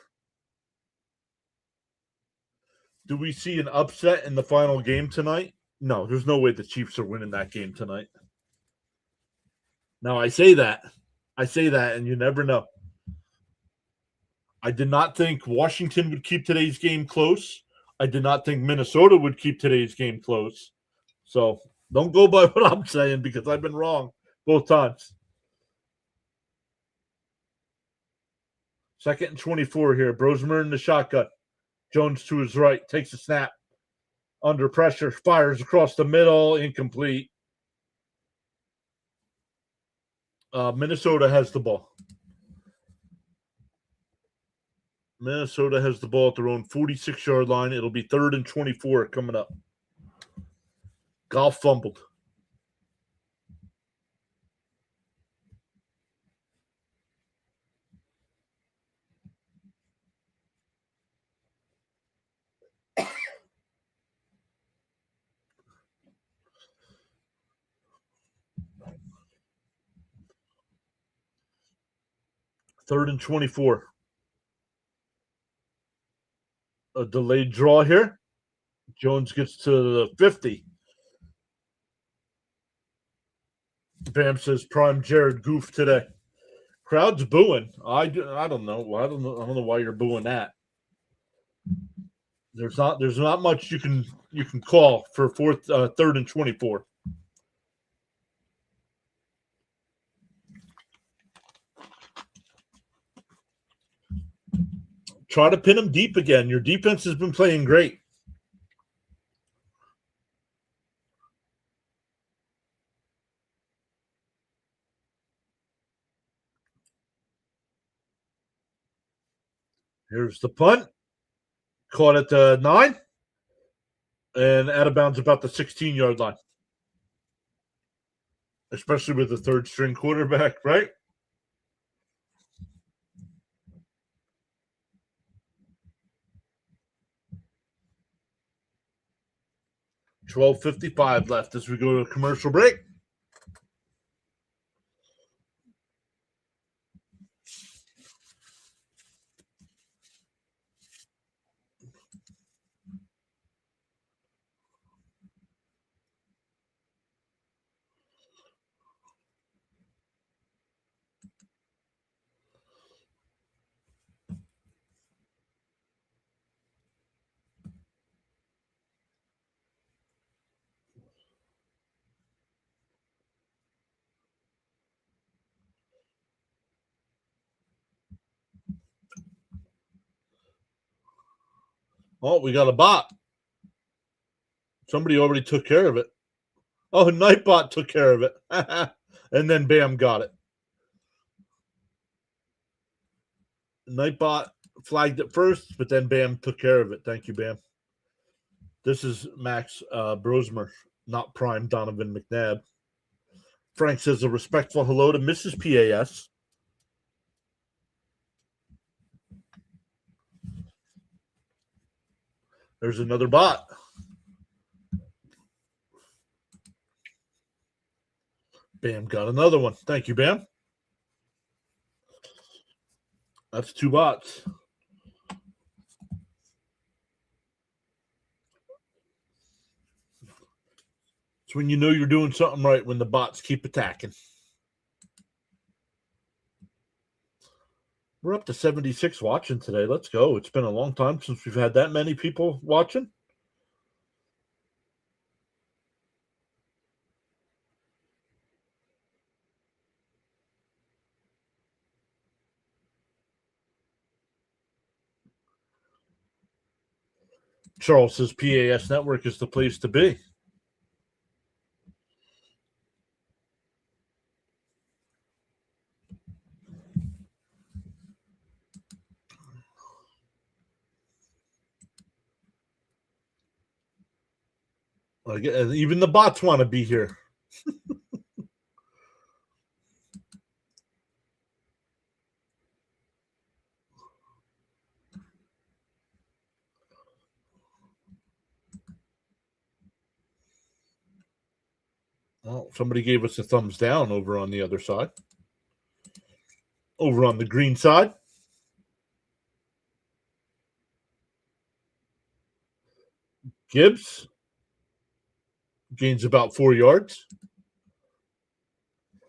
Do we see an upset in the final game tonight? No, there's no way the Chiefs are winning that game tonight. Now, I say that, and you never know. I did not think Washington would keep today's game close. I did not think Minnesota would keep today's game close. So don't go by what I'm saying because I've been wrong both times. Second and 24 here. Brosmer in the shotgun. Jones to his right. Takes a snap. Under pressure. Fires across the middle. Incomplete. Minnesota has the ball. Minnesota has the ball at their own 46-yard line. It'll be 3rd and 24 coming up. Goff fumbled. Third and 24. A delayed draw here. Jones gets to the 50. Bam says prime Jared Goof today. Crowd's booing. I don't know. I don't know why you're booing that. There's not much you can call for 3rd and 24. Try to pin them deep again. Your defense has been playing great. Here's the punt. Caught at the 9. And out of bounds about the 16-yard line. Especially with the third-string quarterback, right? $12:55 left as we go to a commercial break. Oh, we got a bot. Somebody already took care of it. Oh, Nightbot took care of it. And then Bam got it. Nightbot flagged it first, but then Bam took care of it. Thank you, Bam. This is Max Brosmer, not Prime Donovan McNabb. Frank says a respectful hello to Mrs. PAS. There's another bot. Bam got another one. Thank you, Bam. That's 2 bots. It's when you know you're doing something right, when the bots keep attacking. We're up to 76 watching today. Let's go. It's been a long time since we've had that many people watching. Charles says PAS Network is the place to be. Even the bots want to be here. Well, somebody gave us a thumbs down over on the other side. Over on the green side. Gibbs gains about 4 yards.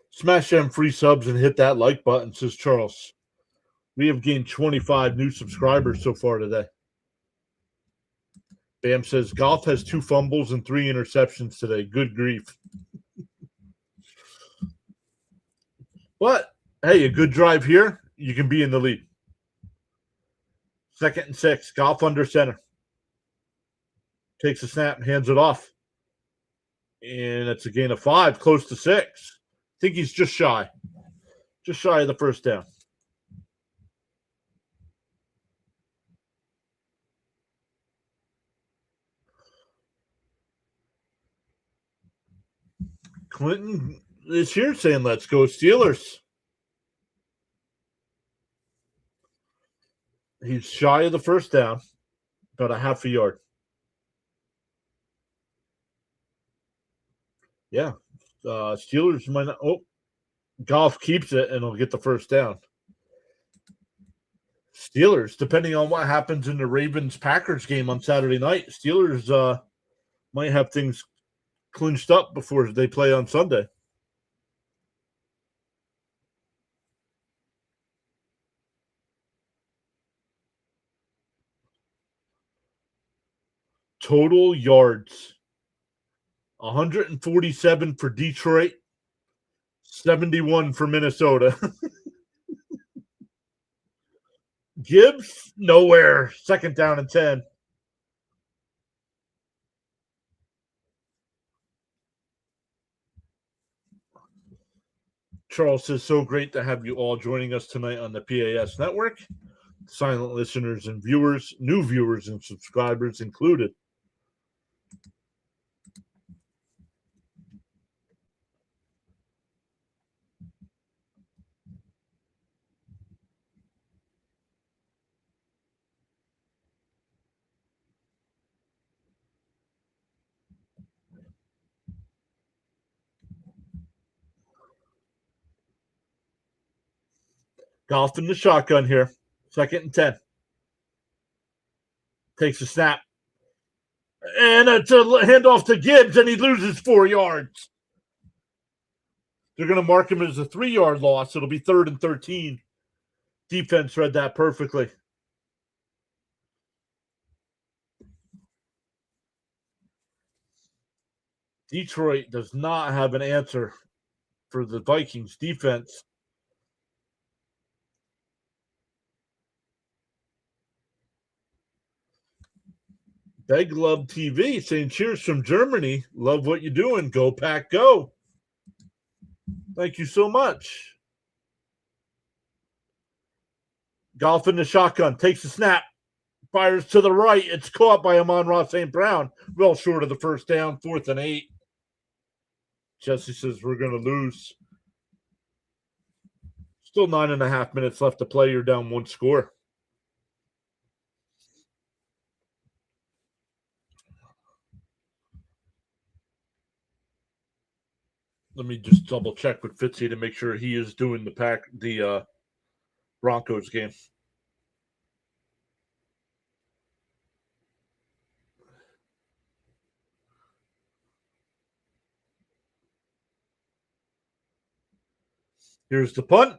Smash them free subs and hit that like button, says Charles. We have gained 25 new subscribers so far today. Bam says Golf has 2 fumbles and 3 interceptions today. Good grief. But, hey, a good drive here, you can be in the lead. 2nd and 6. Golf under center. Takes a snap, hands it off. And it's a gain of 5, close to 6. I think he's just shy. Just shy of the first down. Clinton is here saying, let's go Steelers. He's shy of the first down, about a half a yard. Yeah. Steelers might not. Oh, Golf keeps it and he'll get the first down. Steelers, depending on what happens in the Ravens-Packers game on Saturday night, Steelers might have things clinched up before they play on Sunday. Total yards. 147 for Detroit, 71 for Minnesota. Gibbs, nowhere. 2nd down and 10. Charles says, so great to have you all joining us tonight on the PAS Network. silent listeners and viewers, new viewers and subscribers included. Golf in the shotgun here. 2nd and 10. Takes a snap. And it's a handoff to Gibbs, and he loses 4 yards. They're going to mark him as a 3-yard loss. It'll be 3rd and 13. Defense read that perfectly. Detroit does not have an answer for the Vikings defense. Beg Love TV saying cheers from Germany. Love what you're doing. Go Pack Go. Thank you so much. Golf in the shotgun. Takes a snap. Fires to the right. It's caught by Amon-Ra St. Brown. Well short of the first down. 4th and 8. Jesse says we're going to lose. Still 9.5 minutes left to play. You're down 1 score. Let me just double check with Fitzy to make sure he is doing the Broncos game. Here's the punt.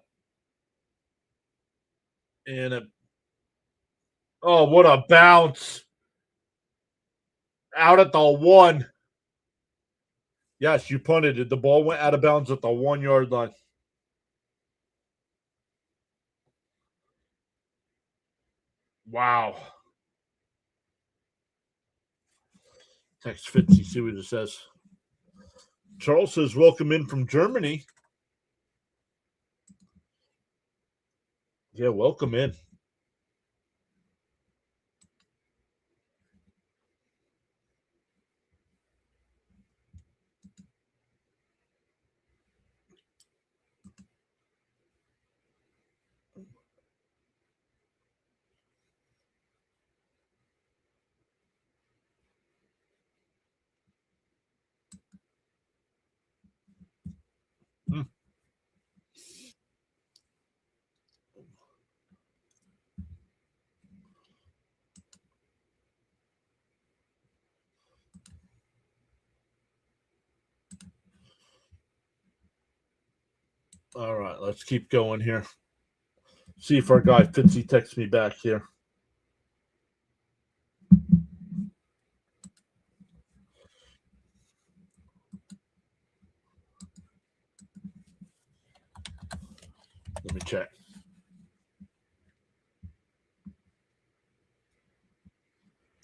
And what a bounce. Out at the 1. Yes, you punted it. The ball went out of bounds at the 1-yard line. Wow. Text Fitzy, see what it says. Charles says, welcome in from Germany. Yeah, welcome in. All right, let's keep going here. See if our guy Fitzy texts me back here. Let me check.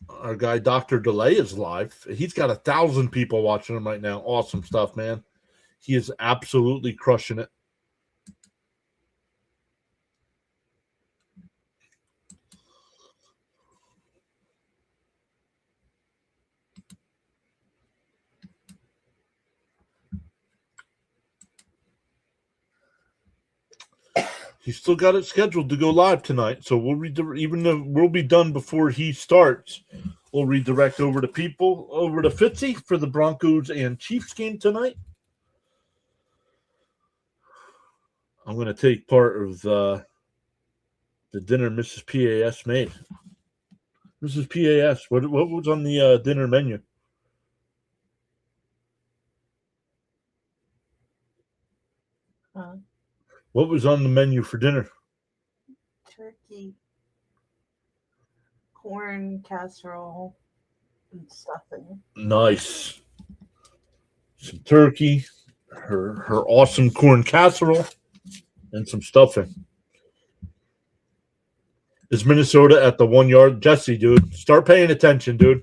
Our guy Dr. Delay is live. He's got 1,000 people watching him right now. Awesome stuff, man. He is absolutely crushing it. He's still got it scheduled to go live tonight, so even though we'll be done before he starts. We'll redirect over to Fitzy for the Broncos and Chiefs game tonight. I'm going to take part of the dinner Mrs. PAS made. Mrs. PAS, what was on the dinner menu? What was on the menu for dinner? Turkey, corn casserole, and stuffing. Nice. Some turkey, her awesome corn casserole, and some stuffing. Is Minnesota at the 1-yard? Jesse, dude, start paying attention, dude.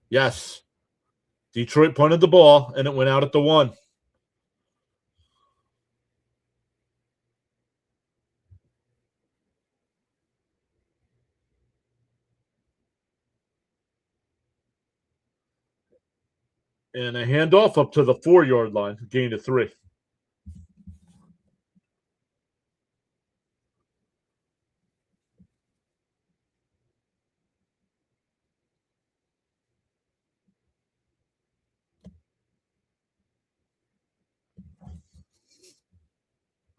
Yes. Detroit punted the ball, and it went out at the 1. And a handoff up to the 4-yard line, gain of 3.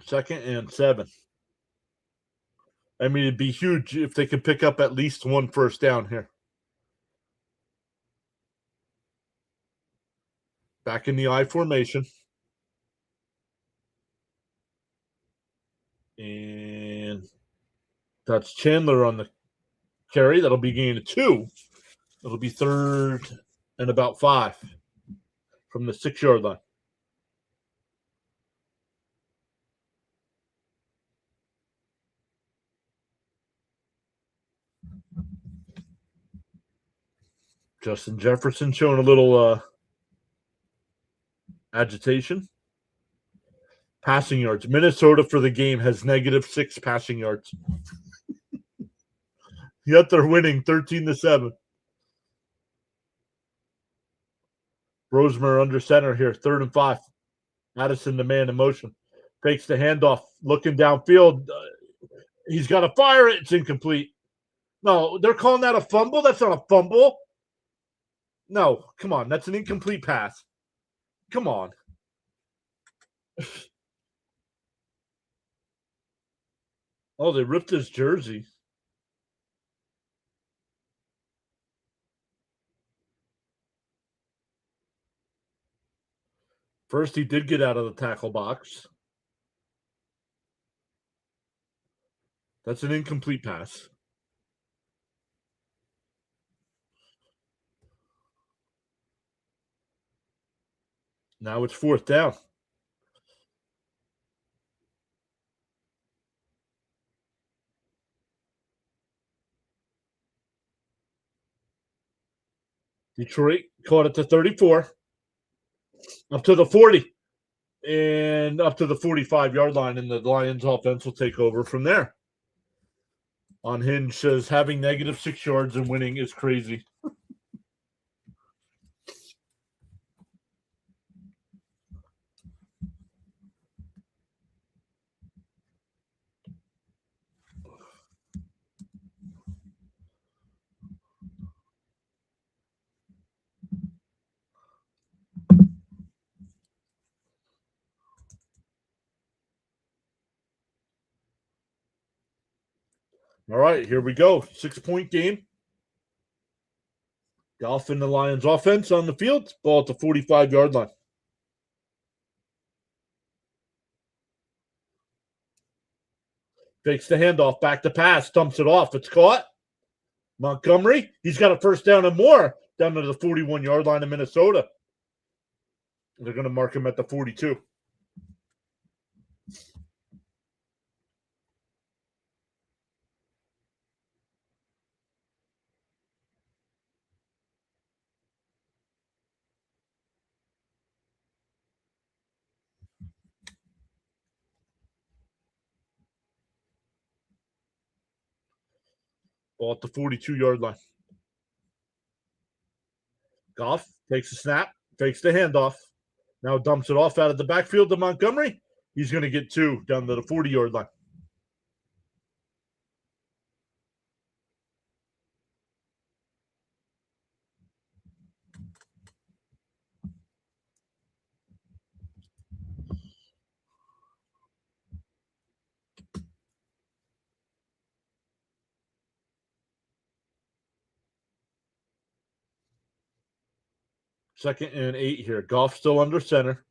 Second and 7. I mean, it'd be huge if they could pick up at least 1 first down here. Back in the I formation. And that's Chandler on the carry. That'll be gain of 2. It'll be 3rd and about 5 from the 6-yard line. Justin Jefferson showing a little agitation. Passing yards. Minnesota for the game has -6 passing yards. Yet they're winning 13-7. Rosemer under center here, 3rd and 5. Addison, the man in motion. Fakes the handoff, looking downfield. He's got to fire it. It's incomplete. No, they're calling that a fumble? That's not a fumble. No, come on. That's an incomplete pass. Come on. Oh, they ripped his jersey. First, he did get out of the tackle box. That's an incomplete pass. Now it's 4th down. Detroit caught it to 34, up to the 40, and up to the 45-yard line, and the Lions offense will take over from there. On Hinge says having -6 yards and winning is crazy. All right, here we go. 6-point game. Goff and the Lions offense on the field. Ball at the 45-yard line. Fakes the handoff, back to pass, dumps it off. It's caught. Montgomery, he's got a first down and more down to the 41-yard line of Minnesota. They're going to mark him at the 42. Ball at the 42-yard line. Goff takes a snap, fakes the handoff. Now dumps it off out of the backfield to Montgomery. He's going to get 2 down to the 40-yard line. Second and 8 here. Goff still under center.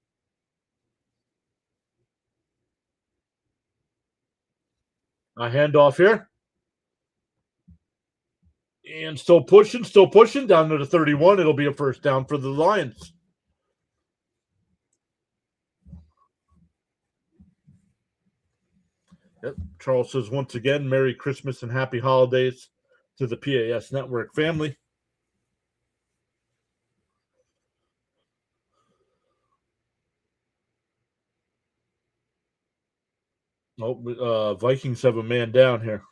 A handoff here. And still pushing down to the 31. It'll be a first down for the Lions. Yep. Charles says once again, Merry Christmas and Happy Holidays to the PAS Network family. Oh, Vikings have a man down here.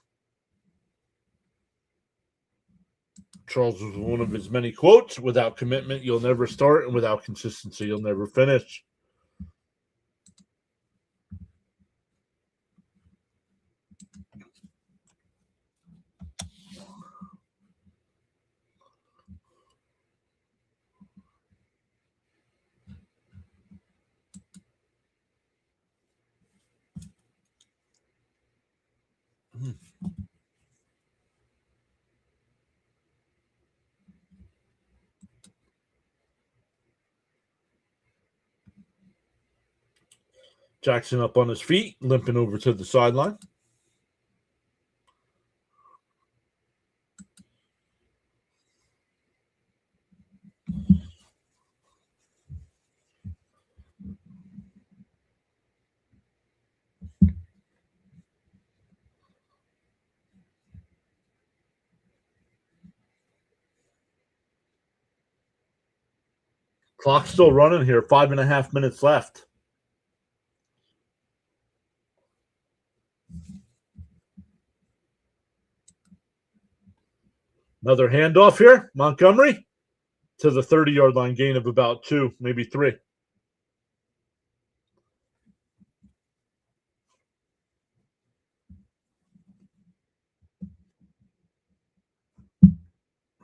Charles was one of his many quotes: "Without commitment, you'll never start, and without consistency, you'll never finish." Jackson up on his feet, limping over to the sideline. Clock's still running here. 5.5 minutes left. Another handoff here. Montgomery to the 30-yard line, gain of about 2, maybe 3.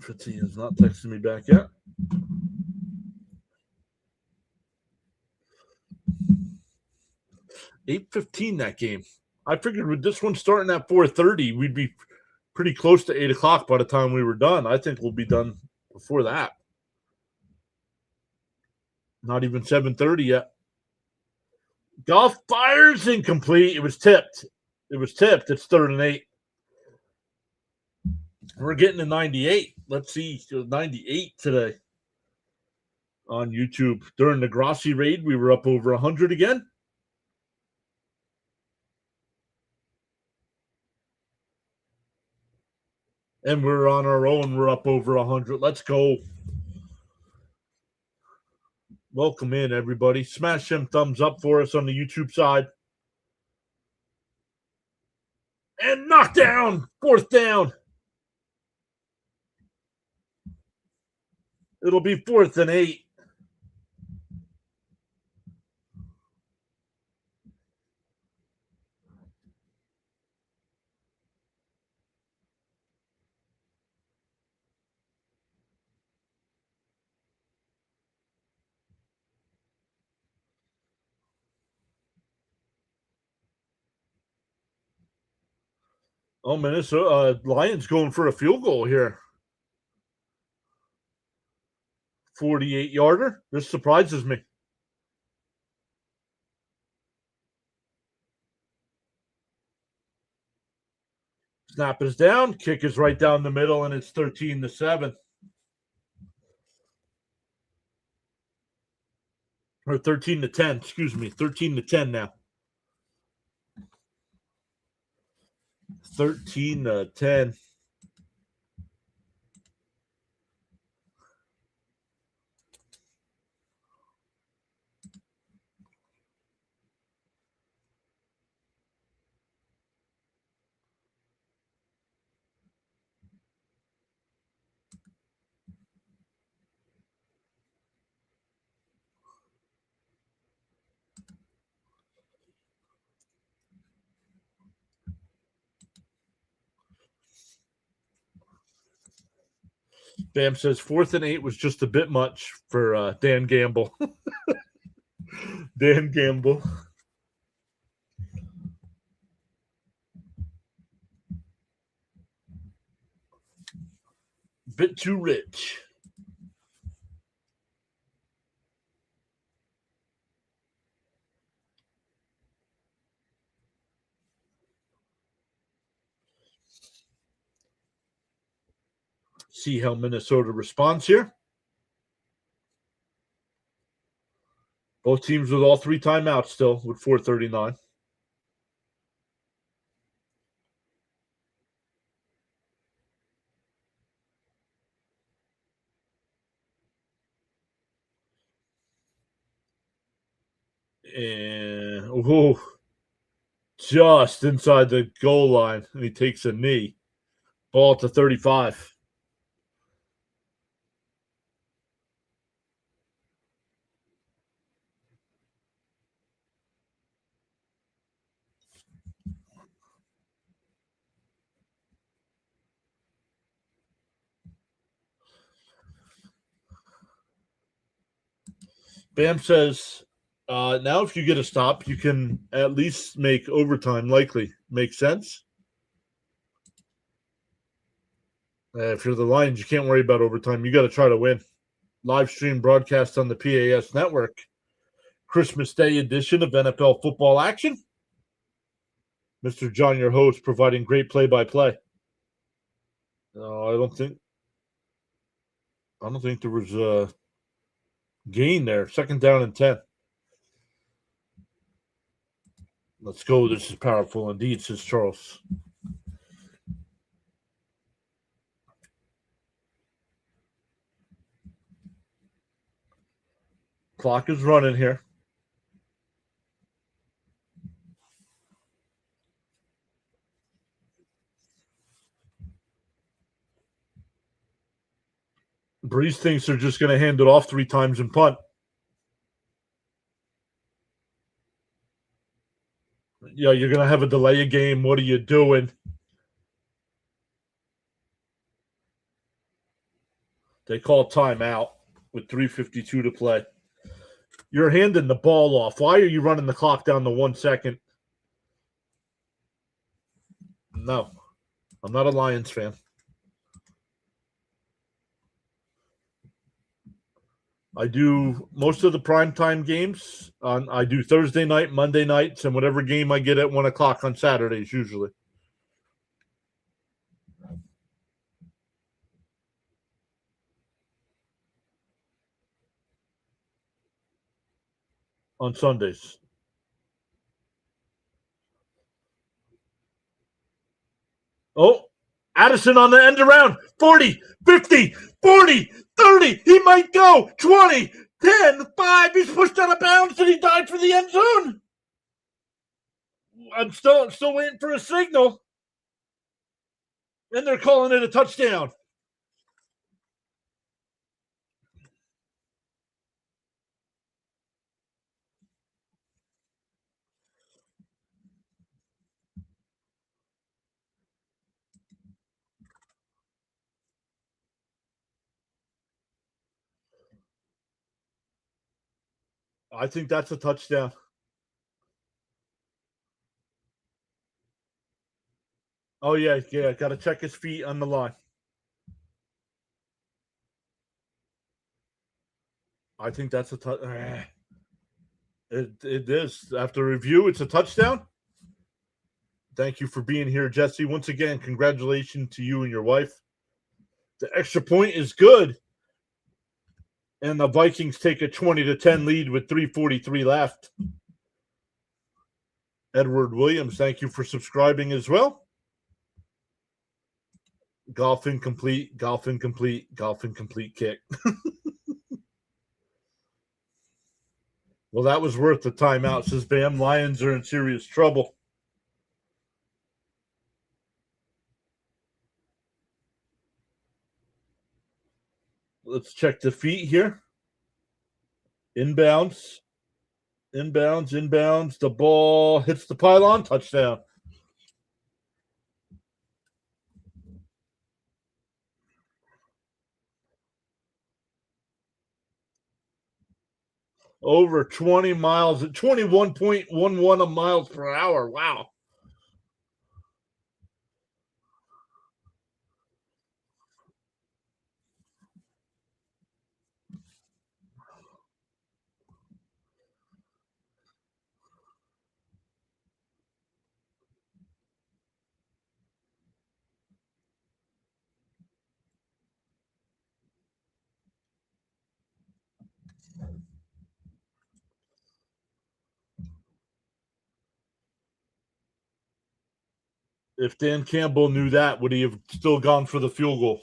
Fitzy is not texting me back yet. $8:15 that game. I figured with this one starting at 4:30, we'd be pretty close to 8 o'clock by the time we were done. I think we'll be done before that. Not even 7:30 yet. Golf fires incomplete. It was tipped. It's 3rd and 8. We're getting to 98. Let's see, 98 today on YouTube. During the Grossi raid, we were up over 100 again. And we're on our own. We're up over 100. Let's go. Welcome in, everybody. Smash them thumbs up for us on the YouTube side. And knockdown. 4th down. It'll be 4th and 8. Oh, Minnesota Lions going for a field goal here. 48-yarder. This surprises me. Snap is down. Kick is right down the middle, and it's 13-7. Or 13-10. Excuse me. 13-10 now. 13-10. Bam says 4th and 8 was just a bit much for Dan Gamble. Dan Gamble. Bit too rich. See how Minnesota responds here. Both teams with all 3 timeouts still with 4:39. And just inside the goal line, and he takes a knee. Ball at the 35. Bam says, now if you get a stop, you can at least make overtime likely. Make sense? If you're the Lions, you can't worry about overtime. You got to try to win. Live stream broadcast on the PAS network. Christmas Day edition of NFL football action. Mr. John, your host, providing great play-by-play. No, I don't think there was a gain there. 2nd down and 10. Let's go. This is powerful indeed, says Charles. Clock is running here. Breeze thinks they're just going to hand it off 3 times and punt. Yeah, you're going to have a delay a game. What are you doing? They call timeout with 3:52 to play. You're handing the ball off. Why are you running the clock down to 1 second? No, I'm not a Lions fan. I do most of the primetime games. I do Thursday night, Monday nights, and whatever game I get at 1 o'clock on Saturdays, usually. On Sundays. Oh, Addison on the end around. 40, 50, 40, 30. He might go. 20, 10, 5. He's pushed out of bounds and he died for the end zone. I'm still waiting for a signal. And they're calling it a touchdown. I think that's a touchdown. Oh, yeah. Got to check his feet on the line. I think that's a touchdown. It is. After review, it's a touchdown. Thank you for being here, Jesse. Once again, congratulations to you and your wife. The extra point is good. And the Vikings take a 20-10 lead with 3:43 left. Edward Williams, thank you for subscribing as well. Golf incomplete kick. Well, that was worth the timeout, says Bam. Lions are in serious trouble. Let's check the feet here. Inbounds. The ball hits the pylon. Touchdown. Over 20 miles at 21.11 miles per hour. Wow. If Dan Campbell knew that, would he have still gone for the field goal?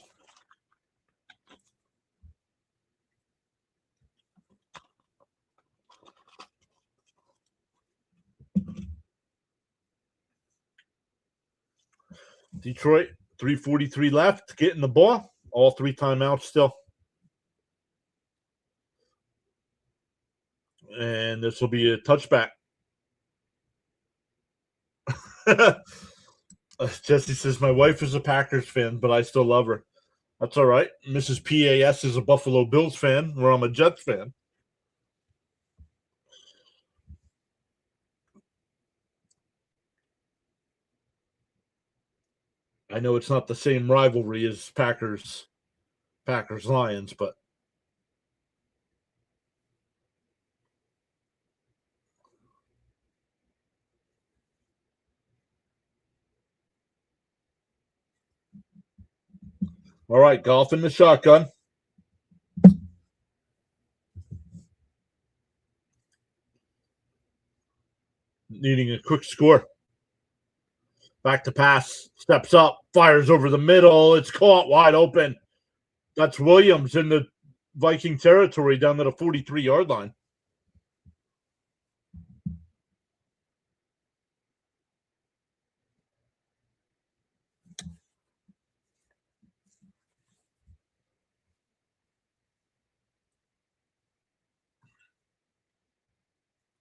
Detroit, 3:43 left, getting the ball. All 3 timeouts still. And this will be a touchback. Jesse says, my wife is a Packers fan, but I still love her. That's all right. Mrs. PAS is a Buffalo Bills fan, where I'm a Jets fan. I know it's not the same rivalry as Packers Lions, but all right, golf in the shotgun. Needing a quick score. Back to pass. Steps up. Fires over the middle. It's caught wide open. That's Williams in the Viking territory down to the 43-yard line.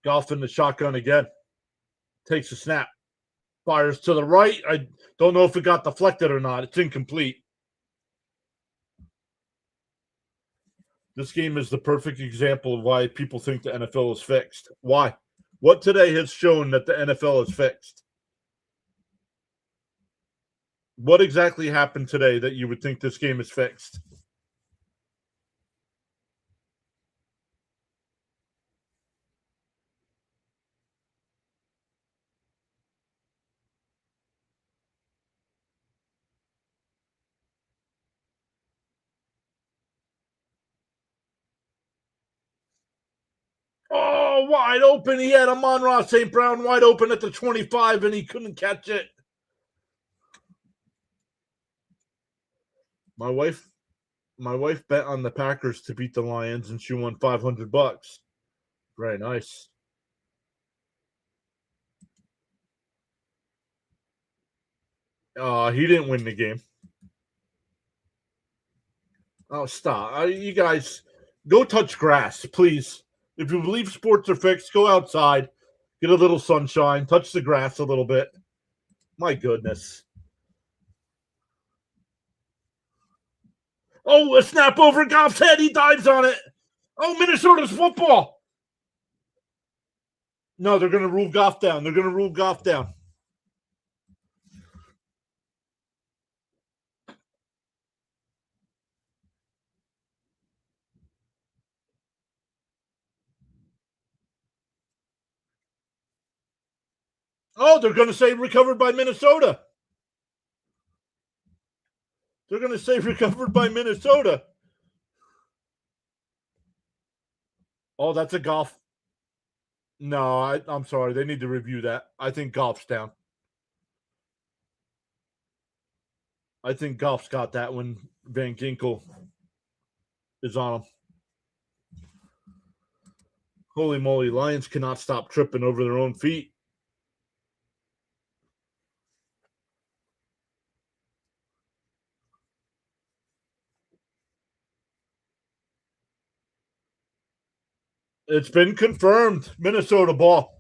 Golf in the shotgun again. Takes a snap. Fires to the right. I don't know if it got deflected or not. It's incomplete. This game is the perfect example of why people think the NFL is fixed. Why? What today has shown that the NFL is fixed? What exactly happened today that you would think this game is fixed? Oh, wide open. He had Amon-Ra St. Brown wide open at the 25, and he couldn't catch it. My wife bet on the Packers to beat the Lions, and she won $500. Very nice. He didn't win the game. Oh, stop. You guys, go touch grass, please. If you believe sports are fixed, go outside, get a little sunshine, touch the grass a little bit. My goodness. Oh, a snap over Goff's head. He dives on it. Oh, Minnesota's football. No, they're going to rule Goff down. They're going to rule Goff down. Oh, they're going to say recovered by Minnesota. They're going to say recovered by Minnesota. Oh, that's a Goff. No, I'm sorry. They need to review that. I think Goff's down. I think Goff's got that when Van Ginkel is on him. Holy moly, Lions cannot stop tripping over their own feet. It's been confirmed. Minnesota ball.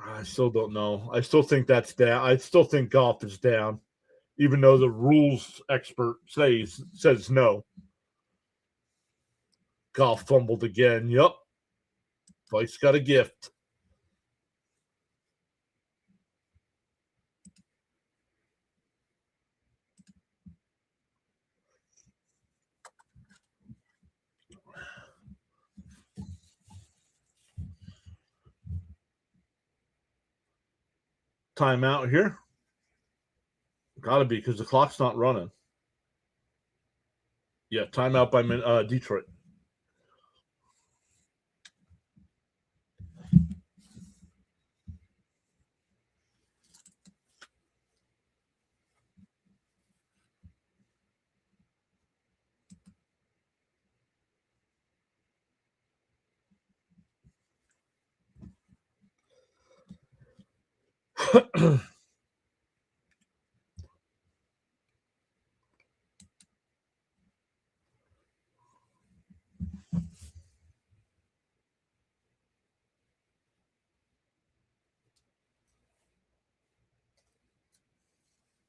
I still don't know. I still think that's down. I still think Goff is down, even though the rules expert says no. Goff fumbled again. Yep. Vice got a gift. Timeout here. Got to be because the clock's not running. Yeah, timeout by Detroit.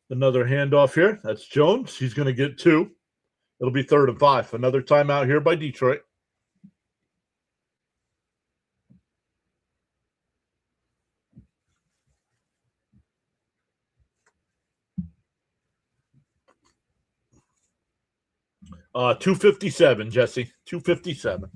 Another handoff here. That's Jones. He's going to get 2. It'll be 3rd and 5. Another timeout here by Detroit. Uh, 2:57, Jesse. 2:57.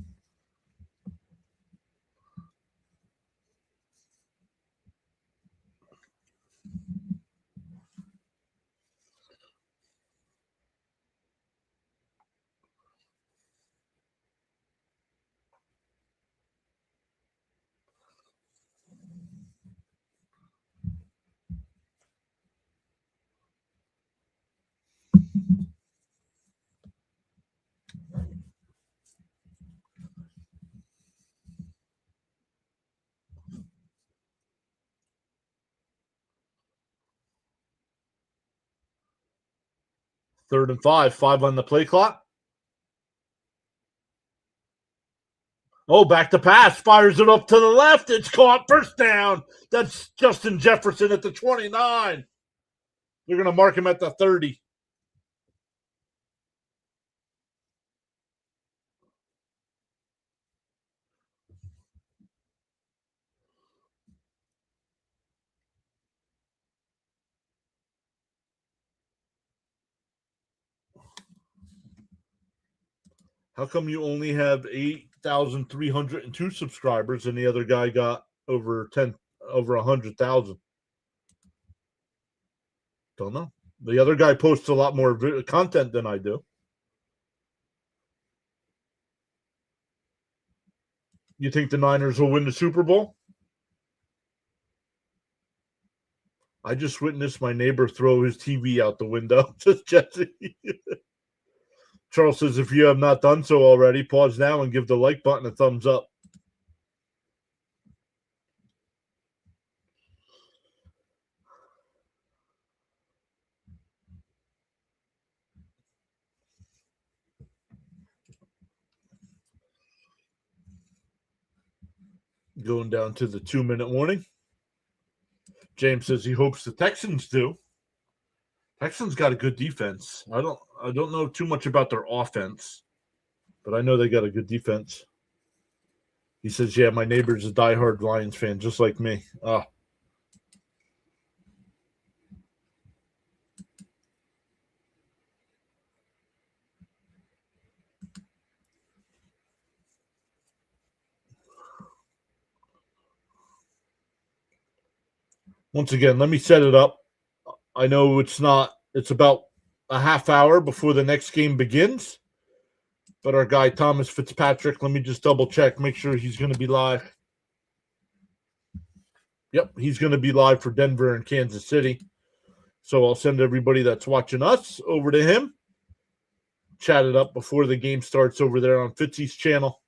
Third and 5. 5 on the play clock. Oh, back to pass. Fires it up to the left. It's caught. First down. That's Justin Jefferson at the 29. They're going to mark him at the 30. How come you only have 8,302 subscribers and the other guy got over 100,000? Don't know. The other guy posts a lot more content than I do. You think the Niners will win the Super Bowl? I just witnessed my neighbor throw his TV out the window. Just Jesse. Charles says, if you have not done so already, pause now and give the like button a thumbs up. Going down to the 2-minute warning. James says he hopes the Texans do. Texans got a good defense. I don't know too much about their offense, but I know they got a good defense. He says, yeah, my neighbor's a diehard Lions fan, just like me. Once again, let me set it up. I know it's about a half hour before the next game begins. But our guy, Thomas Fitzpatrick, let me just double check, make sure he's going to be live. Yep, he's going to be live for Denver and Kansas City. So I'll send everybody that's watching us over to him. Chat it up before the game starts over there on Fitzy's channel.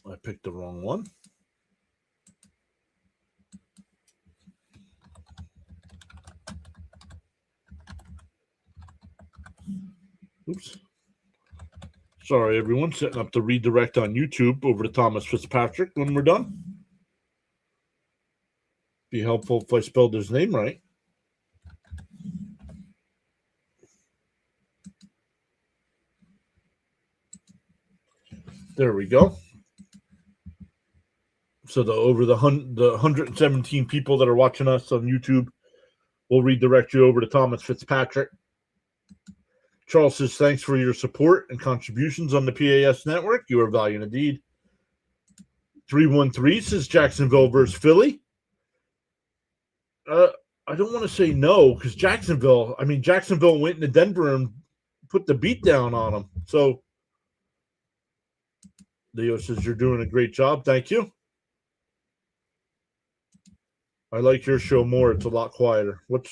I picked the wrong one. Oops. Sorry, everyone. Setting up the redirect on YouTube over to Thomas Fitzpatrick when we're done. Be helpful if I spelled his name right. There we go. So the 117 people that are watching us on YouTube will redirect you over to Thomas Fitzpatrick. Charles says, thanks for your support and contributions on the PAS network. You are valued indeed. 313 says Jacksonville versus Philly. I don't want to say no because Jacksonville went into Denver and put the beat down on them. So Leo says you're doing a great job. Thank you. I like your show more. It's a lot quieter. What?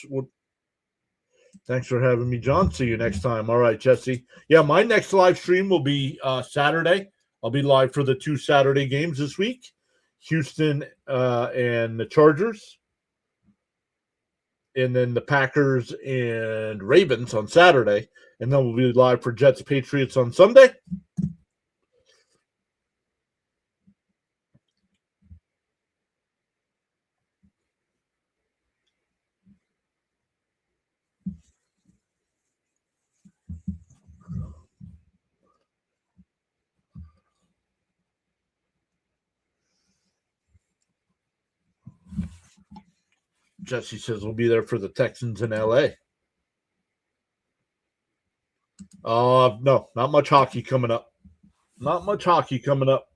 Thanks for having me, John. See you next time. All right, Jesse. Yeah, my next live stream will be Saturday. I'll be live for the 2 Saturday games this week, Houston and the Chargers, and then the Packers and Ravens on Saturday, and then we'll be live for Jets Patriots on Sunday. Jesse says we'll be there for the Texans in LA. No, not much hockey coming up. Not much hockey coming up.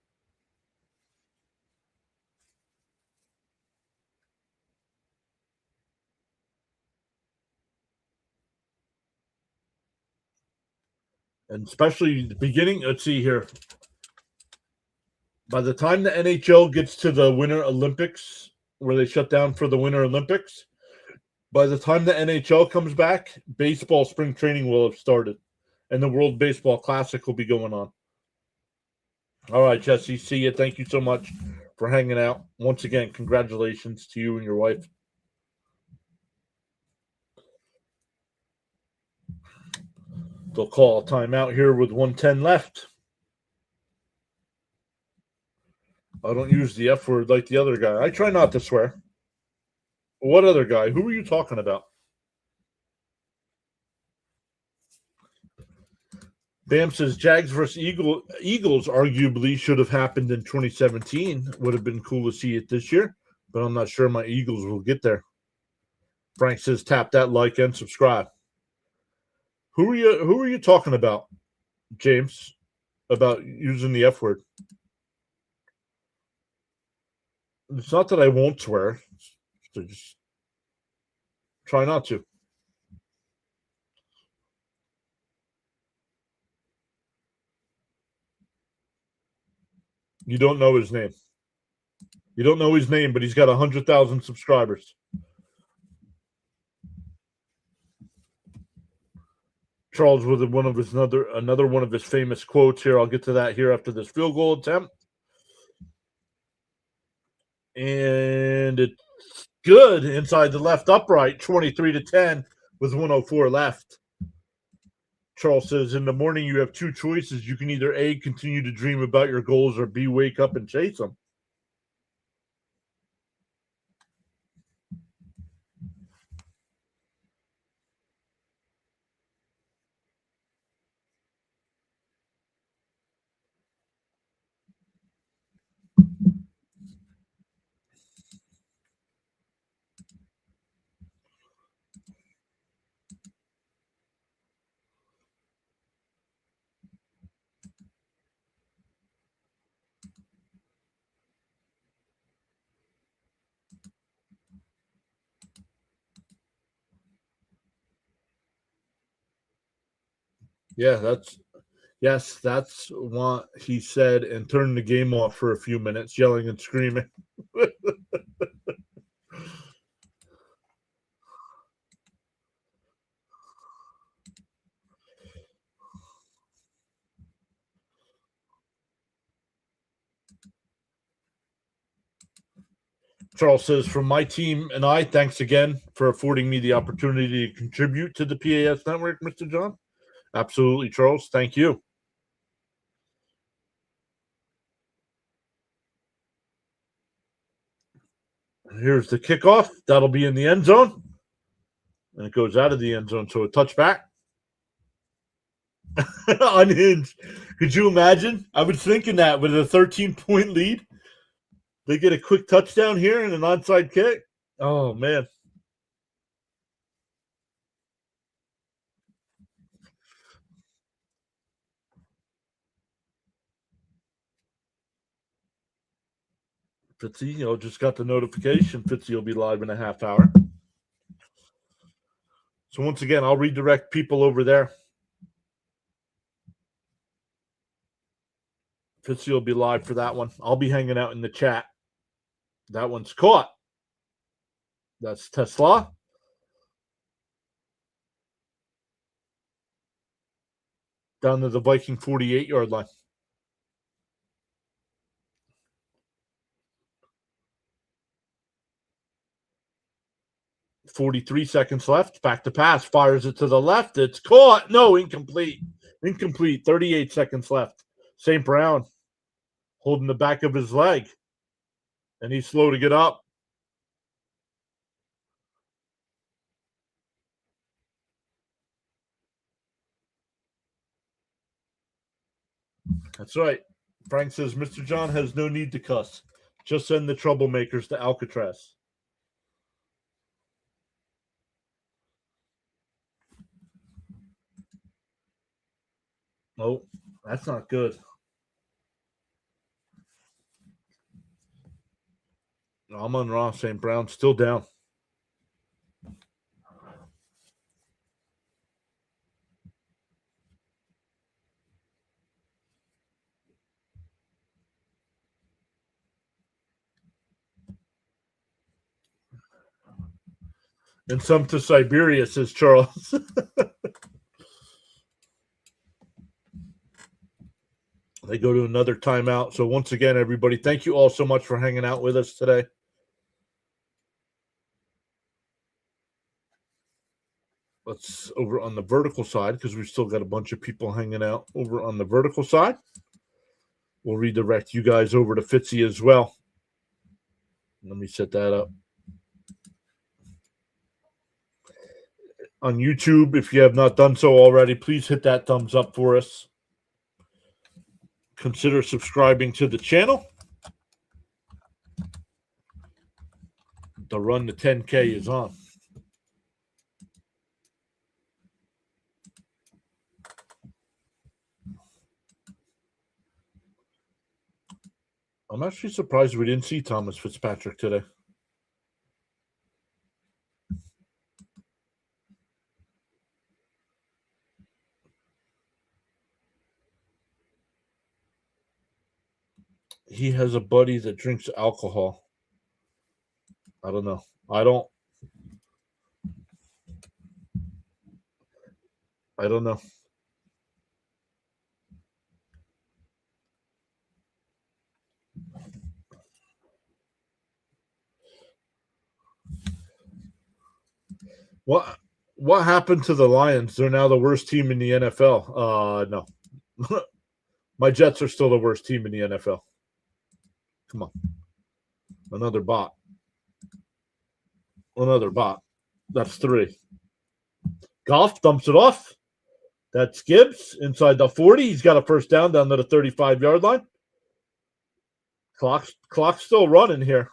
And especially the beginning, let's see here. By the time the NHL gets to the Winter Olympics, where they shut down for the Winter Olympics, by the time the NHL comes back, baseball spring training will have started, and the World Baseball Classic will be going on. All right, Jesse, see you. Thank you so much for hanging out. Once again, congratulations to you and your wife. They'll call a timeout here with 1:10 left. I don't use the F word like the other guy. I try not to swear. What other guy? Who are you talking about? Bam says Jags versus Eagles arguably should have happened in 2017. Would have been cool to see it this year, but I'm not sure my Eagles will get there. Frank says tap that like and subscribe. Who are you talking about, James? About using the F word? It's not that I won't swear. So just try not to. You don't know his name. You don't know his name, but he's got 100,000 subscribers. Charles with another one of his famous quotes here. I'll get to that here after this field goal attempt. And it's good inside the left upright, 23-10 with 104 left. Charles says, in the morning you have 2 choices. You can either A, continue to dream about your goals, or B, wake up and chase them. Yeah, that's what he said, and turned the game off for a few minutes, yelling and screaming. Charles says, from my team and I, thanks again for affording me the opportunity to contribute to the PAS network, Mr. John. Absolutely, Charles. Thank you. Here's the kickoff. That'll be in the end zone. And it goes out of the end zone, so a touchback. Unhinged. Could you imagine? I was thinking that with a 13-point lead, they get a quick touchdown here and an onside kick. Oh, man. Fitzy, just got the notification. Fitzy will be live in a half hour. So once again, I'll redirect people over there. Fitzy will be live for that one. I'll be hanging out in the chat. That one's caught. That's Tesla. Down to the Viking 48-yard line. 43 seconds left. Back to pass. Fires it to the left. It's caught. No, incomplete. Incomplete. 38 seconds left. St. Brown holding the back of his leg. And he's slow to get up. That's right. Frank says, Mr. John has no need to cuss. Just send the troublemakers to Alcatraz. Oh, that's not good. Amon Ra, St. Brown still down. And some to Siberia, says Charles. They go to another timeout. So once again, everybody, thank you all so much for hanging out with us today. Let's over on the vertical side, because we've still got a bunch of people hanging out over on the vertical side. We'll redirect you guys over to Fitzy as well. Let me set that up. On YouTube, if you have not done so already, please hit that thumbs up for us. Consider subscribing to the channel. The run to 10K is on. I'm actually surprised we didn't see Thomas Fitzpatrick today. He has a buddy that drinks alcohol. I don't know. I don't know. What happened to the Lions? They're now the worst team in the NFL. No. My Jets are still the worst team in the NFL. Come on. Another bot. That's 3. Goff dumps it off. That's Gibbs inside the 40. He's got a first down down to the 35-yard line. Clock's still running here.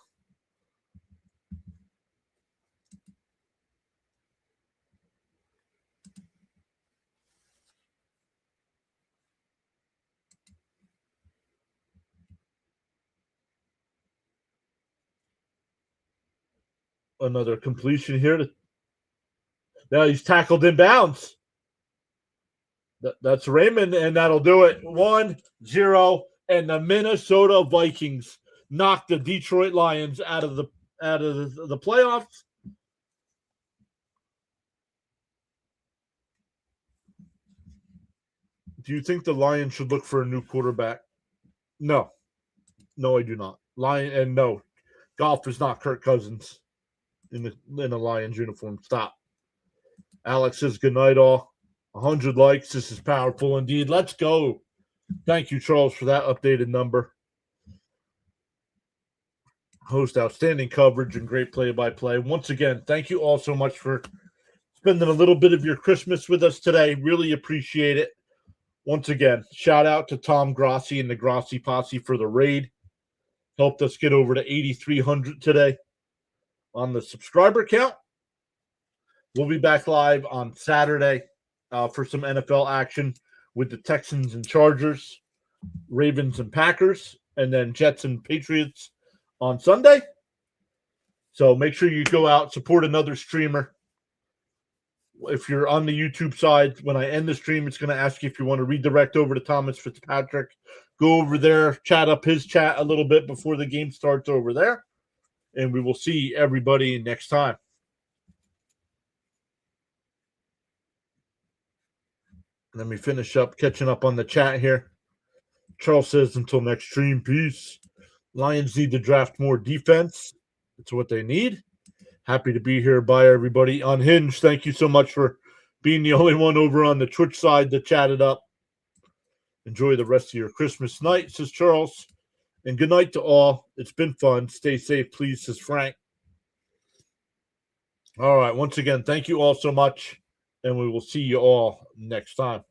Another completion here. Now he's tackled in bounds. That's Raymond, and that'll do it. 1-0, and the Minnesota Vikings knock the Detroit Lions out of the playoffs. Do you think the Lions should look for a new quarterback? No, I do not. No, Goff is not Kirk Cousins in a Lions uniform. Stop. Alex says good night, all. 100 likes. This is powerful indeed. Let's go. Thank you, Charles, for that updated number. Host outstanding coverage and great play-by-play. Once again, thank you all so much for spending a little bit of your Christmas with us today. Really appreciate it. Once again, shout out to Tom Grossi and the Grossi Posse for the raid. Helped us get over to 8,300 today on the subscriber count. We'll be back live on Saturday for some NFL action with the Texans and Chargers, Ravens and Packers, and then Jets and Patriots on Sunday. So make sure you go out, support another streamer. if you're on the YouTube side, when I end the stream, it's going to ask you if you want to redirect over to Thomas Fitzpatrick. Go over there, chat up his chat a little bit before the game starts over there, and we will see everybody next time. Let me finish up catching up on the chat here. Charles says, until next stream, peace. Lions need to draft more defense. That's what they need. Happy to be here. Bye, everybody. Unhinged, thank you so much for being the only one over on the Twitch side that chatted up. Enjoy the rest of your Christmas night, says Charles. And good night to all. It's been fun. Stay safe, please, says Frank. All right. Once again, thank you all so much. And we will see you all next time.